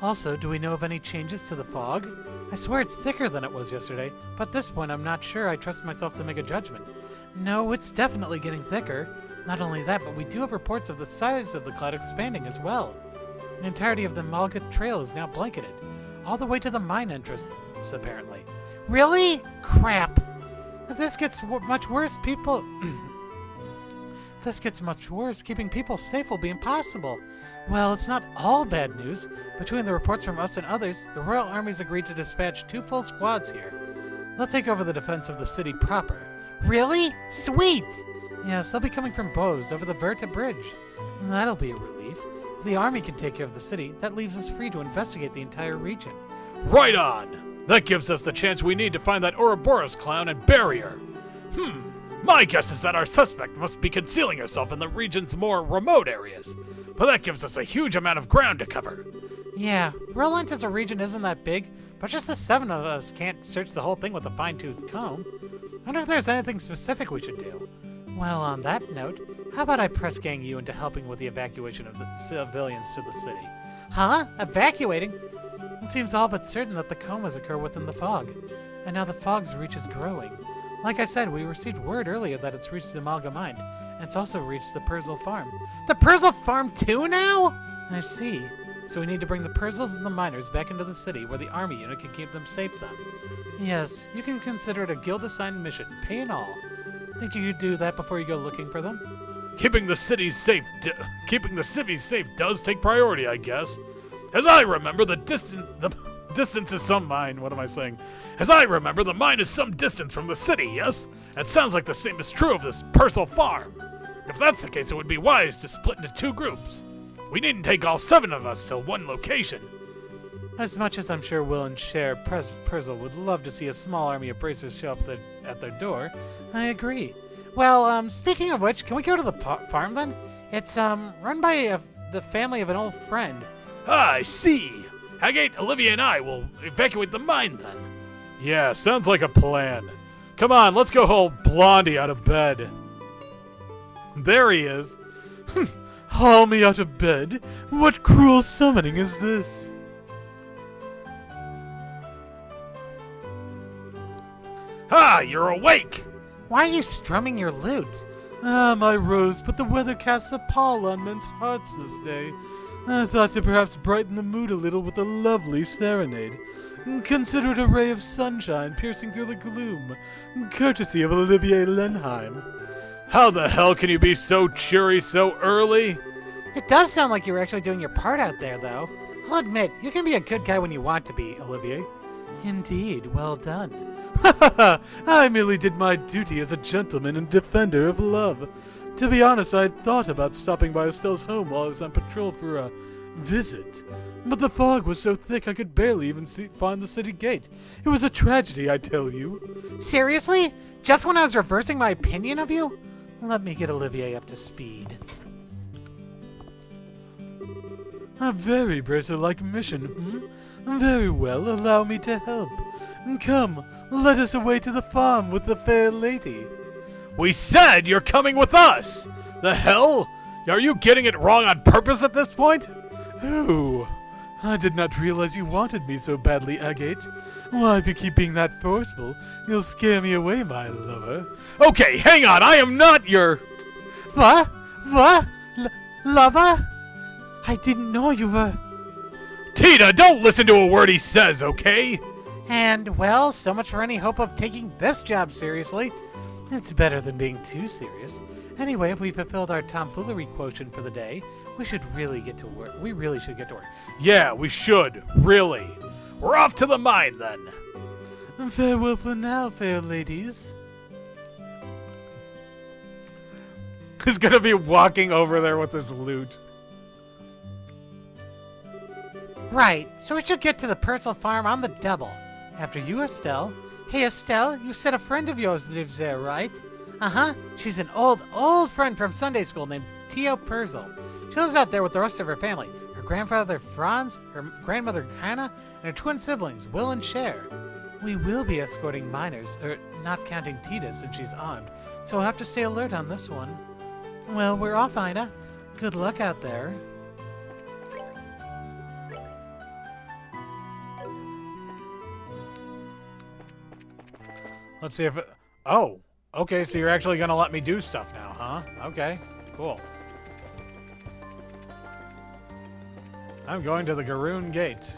Also, do we know of any changes to the fog? I swear it's thicker than it was yesterday, but at this point I'm not sure I trust myself to make a judgment. No, it's definitely getting thicker. Not only that, but we do have reports of the size of the cloud expanding as well. The entirety of the Malga Trail is now blanketed, all the way to the mine entrance, apparently. Really? Crap! If this gets much worse, keeping people safe will be impossible. Well, it's not all bad news. Between the reports from us and others, the Royal Army's agreed to dispatch 2 full squads here. They'll take over the defense of the city proper. Really? Sweet! Yes, they'll be coming from Bose over the Verta Bridge. That'll be a relief. If the army can take care of the city, that leaves us free to investigate the entire region. Right on! That gives us the chance we need to find that Ouroboros clown and bury her. My guess is that our suspect must be concealing herself in the region's more remote areas. But that gives us a huge amount of ground to cover. Yeah, Rolent as a region isn't that big, but just the 7 of us can't search the whole thing with a fine-tooth comb. I wonder if there's anything specific we should do. Well, on that note, how about I press gang you into helping with the evacuation of the civilians to the city? Huh? Evacuating? It seems all but certain that the comas occur within the fog, and now the fog's reach is growing. Like I said, we received word earlier that it's reached the Malga Mine, and it's also reached the Perzel Farm. The Perzel Farm too now? I see. So we need to bring the Perzels and the miners back into the city where the army unit can keep them safe then. Yes, you can consider it a guild-assigned mission, pay and all. Think you could do that before you go looking for them? Keeping the civvies safe does take priority, I guess. As I remember, the distance is some mine. What am I saying? As I remember, the mine is some distance from the city, yes? It sounds like the same is true of this Perzel Farm. If that's the case, it would be wise to split into 2 groups. We needn't take all 7 of us to one location. As much as I'm sure Will and Cher Perzel would love to see a small army of bracers show up at their door, I agree. Well, speaking of which, can we go to the farm then? It's run by the family of an old friend. Ah, I see. Agate, Olivia, and I will evacuate the mine then. Yeah, sounds like a plan. Come on, let's go haul Blondie out of bed. There he is. Haul me out of bed? What cruel summoning is this? Ah, you're awake! Why are you strumming your lute? Ah, my rose, but the weather casts a pall on men's hearts this day. I thought to perhaps brighten the mood a little with a lovely serenade. Consider it a ray of sunshine piercing through the gloom, courtesy of Olivier Lenheim. How the hell can you be so cheery so early? It does sound like you were actually doing your part out there, though. I'll admit, you can be a good guy when you want to be, Olivier. Indeed, well done. I merely did my duty as a gentleman and defender of love. To be honest, I had thought about stopping by Estelle's home while I was on patrol for a visit. But the fog was so thick I could barely even find the city gate. It was a tragedy, I tell you. Seriously? Just when I was reversing my opinion of you? Let me get Olivier up to speed. A very bracer-like mission, Very well, allow me to help. Come, let us away to the farm with the fair lady. We said you're coming with us! The hell? Are you getting it wrong on purpose at this point? Oh, I did not realize you wanted me so badly, Agate. Why, if you keep being that forceful, you'll scare me away, my lover. Okay, hang on, I am not your... What? Lover? I didn't know you were... Tita, don't listen to a word he says, okay? And, well, so much for any hope of taking this job seriously. It's better than being too serious. Anyway, if we fulfilled our tomfoolery quotient for the day, we should really get to work. We really should get to work. Yeah, we should. Really. We're off to the mine, then. Farewell for now, fair ladies. Who's gonna be walking over there with his loot. Right, so we should get to the Purcell farm on the double. After you, Estelle. Hey, Estelle, you said a friend of yours lives there, right? Uh-huh. She's an old friend from Sunday school named Tio Purcell. She lives out there with the rest of her family. Her grandfather, Franz, her grandmother, Hannah, and her twin siblings, Will and Cher. We will be escorting minors, not counting Tita since she's armed, so we'll have to stay alert on this one. Well, we're off, Ina. Good luck out there. Let's see if it... Oh! Okay, so you're actually gonna let me do stuff now, huh? Okay, cool. I'm going to the Garoon Gate.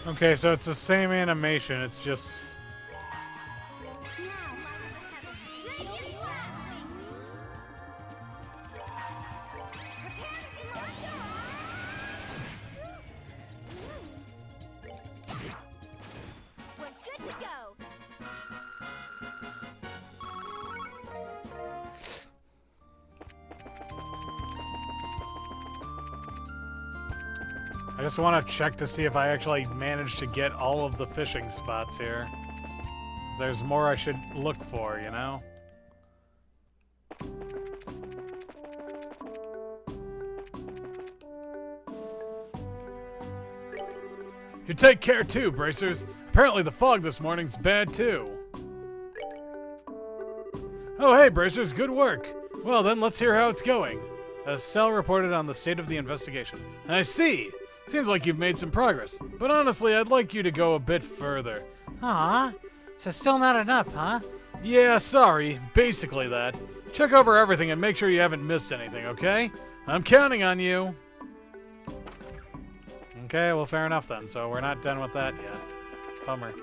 Okay, so it's the same animation, it's just... We're good to go. I just want to check to see if I actually managed to get all of the fishing spots here. There's more I should look for, you know? You take care too, Bracers. Apparently the fog this morning's bad too. Oh hey, Bracers, good work. Well then, let's hear how it's going. Estelle reported on the state of the investigation. I see. Seems like you've made some progress, but honestly, I'd like you to go a bit further. Aw, so still not enough, huh? Yeah, sorry. Basically that. Check over everything and make sure you haven't missed anything, okay? I'm counting on you. Okay, well, fair enough then. So we're not done with that yet. Bummer.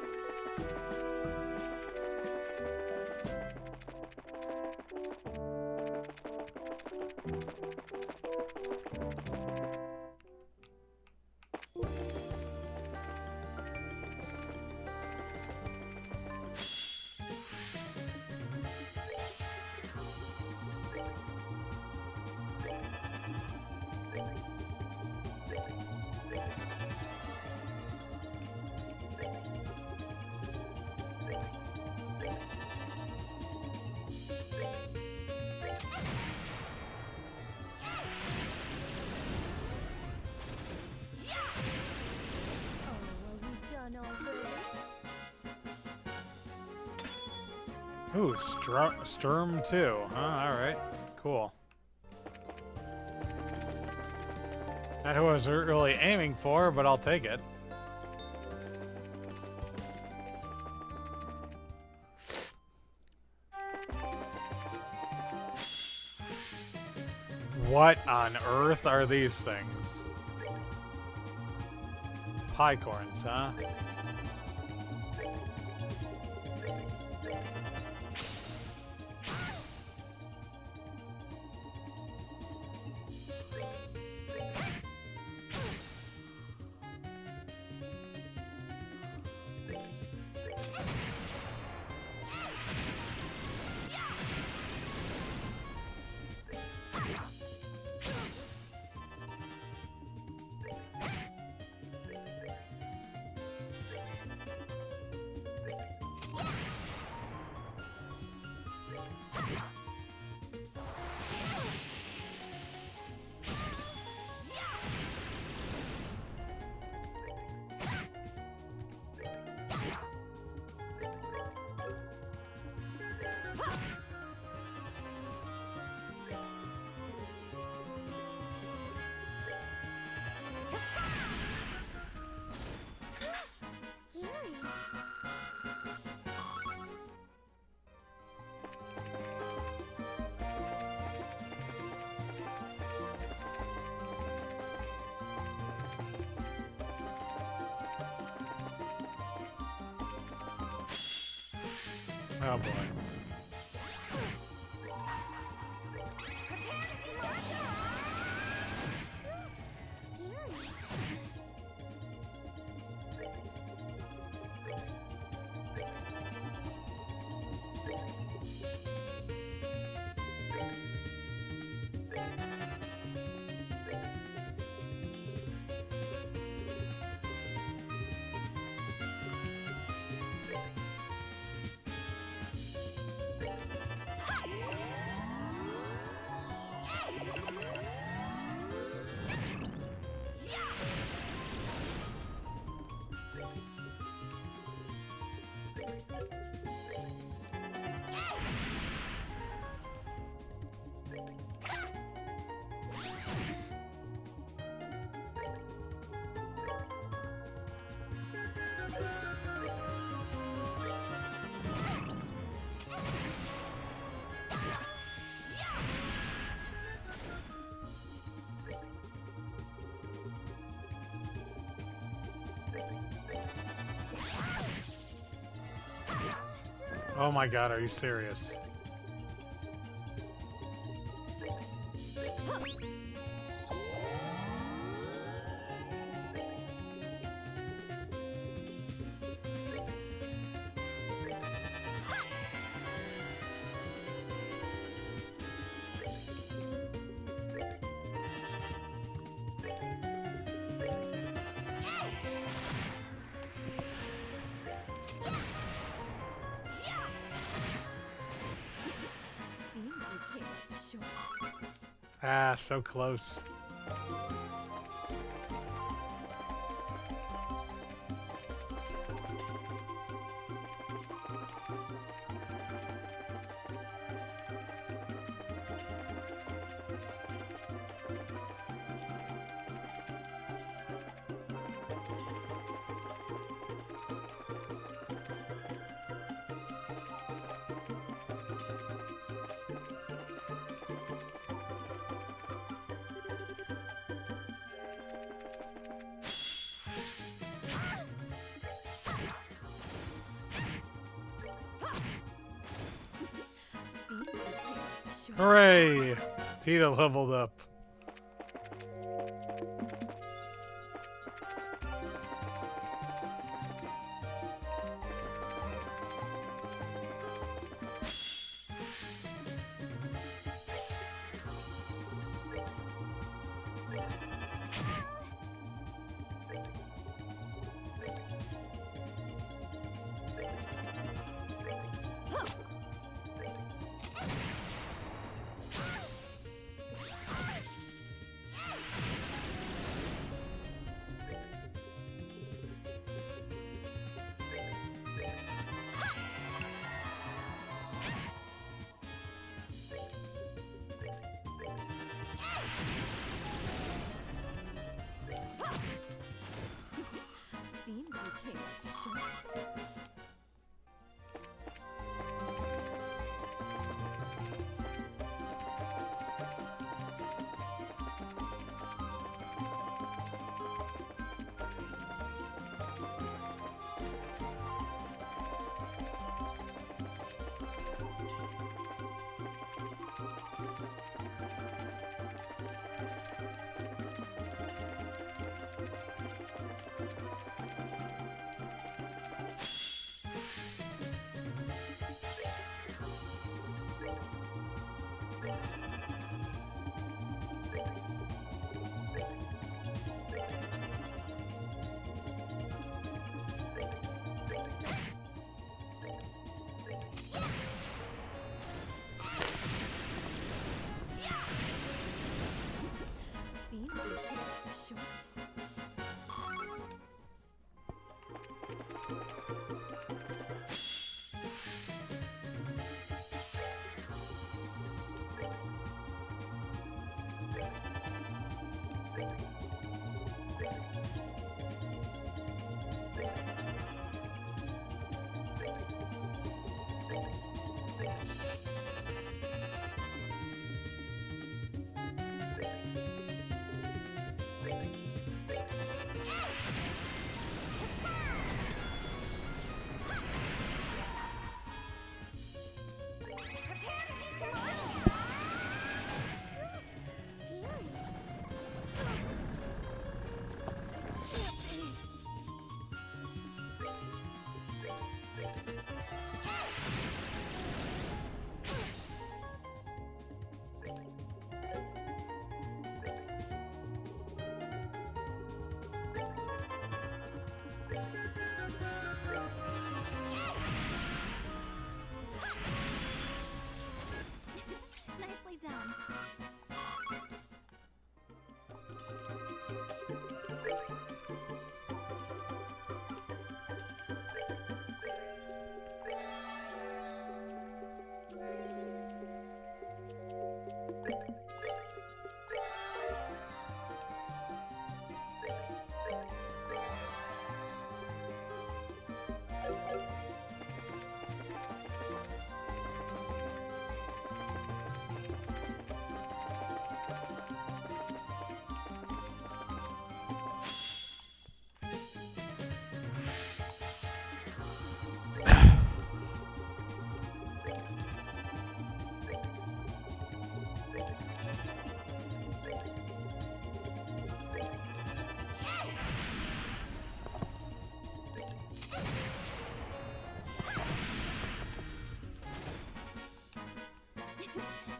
Ooh, Sturm too. Huh, alright. Cool. Not who I was really aiming for, but I'll take it. What on earth are these things? Piecorns, huh? Oh boy. Oh my god, are you serious? Seems you came up short. Ah, so close. Seems you came up short. Hooray! Tita leveled up.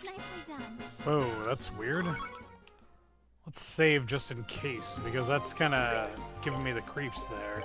Nicely done. Oh, that's weird. Let's save just in case, because that's kind of giving me the creeps there.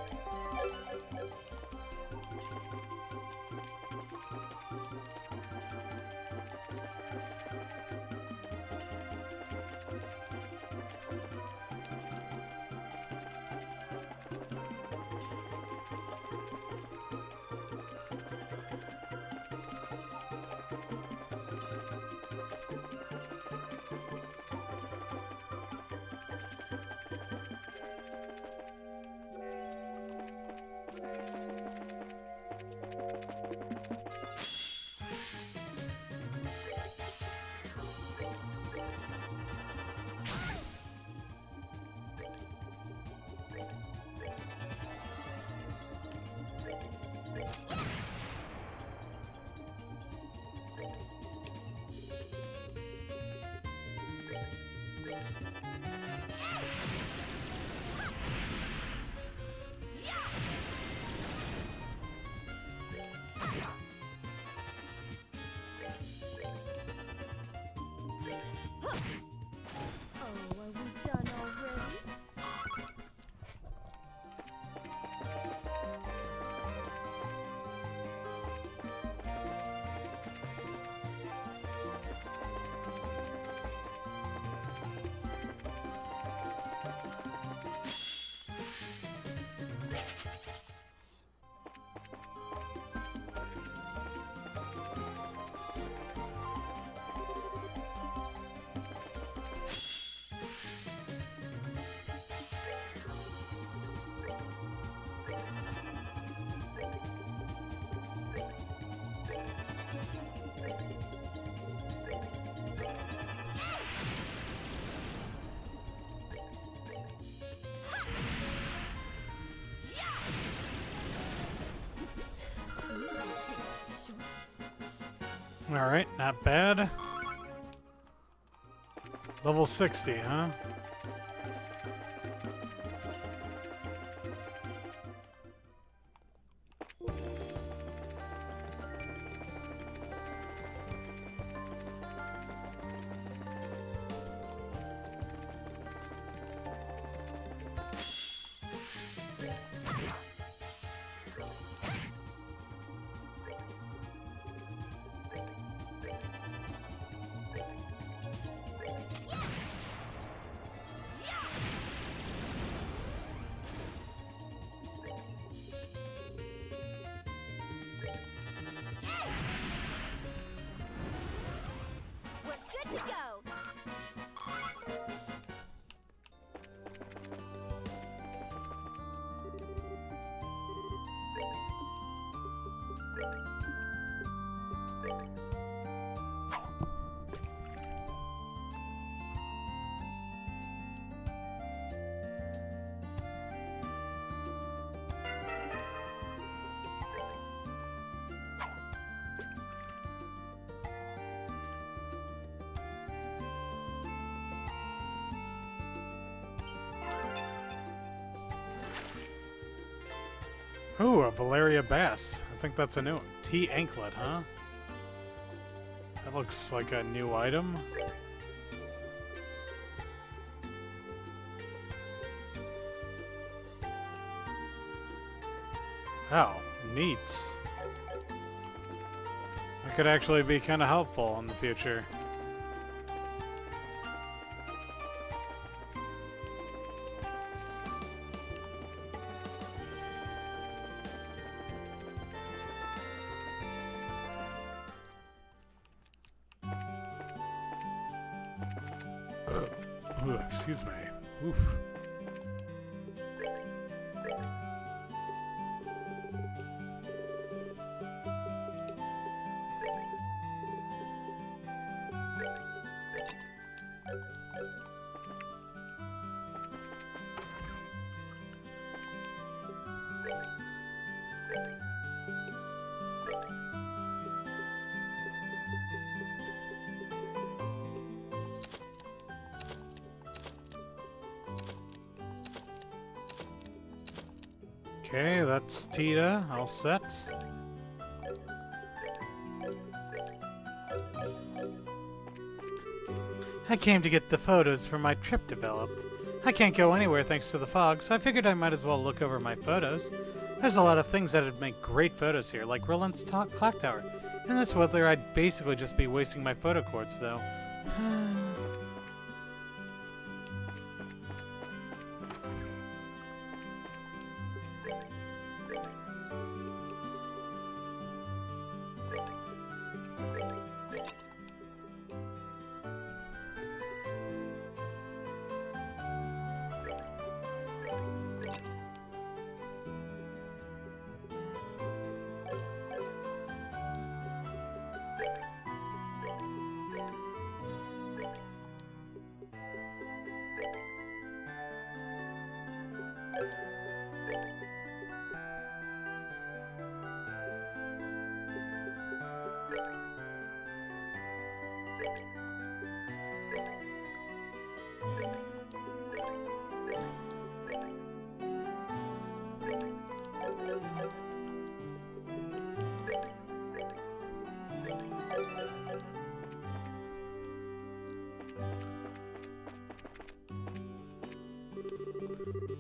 Oh, are we done already? Seems you came up short. Alright, not bad. Level 60, huh? We're good to go. Ooh, a Valeria Bass. I think that's a new one. Tea Anklet, huh? That looks like a new item. Oh, neat. That could actually be kind of helpful in the future. Excuse me. Oof. Okay, that's Tita, all set. I came to get the photos for my trip developed. I can't go anywhere thanks to the fog, so I figured I might as well look over my photos. There's a lot of things that'd make great photos here, like Rolent's clock tower. In this weather, I'd basically just be wasting my photo cords, though.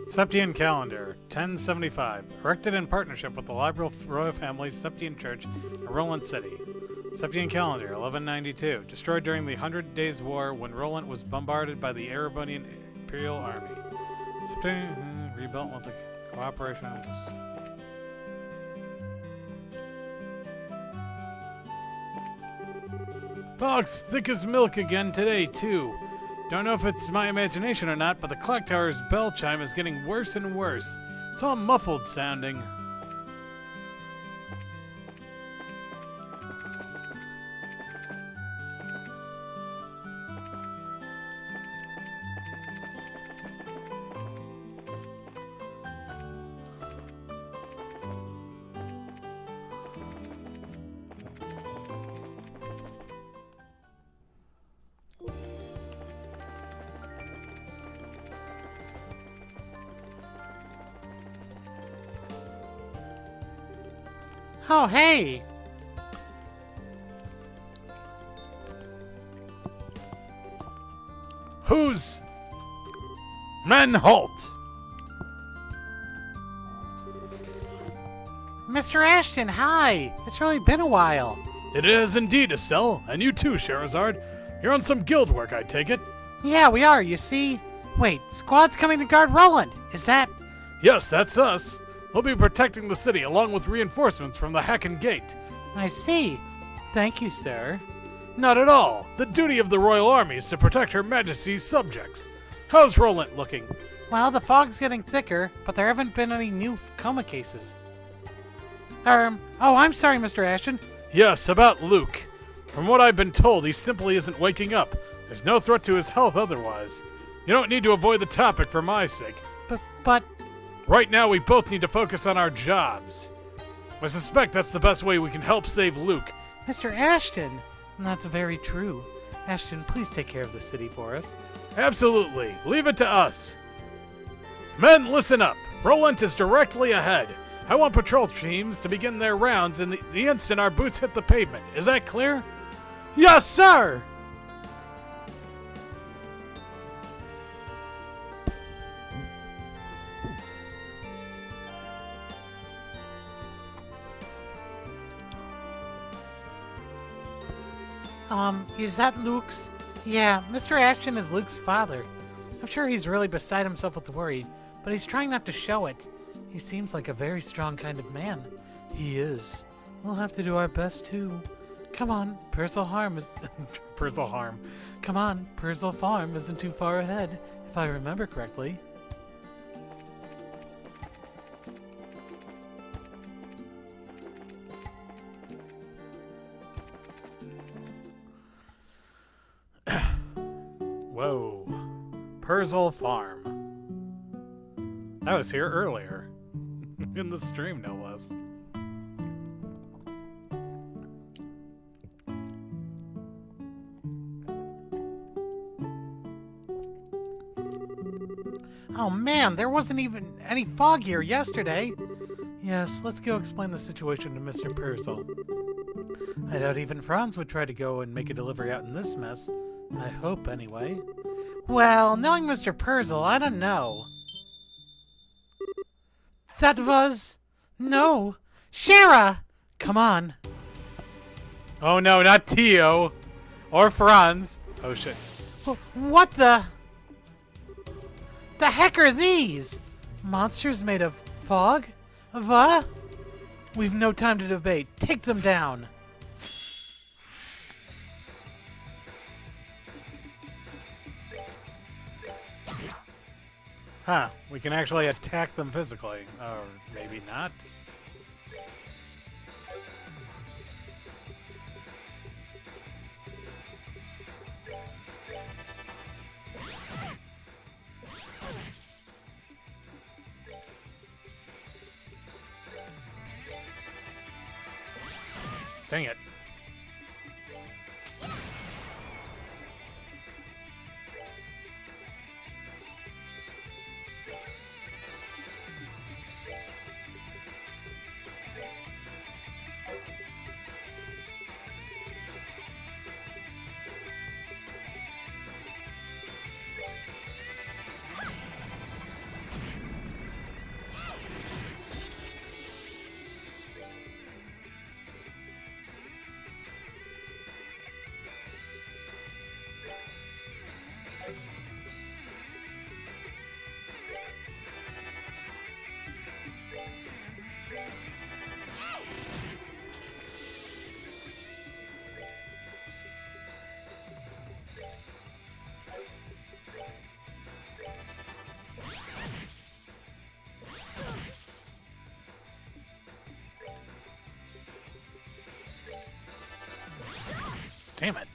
Septian Calendar, 1075. Erected in partnership with the Liberal Royal Family Septian Church in Rolent City. Septian Calendar, 1192. Destroyed during the 100 Days War when Rolent was bombarded by the Erebonian Imperial Army. Septian, rebuilt with the cooperation of this. Fog's thick as milk again today, too. Don't know if it's my imagination or not, but the clock tower's bell chime is getting worse and worse. It's all muffled sounding. Oh, hey! Who's... Men, halt! Mr. Ashton, hi! It's really been a while. It is indeed, Estelle. And you too, Sherazard. You're on some guild work, I take it? Yeah, we are, you see. Wait, squad's coming to guard Rolent. Is that... Yes, that's us. We'll be protecting the city along with reinforcements from the Hacken Gate. I see. Thank you, sir. Not at all. The duty of the Royal Army is to protect Her Majesty's subjects. How's Rolent looking? Well, the fog's getting thicker, but there haven't been any new coma cases. Oh, I'm sorry, Mr. Ashton. Yes, about Luke. From what I've been told, he simply isn't waking up. There's no threat to his health otherwise. You don't need to avoid the topic for my sake. But... Right now, we both need to focus on our jobs. I suspect that's the best way we can help save Luke. Mr. Ashton! That's very true. Ashton, please take care of the city for us. Absolutely. Leave it to us. Men, listen up. Rolent is directly ahead. I want patrol teams to begin their rounds in the instant our boots hit the pavement. Is that clear? Yes, sir! Is that Luke's? Yeah, Mr. Ashton is Luke's father. I'm sure he's really beside himself with worry, but he's trying not to show it. He seems like a very strong kind of man. He is. We'll have to do our best, too. Come on, Purzel Harm is... Purzel harm. Come on, Purzel Farm isn't too far ahead, if I remember correctly. Whoa. Purzel Farm. I was here earlier. In the stream, no less. Oh man, there wasn't even any fog here yesterday. Yes, let's go explain the situation to Mr. Purzel. I doubt even Franz would try to go and make a delivery out in this mess. I hope, anyway. Well, knowing Mr. Purzel, I don't know. That was... No. Shara! Come on. Oh no, not Tio! Or Franz! Oh shit. What the... The heck are these? Monsters made of fog? We've no time to debate. Take them down. Huh, we can actually attack them physically. Or maybe not. Dang it. Damn it.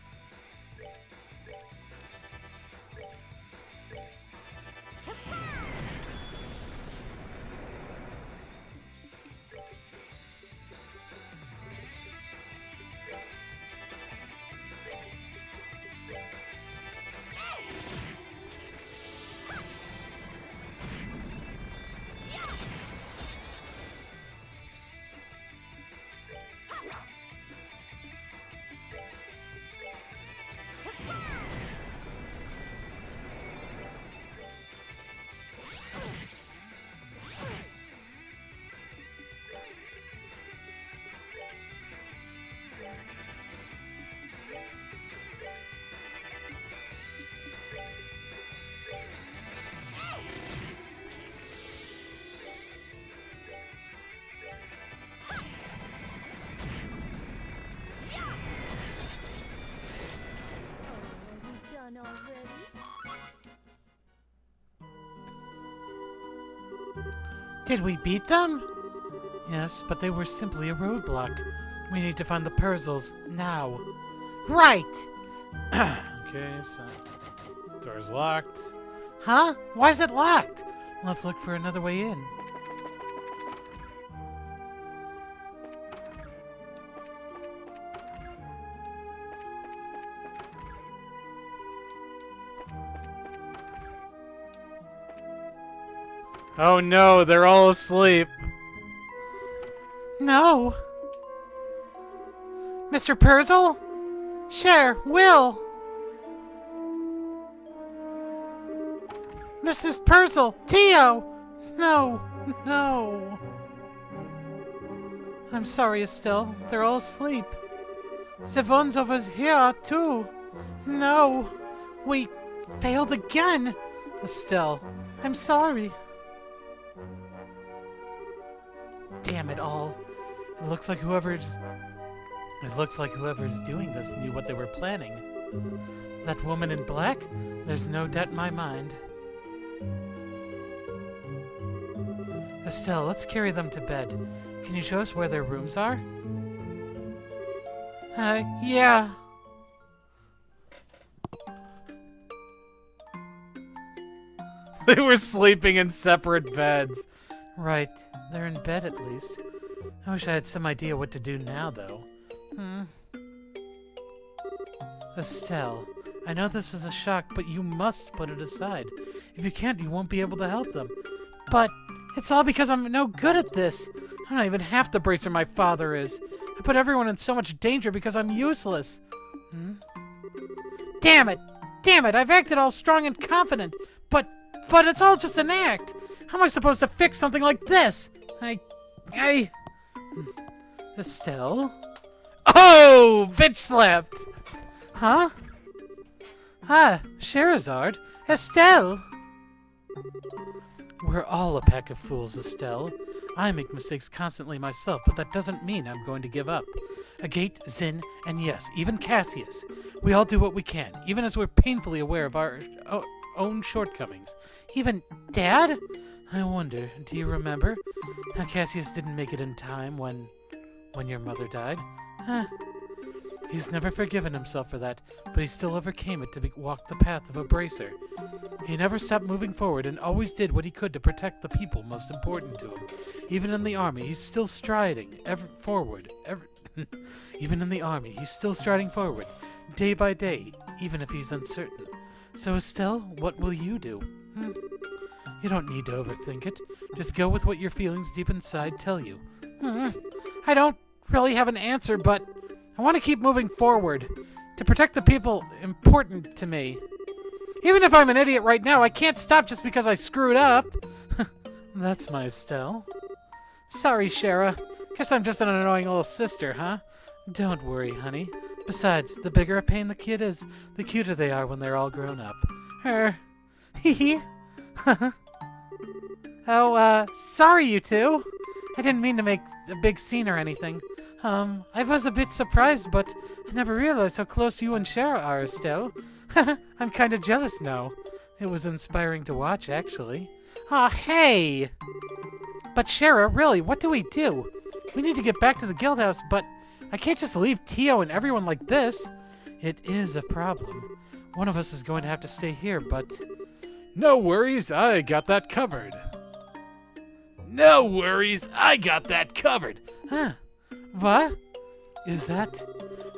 Done already? Did we beat them? Yes, but they were simply a roadblock. We need to find the Purzels now. Right! Okay, so... Door's locked. Huh? Why is it locked? Let's look for another way in. Oh no, they're all asleep. No. Mr. Purzel? Cher, Will. Mrs. Purzel, Tio. No, no. I'm sorry, Estelle. They're all asleep. Savon's over here, too. No. We failed again. Estelle, I'm sorry. Damn it all. It looks like whoever just It looks like whoever's doing this knew what they were planning. That woman in black? There's no doubt in my mind. Estelle, let's carry them to bed. Can you show us where their rooms are? Yeah. They were sleeping in separate beds. Right. They're in bed at least. I wish I had some idea what to do now, though. Estelle, I know this is a shock, but you must put it aside. If you can't, you won't be able to help them. But it's all because I'm no good at this. I'm not even half the bracer my father is. I put everyone in so much danger because I'm useless. Damn it! Damn it! I've acted all strong and confident, but it's all just an act. How am I supposed to fix something like this? Estelle? Oh! Bitch slapped! Huh? Scheherazade? Estelle! We're all a pack of fools, Estelle. I make mistakes constantly myself, but that doesn't mean I'm going to give up. Agate, Zin, and yes, even Cassius. We all do what we can, even as we're painfully aware of our own shortcomings. Even Dad? I wonder, do you remember? How Cassius didn't make it in time when your mother died? He's never forgiven himself for that, but he still overcame it to walk the path of a bracer. He never stopped moving forward and always did what he could to protect the people most important to him. Even in the army, he's still striding forward. Even in the army, he's still striding forward, day by day, even if he's uncertain. So, Estelle, what will you do? You don't need to overthink it. Just go with what your feelings deep inside tell you. I don't really have an answer, but I want to keep moving forward to protect the people important to me. Even if I'm an idiot right now, I can't stop just because I screwed up. That's my Estelle. Sorry, Shara. Guess I'm just an annoying little sister, huh? Don't worry, honey. Besides, the bigger a pain the kid is, the cuter they are when they're all grown up. Hee Oh, sorry, you two. I didn't mean to make a big scene or anything. I was a bit surprised, but I never realized how close you and Shara are, Estelle. I'm kind of jealous now. It was inspiring to watch, actually. Aw, hey! But Shara, really, what do? We need to get back to the guild house, but I can't just leave Tio and everyone like this. It is a problem. One of us is going to have to stay here, but... No worries, I got that covered. No worries, I got that covered. Huh. What? Is that...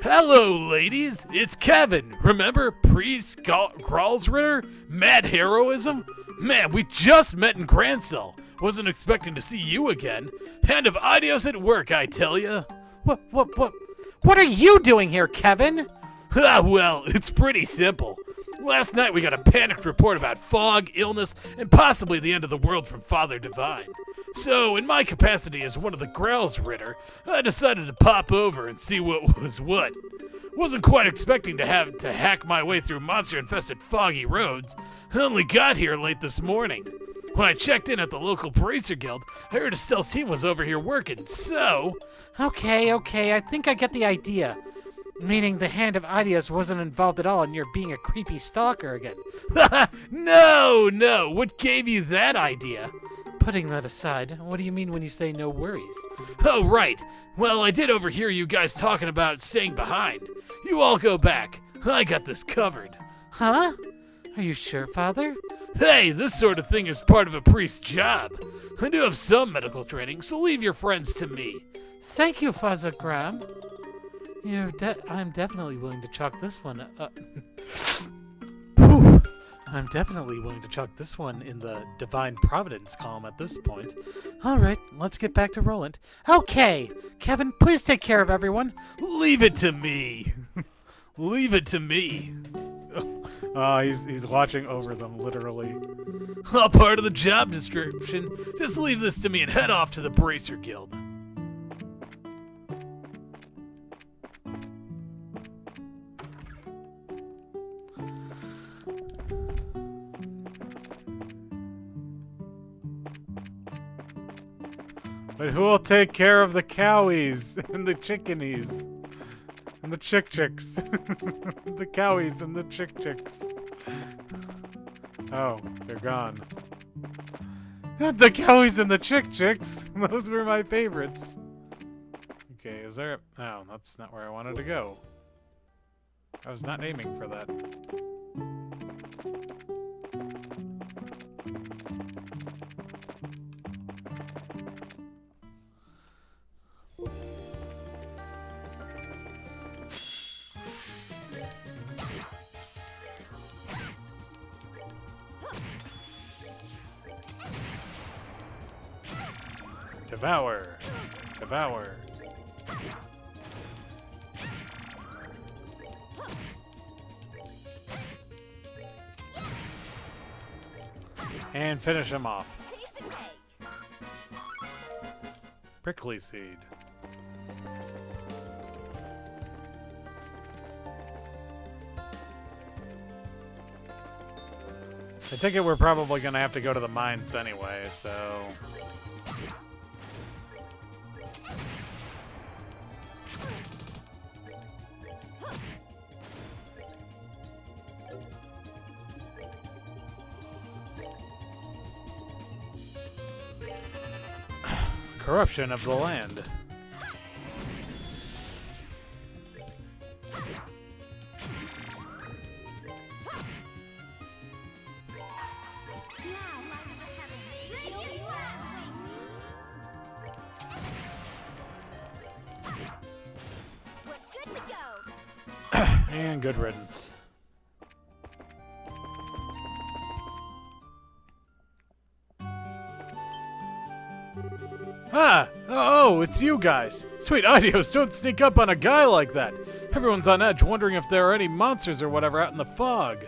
Hello, ladies. It's Kevin. Remember Priest Gralsritter? Mad heroism? Man, we just met in Grand Cell. Wasn't expecting to see you again. Hand of Idios at work, I tell ya. What are you doing here, Kevin? Well, it's pretty simple. Last night we got a panicked report about fog, illness, and possibly the end of the world from Father Divine. So, in my capacity as one of the Gralsritter, I decided to pop over and see what was what. Wasn't quite expecting to have to hack my way through monster-infested foggy roads. I only got here late this morning. When I checked in at the local Bracer Guild, I heard Estelle's team was over here working, so... Okay, I think I get the idea. Meaning the Hand of Idios wasn't involved at all and you're being a creepy stalker again. No, what gave you that idea? Putting that aside, what do you mean when you say no worries? Oh, right. Well, I did overhear you guys talking about staying behind. You all go back. I got this covered. Huh? Are you sure, Father? Hey, this sort of thing is part of a priest's job. I do have some medical training, so leave your friends to me. Thank you, Father Graham. I'm definitely willing to chalk this one up. I'm definitely willing to chalk this one in the Divine Providence column at this point. All right, let's get back to Rolent. Okay, Kevin, please take care of everyone. Leave it to me. Leave it to me. He's watching over them, literally. All part of the job description. Just leave this to me and head off to the Bracer Guild. But who will take care of the cowies and the chickenies? And the chicks. The cowies and the chicks. Oh, they're gone. The cowies and the chicks. Those were my favorites. Okay, is there... No, that's not where I wanted to go. I was not aiming for that. Devour. Devour. And finish him off. Prickly seed. I think we're probably gonna have to go to the mines anyway, so... Corruption of the land. And good riddance. Ah! Oh, it's you guys! Sweet Idios, don't sneak up on a guy like that! Everyone's on edge, wondering if there are any monsters or whatever out in the fog.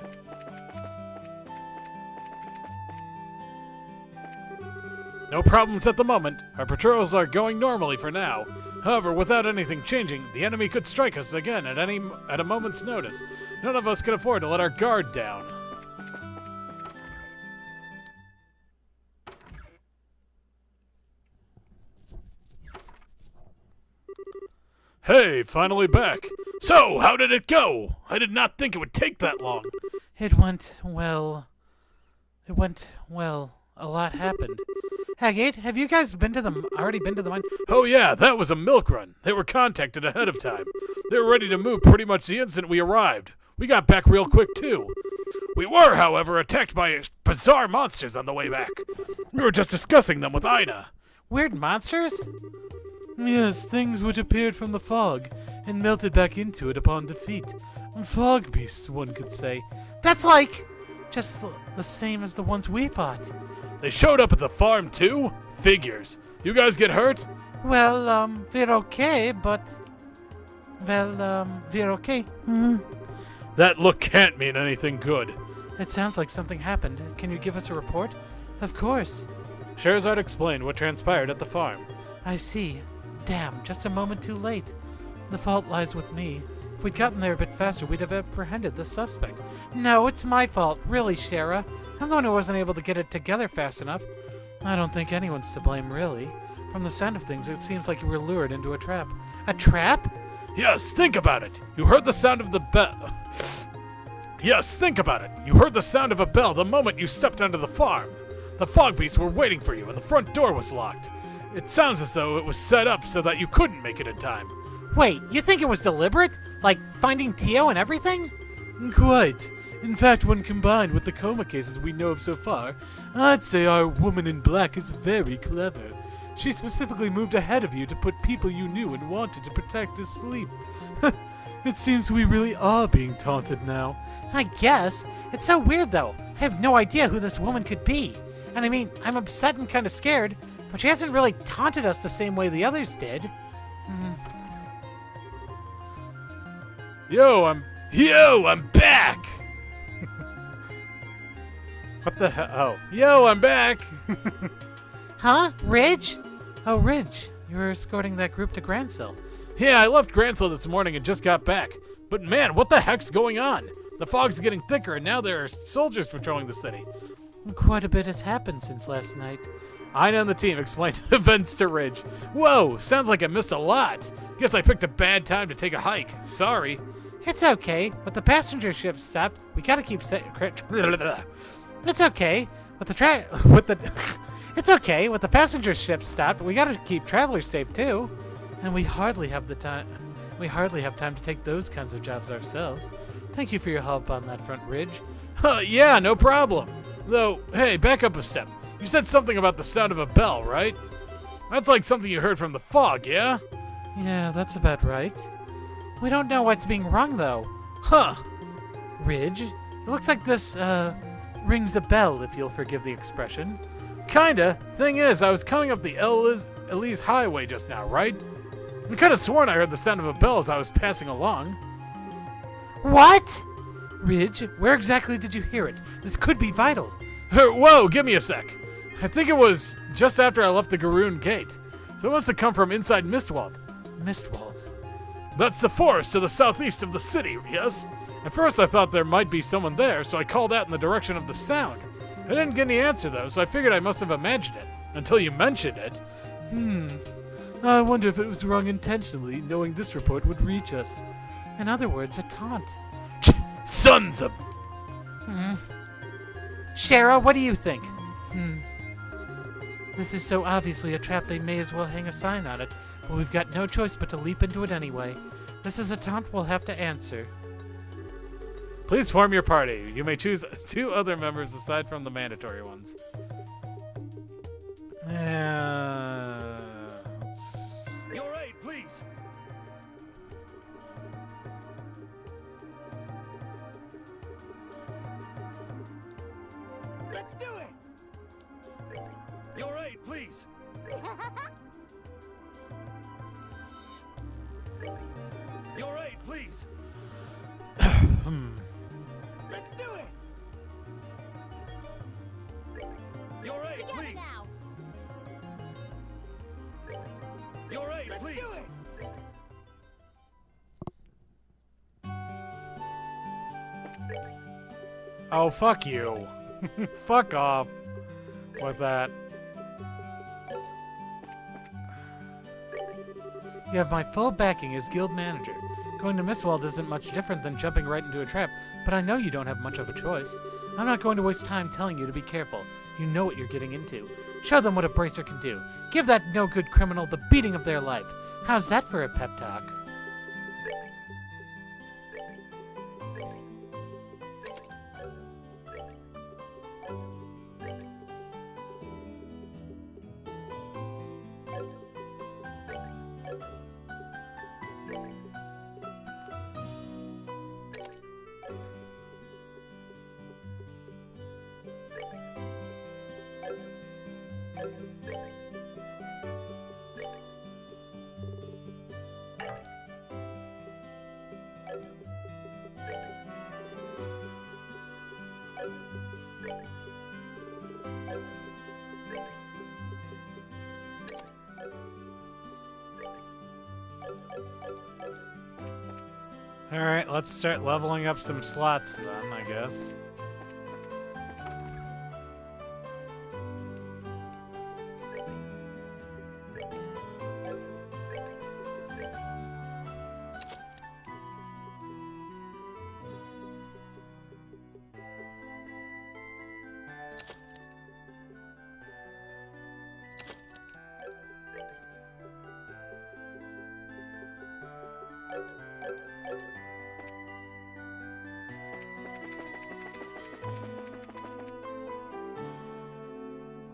No problems at the moment. Our patrols are going normally for now. However, without anything changing, the enemy could strike us again at a moment's notice. None of us can afford to let our guard down. Hey, finally back. So, how did it go? I did not think it would take that long. It went well. A lot happened. Hagate, have you guys already been to the mine? Oh yeah, that was a milk run. They were contacted ahead of time. They were ready to move pretty much the instant we arrived. We got back real quick too. We were, however, attacked by bizarre monsters on the way back. We were just discussing them with Ina. Weird monsters? Yes, things which appeared from the fog and melted back into it upon defeat. Fog beasts, one could say. That's like just the same as the ones we fought. They showed up at the farm too? Figures. You guys get hurt? Well, we're okay, but... Well, we're okay. Mm-hmm. That look can't mean anything good. It sounds like something happened. Can you give us a report? Of course. Scheherazade explained what transpired at the farm. I see. Damn, just a moment too late. The fault lies with me. If we'd gotten there a bit faster, we'd have apprehended the suspect. No, it's my fault. Really, Shara. I'm the one who wasn't able to get it together fast enough. I don't think anyone's to blame, really. From the sound of things, it seems like you were lured into a trap. A trap? Yes, think about it. You heard the sound of the bell. Yes, think about it. You heard the sound of a bell the moment you stepped onto the farm. The fog beasts were waiting for you, and the front door was locked. It sounds as though it was set up so that you couldn't make it in time. Wait, you think it was deliberate? Like finding Tio and everything? Quite. In fact, when combined with the coma cases we know of so far, I'd say our woman in black is very clever. She specifically moved ahead of you to put people you knew and wanted to protect asleep. It seems we really are being taunted now. I guess. It's so weird, though. I have no idea who this woman could be. And I mean, I'm upset and kind of scared, but she hasn't really taunted us the same way the others did. Yo, I'm back! What the hell? Oh. Yo, I'm back! Huh? Ridge? Oh, Ridge. You were escorting that group to Grancil. Yeah, I left Grancil this morning and just got back. But man, what the heck's going on? The fog's getting thicker and now there are soldiers patrolling the city. Quite a bit has happened since last night. Ina and the team explained events to Ridge. Whoa, sounds like I missed a lot. Guess I picked a bad time to take a hike. Sorry. It's okay. With the passenger ship stopped, we gotta keep It's okay. It's okay. With the passenger ship stopped, we gotta keep travelers safe too. And we hardly have time to take those kinds of jobs ourselves. Thank you for your help on that front, Ridge. Yeah, no problem. Though, hey, back up a step. You said something about the sound of a bell, right? That's like something you heard from the fog, yeah? Yeah, that's about right. We don't know what's being rung, though. Huh. Ridge, it looks like this, rings a bell, if you'll forgive the expression. Kinda. Thing is, I was coming up the Elise Highway just now, right? I could have sworn I heard the sound of a bell as I was passing along. What? Ridge, where exactly did you hear it? This could be vital. Whoa, give me a sec. I think it was just after I left the Garoon Gate. So it must have come from inside Mistwald. Mistwald. That's the forest to the southeast of the city, yes? At first I thought there might be someone there, so I called out in the direction of the sound. I didn't get any answer though, so I figured I must have imagined it. Until you mentioned it. I wonder if it was wrong intentionally, knowing this report would reach us. In other words, a taunt. Sons of... Shara, what do you think? This is so obviously a trap they may as well hang a sign on it, but we've got no choice but to leap into it anyway. This is a taunt we'll have to answer. Please form your party. You may choose 2 other members aside from the mandatory ones. Your aid, please. Let's do it. Your aid, please. Your aid, please. Let's do it. Your aid, Together please. now. Your aid, please. Do it. Oh, fuck you. Fuck off with that. You have my full backing as guild manager. Going to Mistwald isn't much different than jumping right into a trap, but I know you don't have much of a choice. I'm not going to waste time telling you to be careful. You know what you're getting into. Show them what a bracer can do. Give that no-good criminal the beating of their life. How's that for a pep talk? Alright, let's start leveling up some slots then, I guess.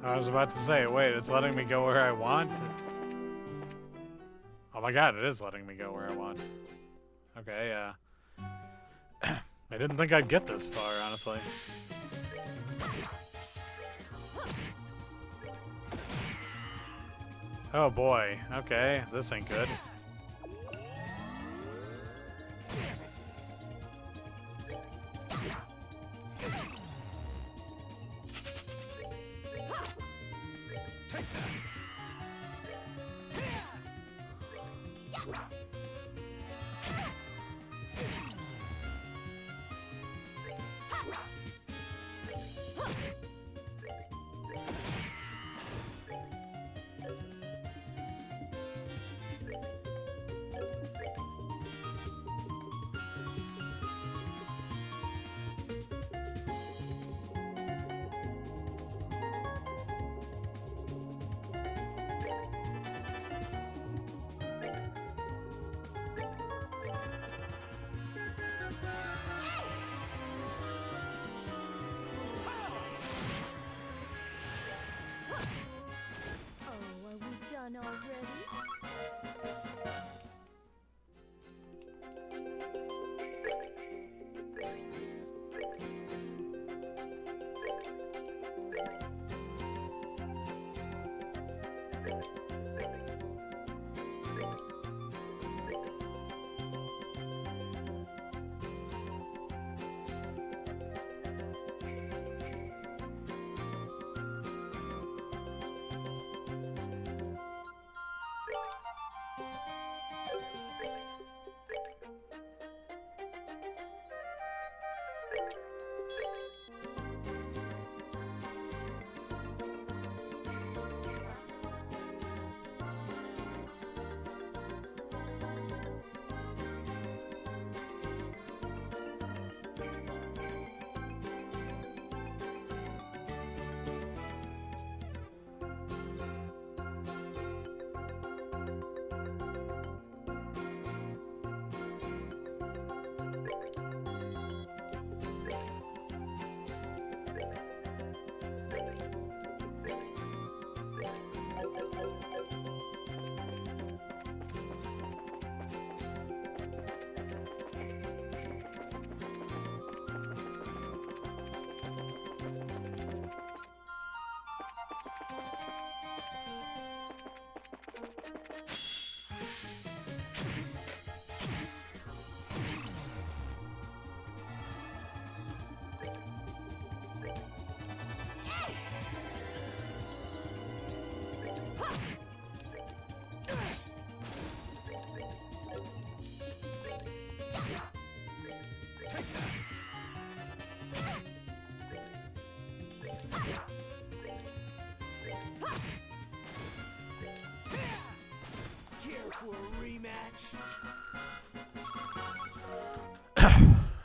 I was about to say, wait, it's letting me go where I want? Oh my god, it is letting me go where I want. Okay, yeah. I didn't think I'd get this far, honestly. Oh boy, okay, this ain't good.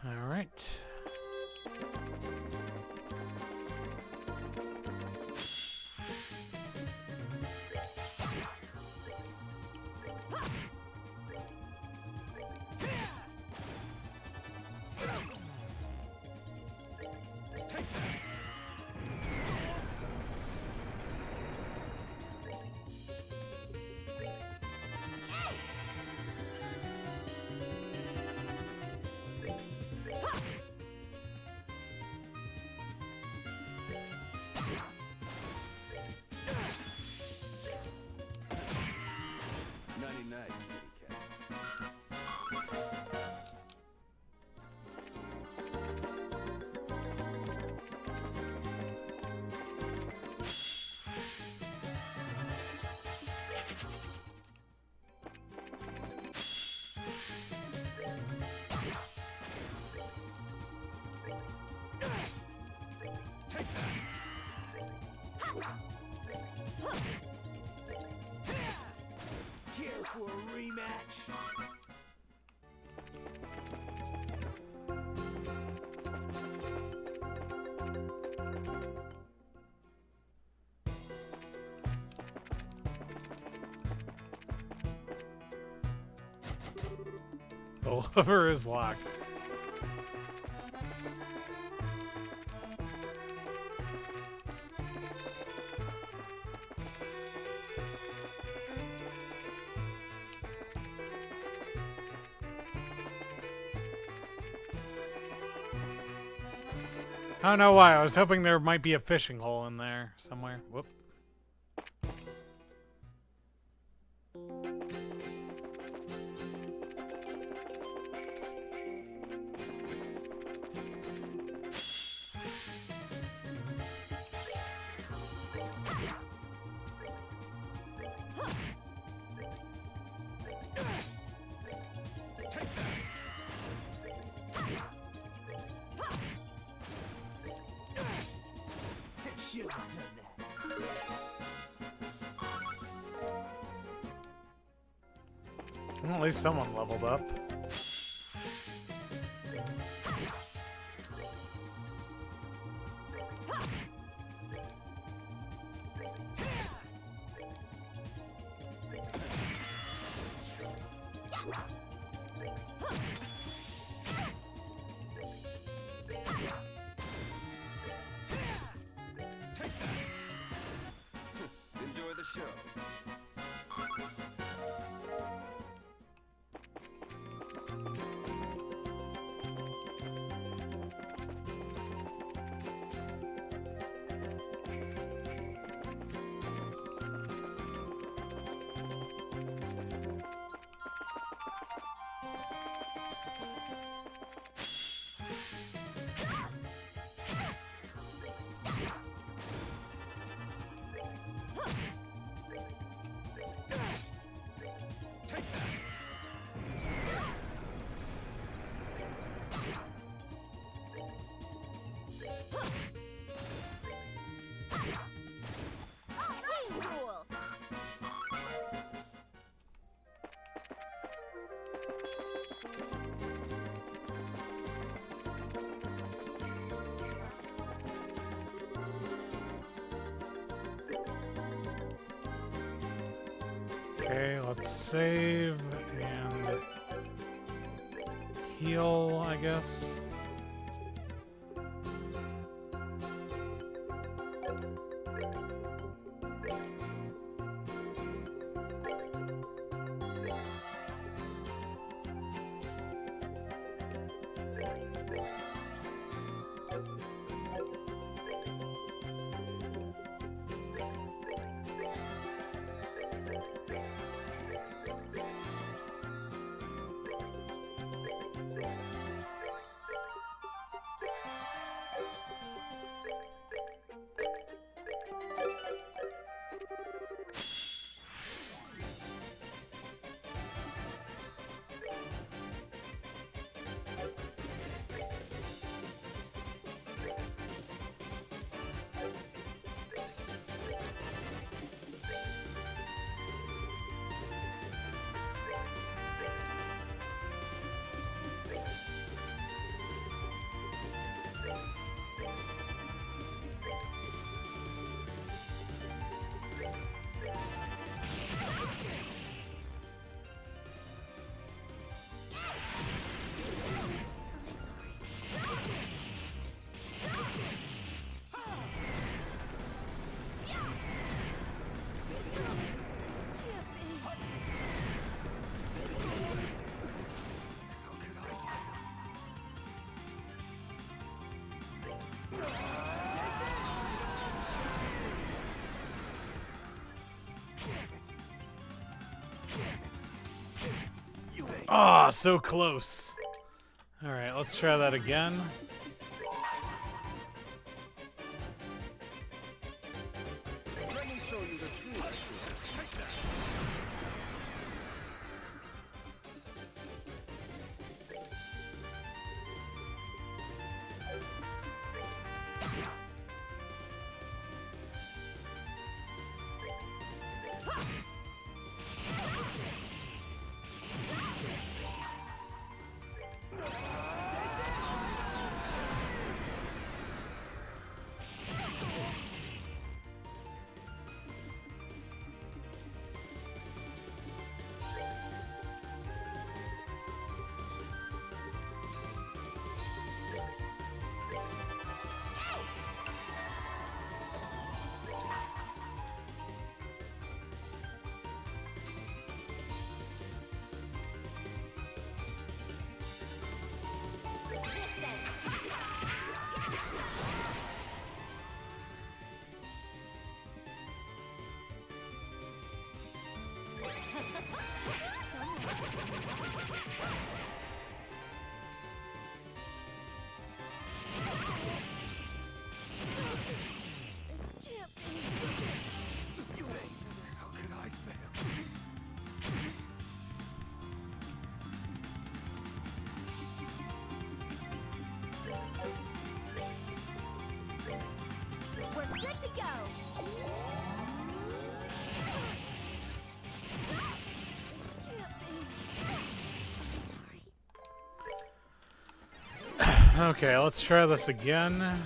All right. Night, kitty cats. Care for a rematch? The lever is locked. I don't know why. I was hoping there might be a fishing hole in there somewhere. Whoop. Should have done that. Well, at least someone leveled up. Enjoy the show. Okay, let's save and heal, I guess. Ah, so close. Alright, let's try that again. Let me show you the true ritual. Take that. How could I fail? We're good to go. Okay, let's try this again.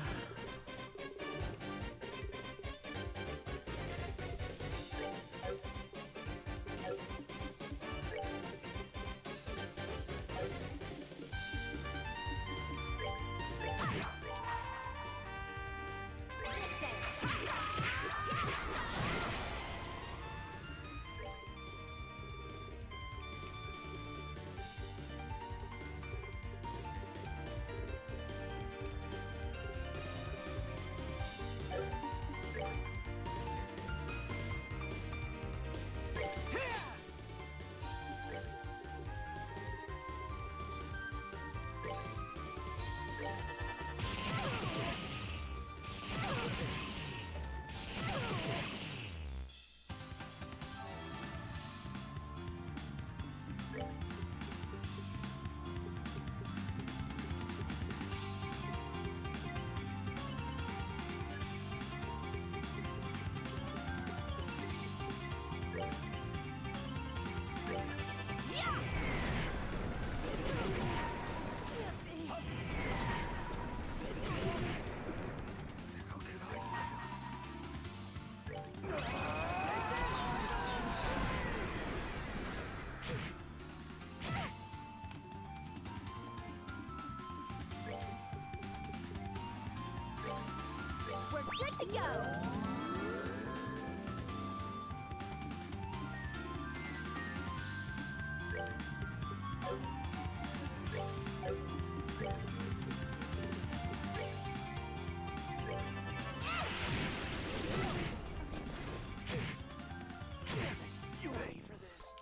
We're good to go.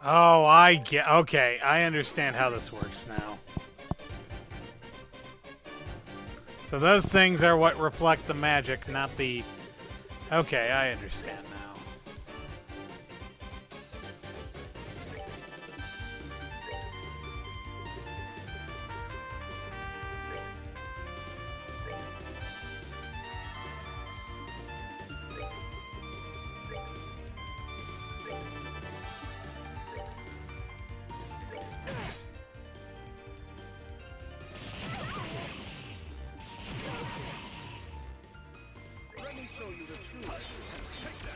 Oh, I get. Okay, I understand how this works now. So those things are what reflect the magic, not the. Okay, I understand now. Let me show you the truth. Take that.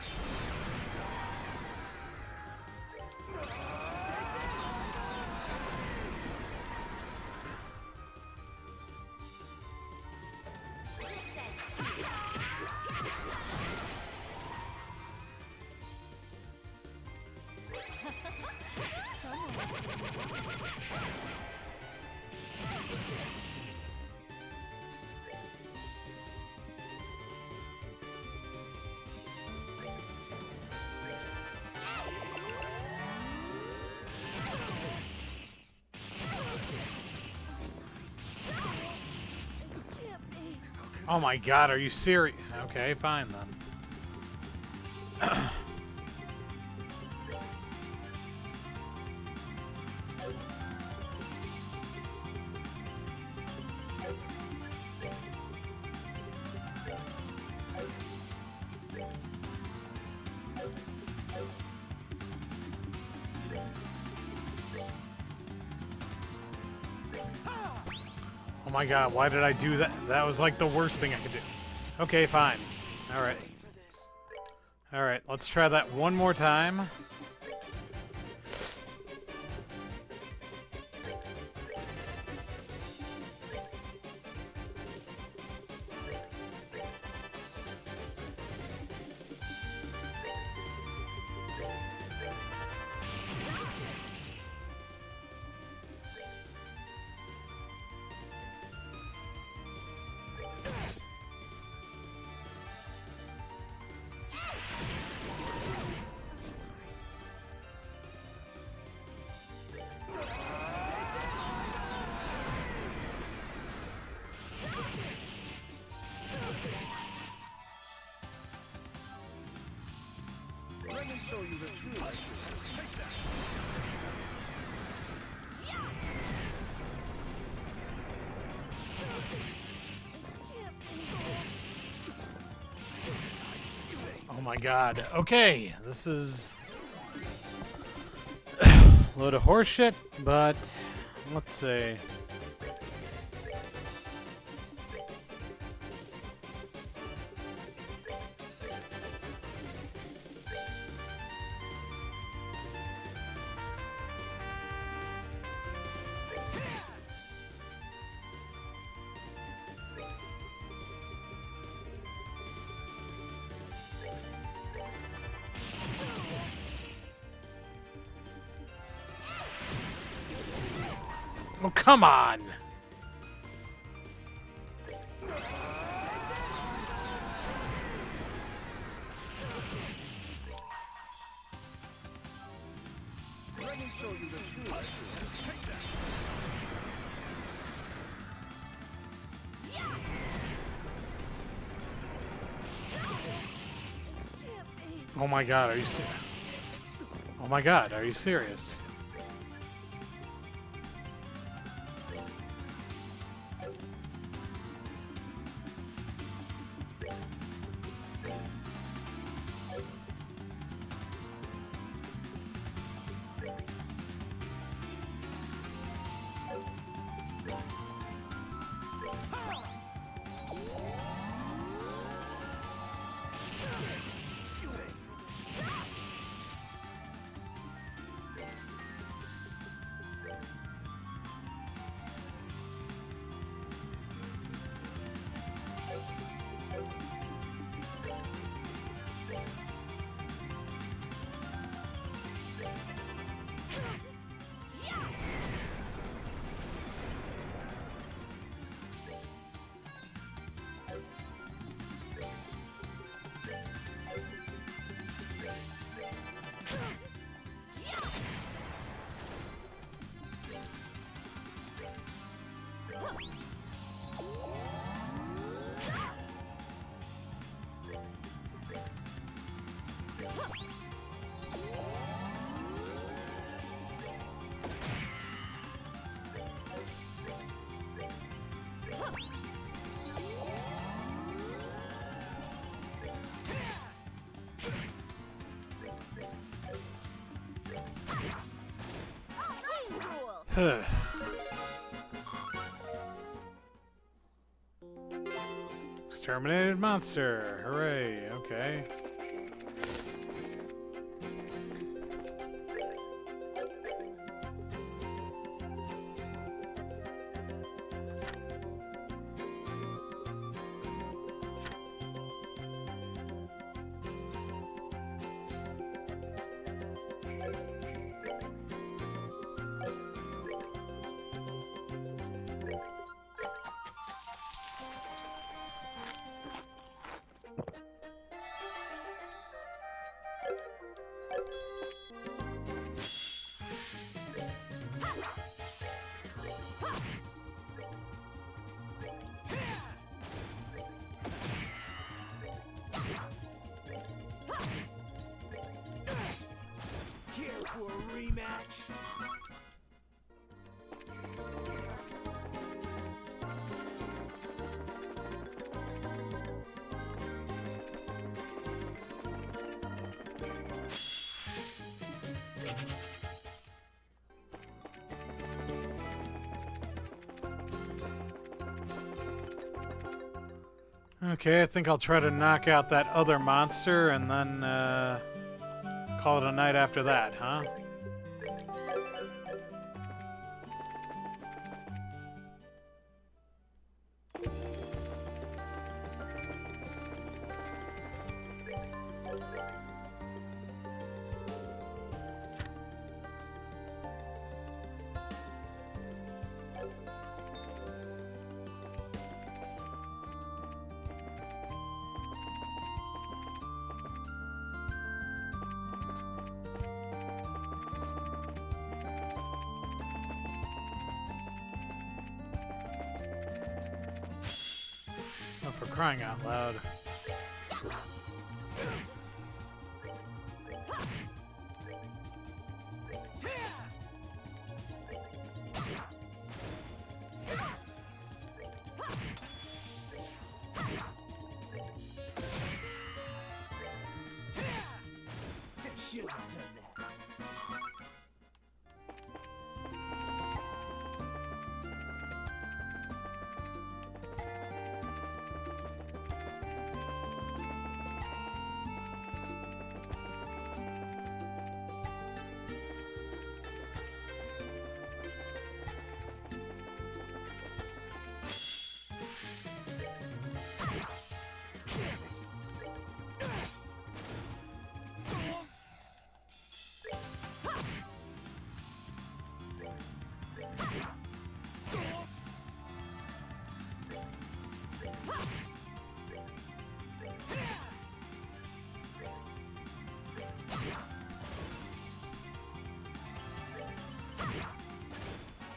Oh my god, are you serious? Okay, fine then. Oh my god, why did I do that? That was like the worst thing I could do. Okay, fine. Alright. Alright, let's try that one more time. Let me show you the truth. Take that. Oh my god. Okay, this is a load of horseshit, but let's see. Oh, come on! Let me show you the truth. Take that. Oh my god, are you serious? Oh my god, are you serious? Exterminated monster. Hooray. Okay. Care for a rematch? Okay, I think I'll try to knock out that other monster and then call it a night after that, huh? Oh, for crying out loud. Should have done that.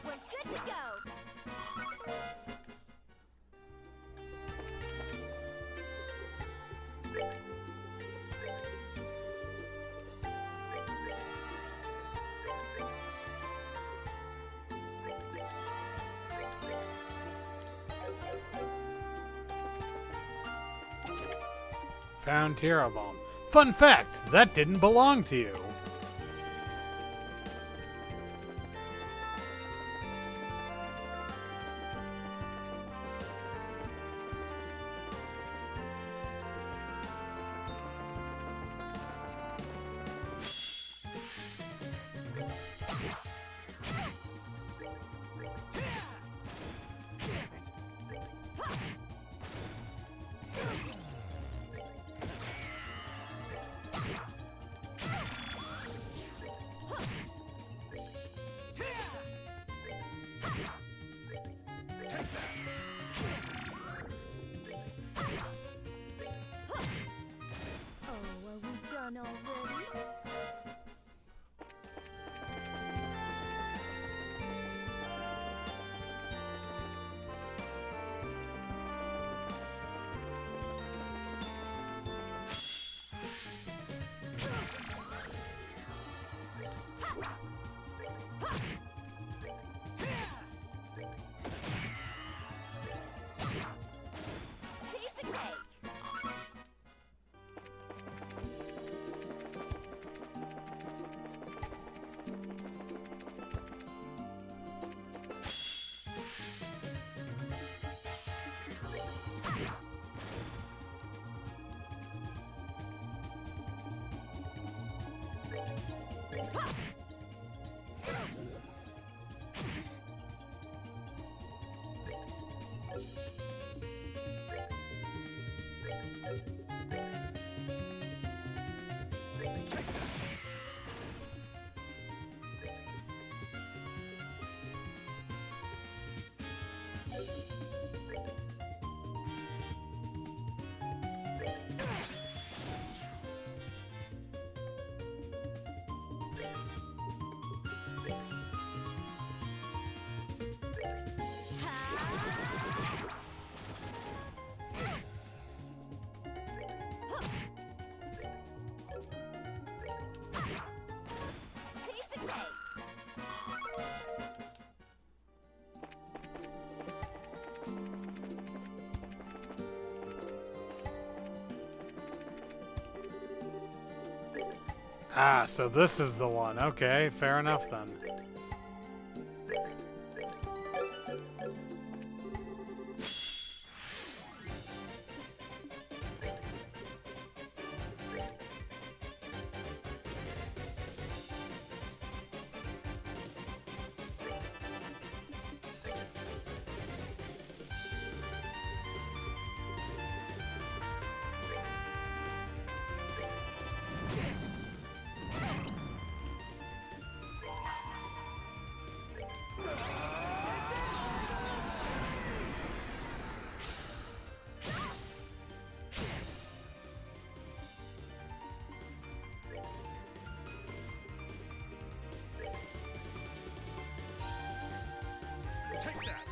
We're good to go. Found Terra Bomb. Fun fact, that didn't belong to you. Oh, are we done already? Piece of cake. Ah, so this is the one. Okay, fair enough then. Take that!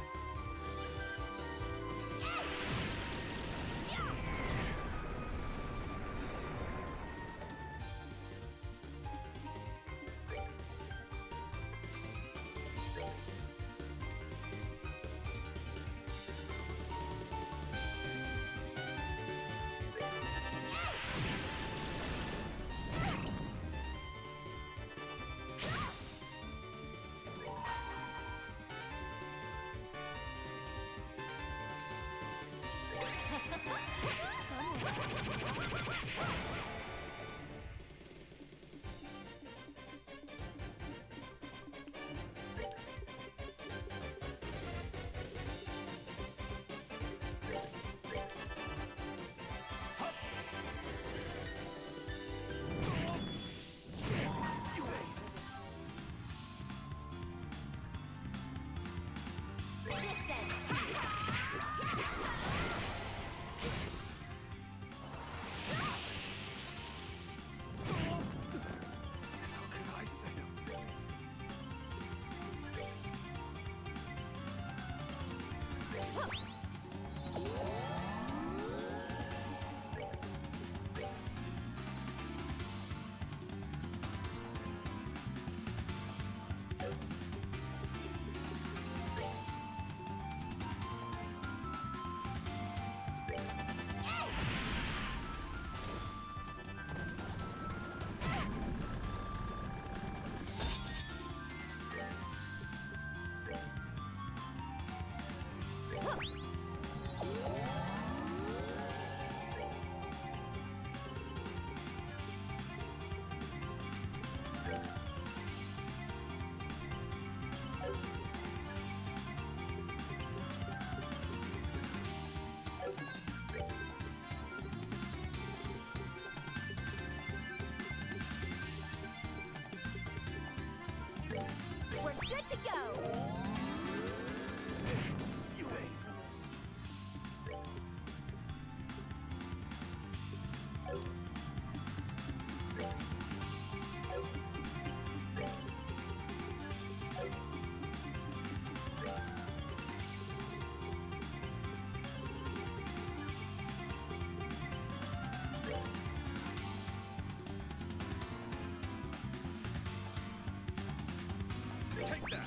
We're good to go. You ain't for this. Take that!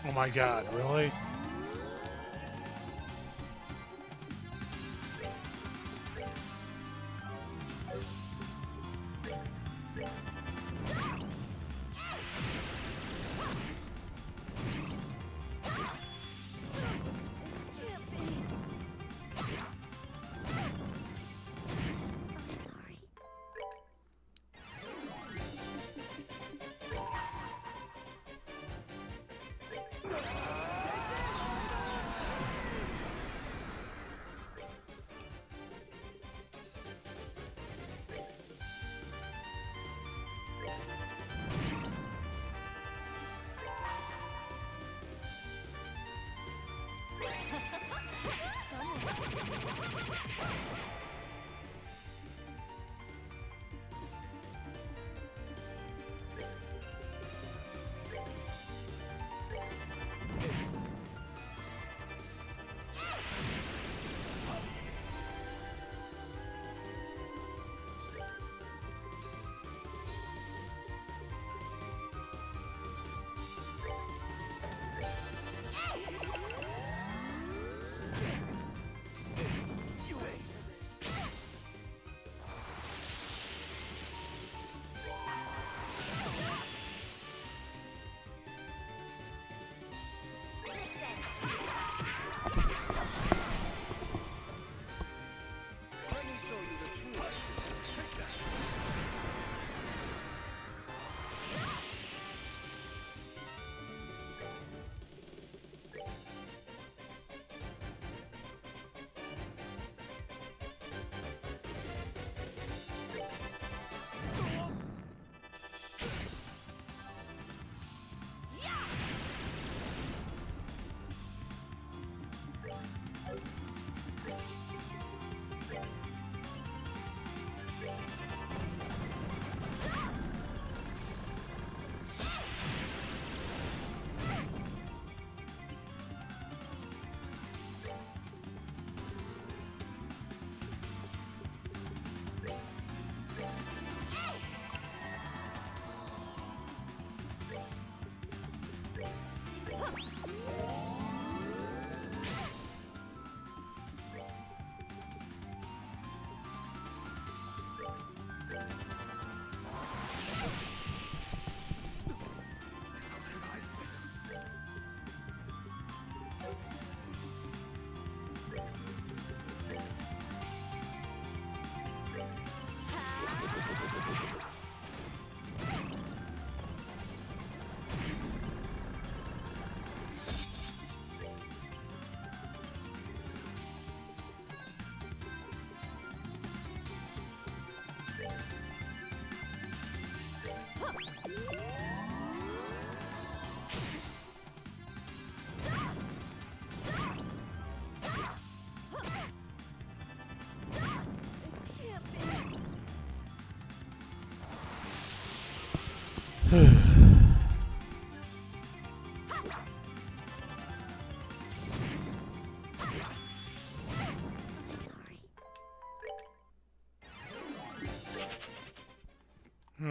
Oh my god, really? Can't be. I'm sorry.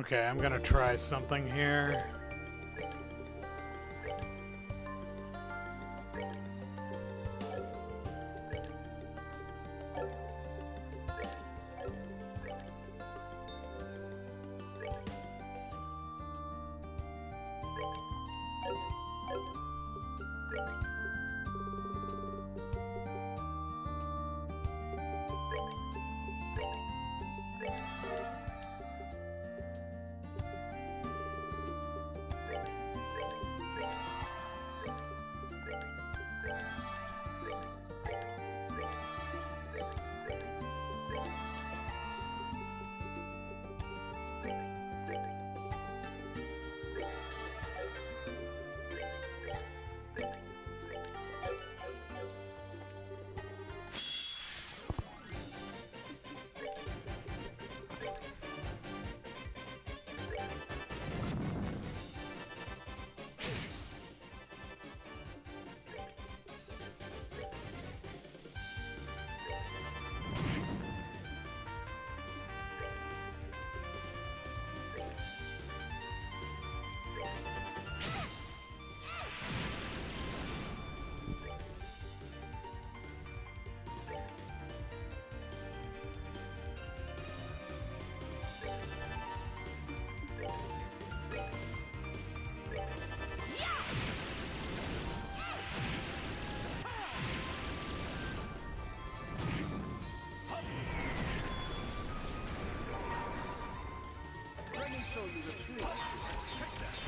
Okay, I'm gonna try something here. Let me show you the truth. Take that.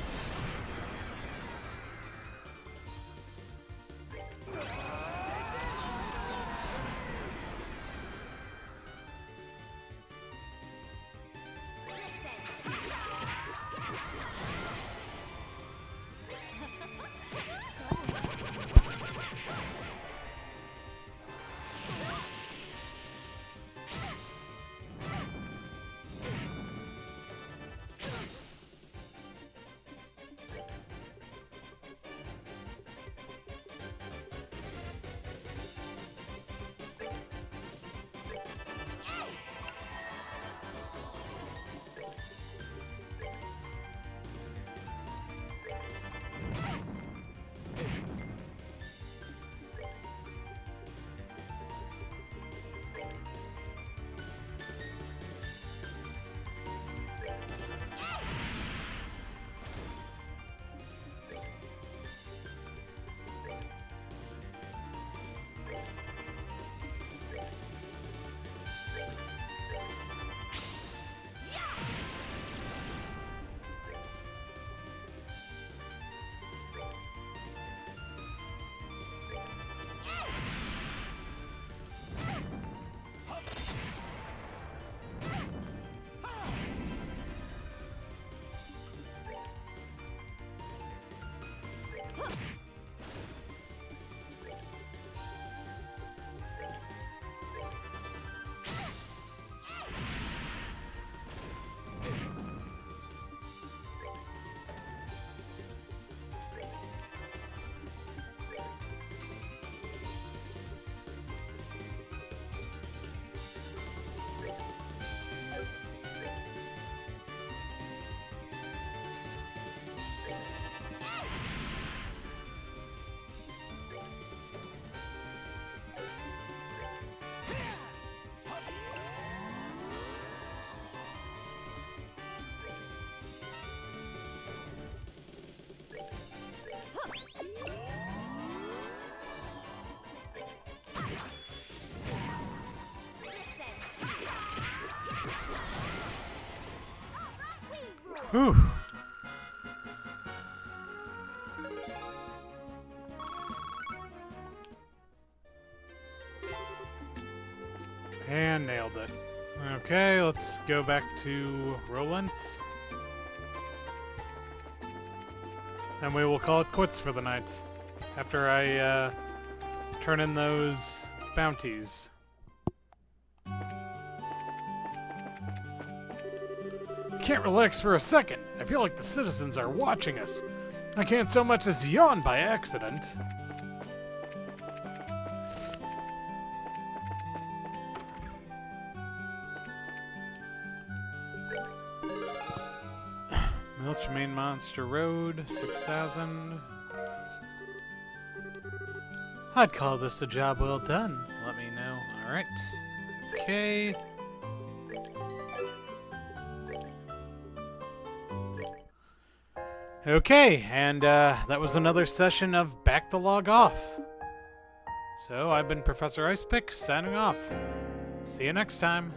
Whew. And nailed it. Okay, let's go back to Rolent. And we will call it quits for the night. After I turn in those bounties. can't relax for a second. I feel like the citizens are watching us. I can't so much as yawn by accident. Milch Main Monster Road, 6,000. I'd call this a job well done. Let me know. Alright. Okay. Okay, and that was another session of Back the Log Off. So, I've been Professor Icepick, signing off. See you next time.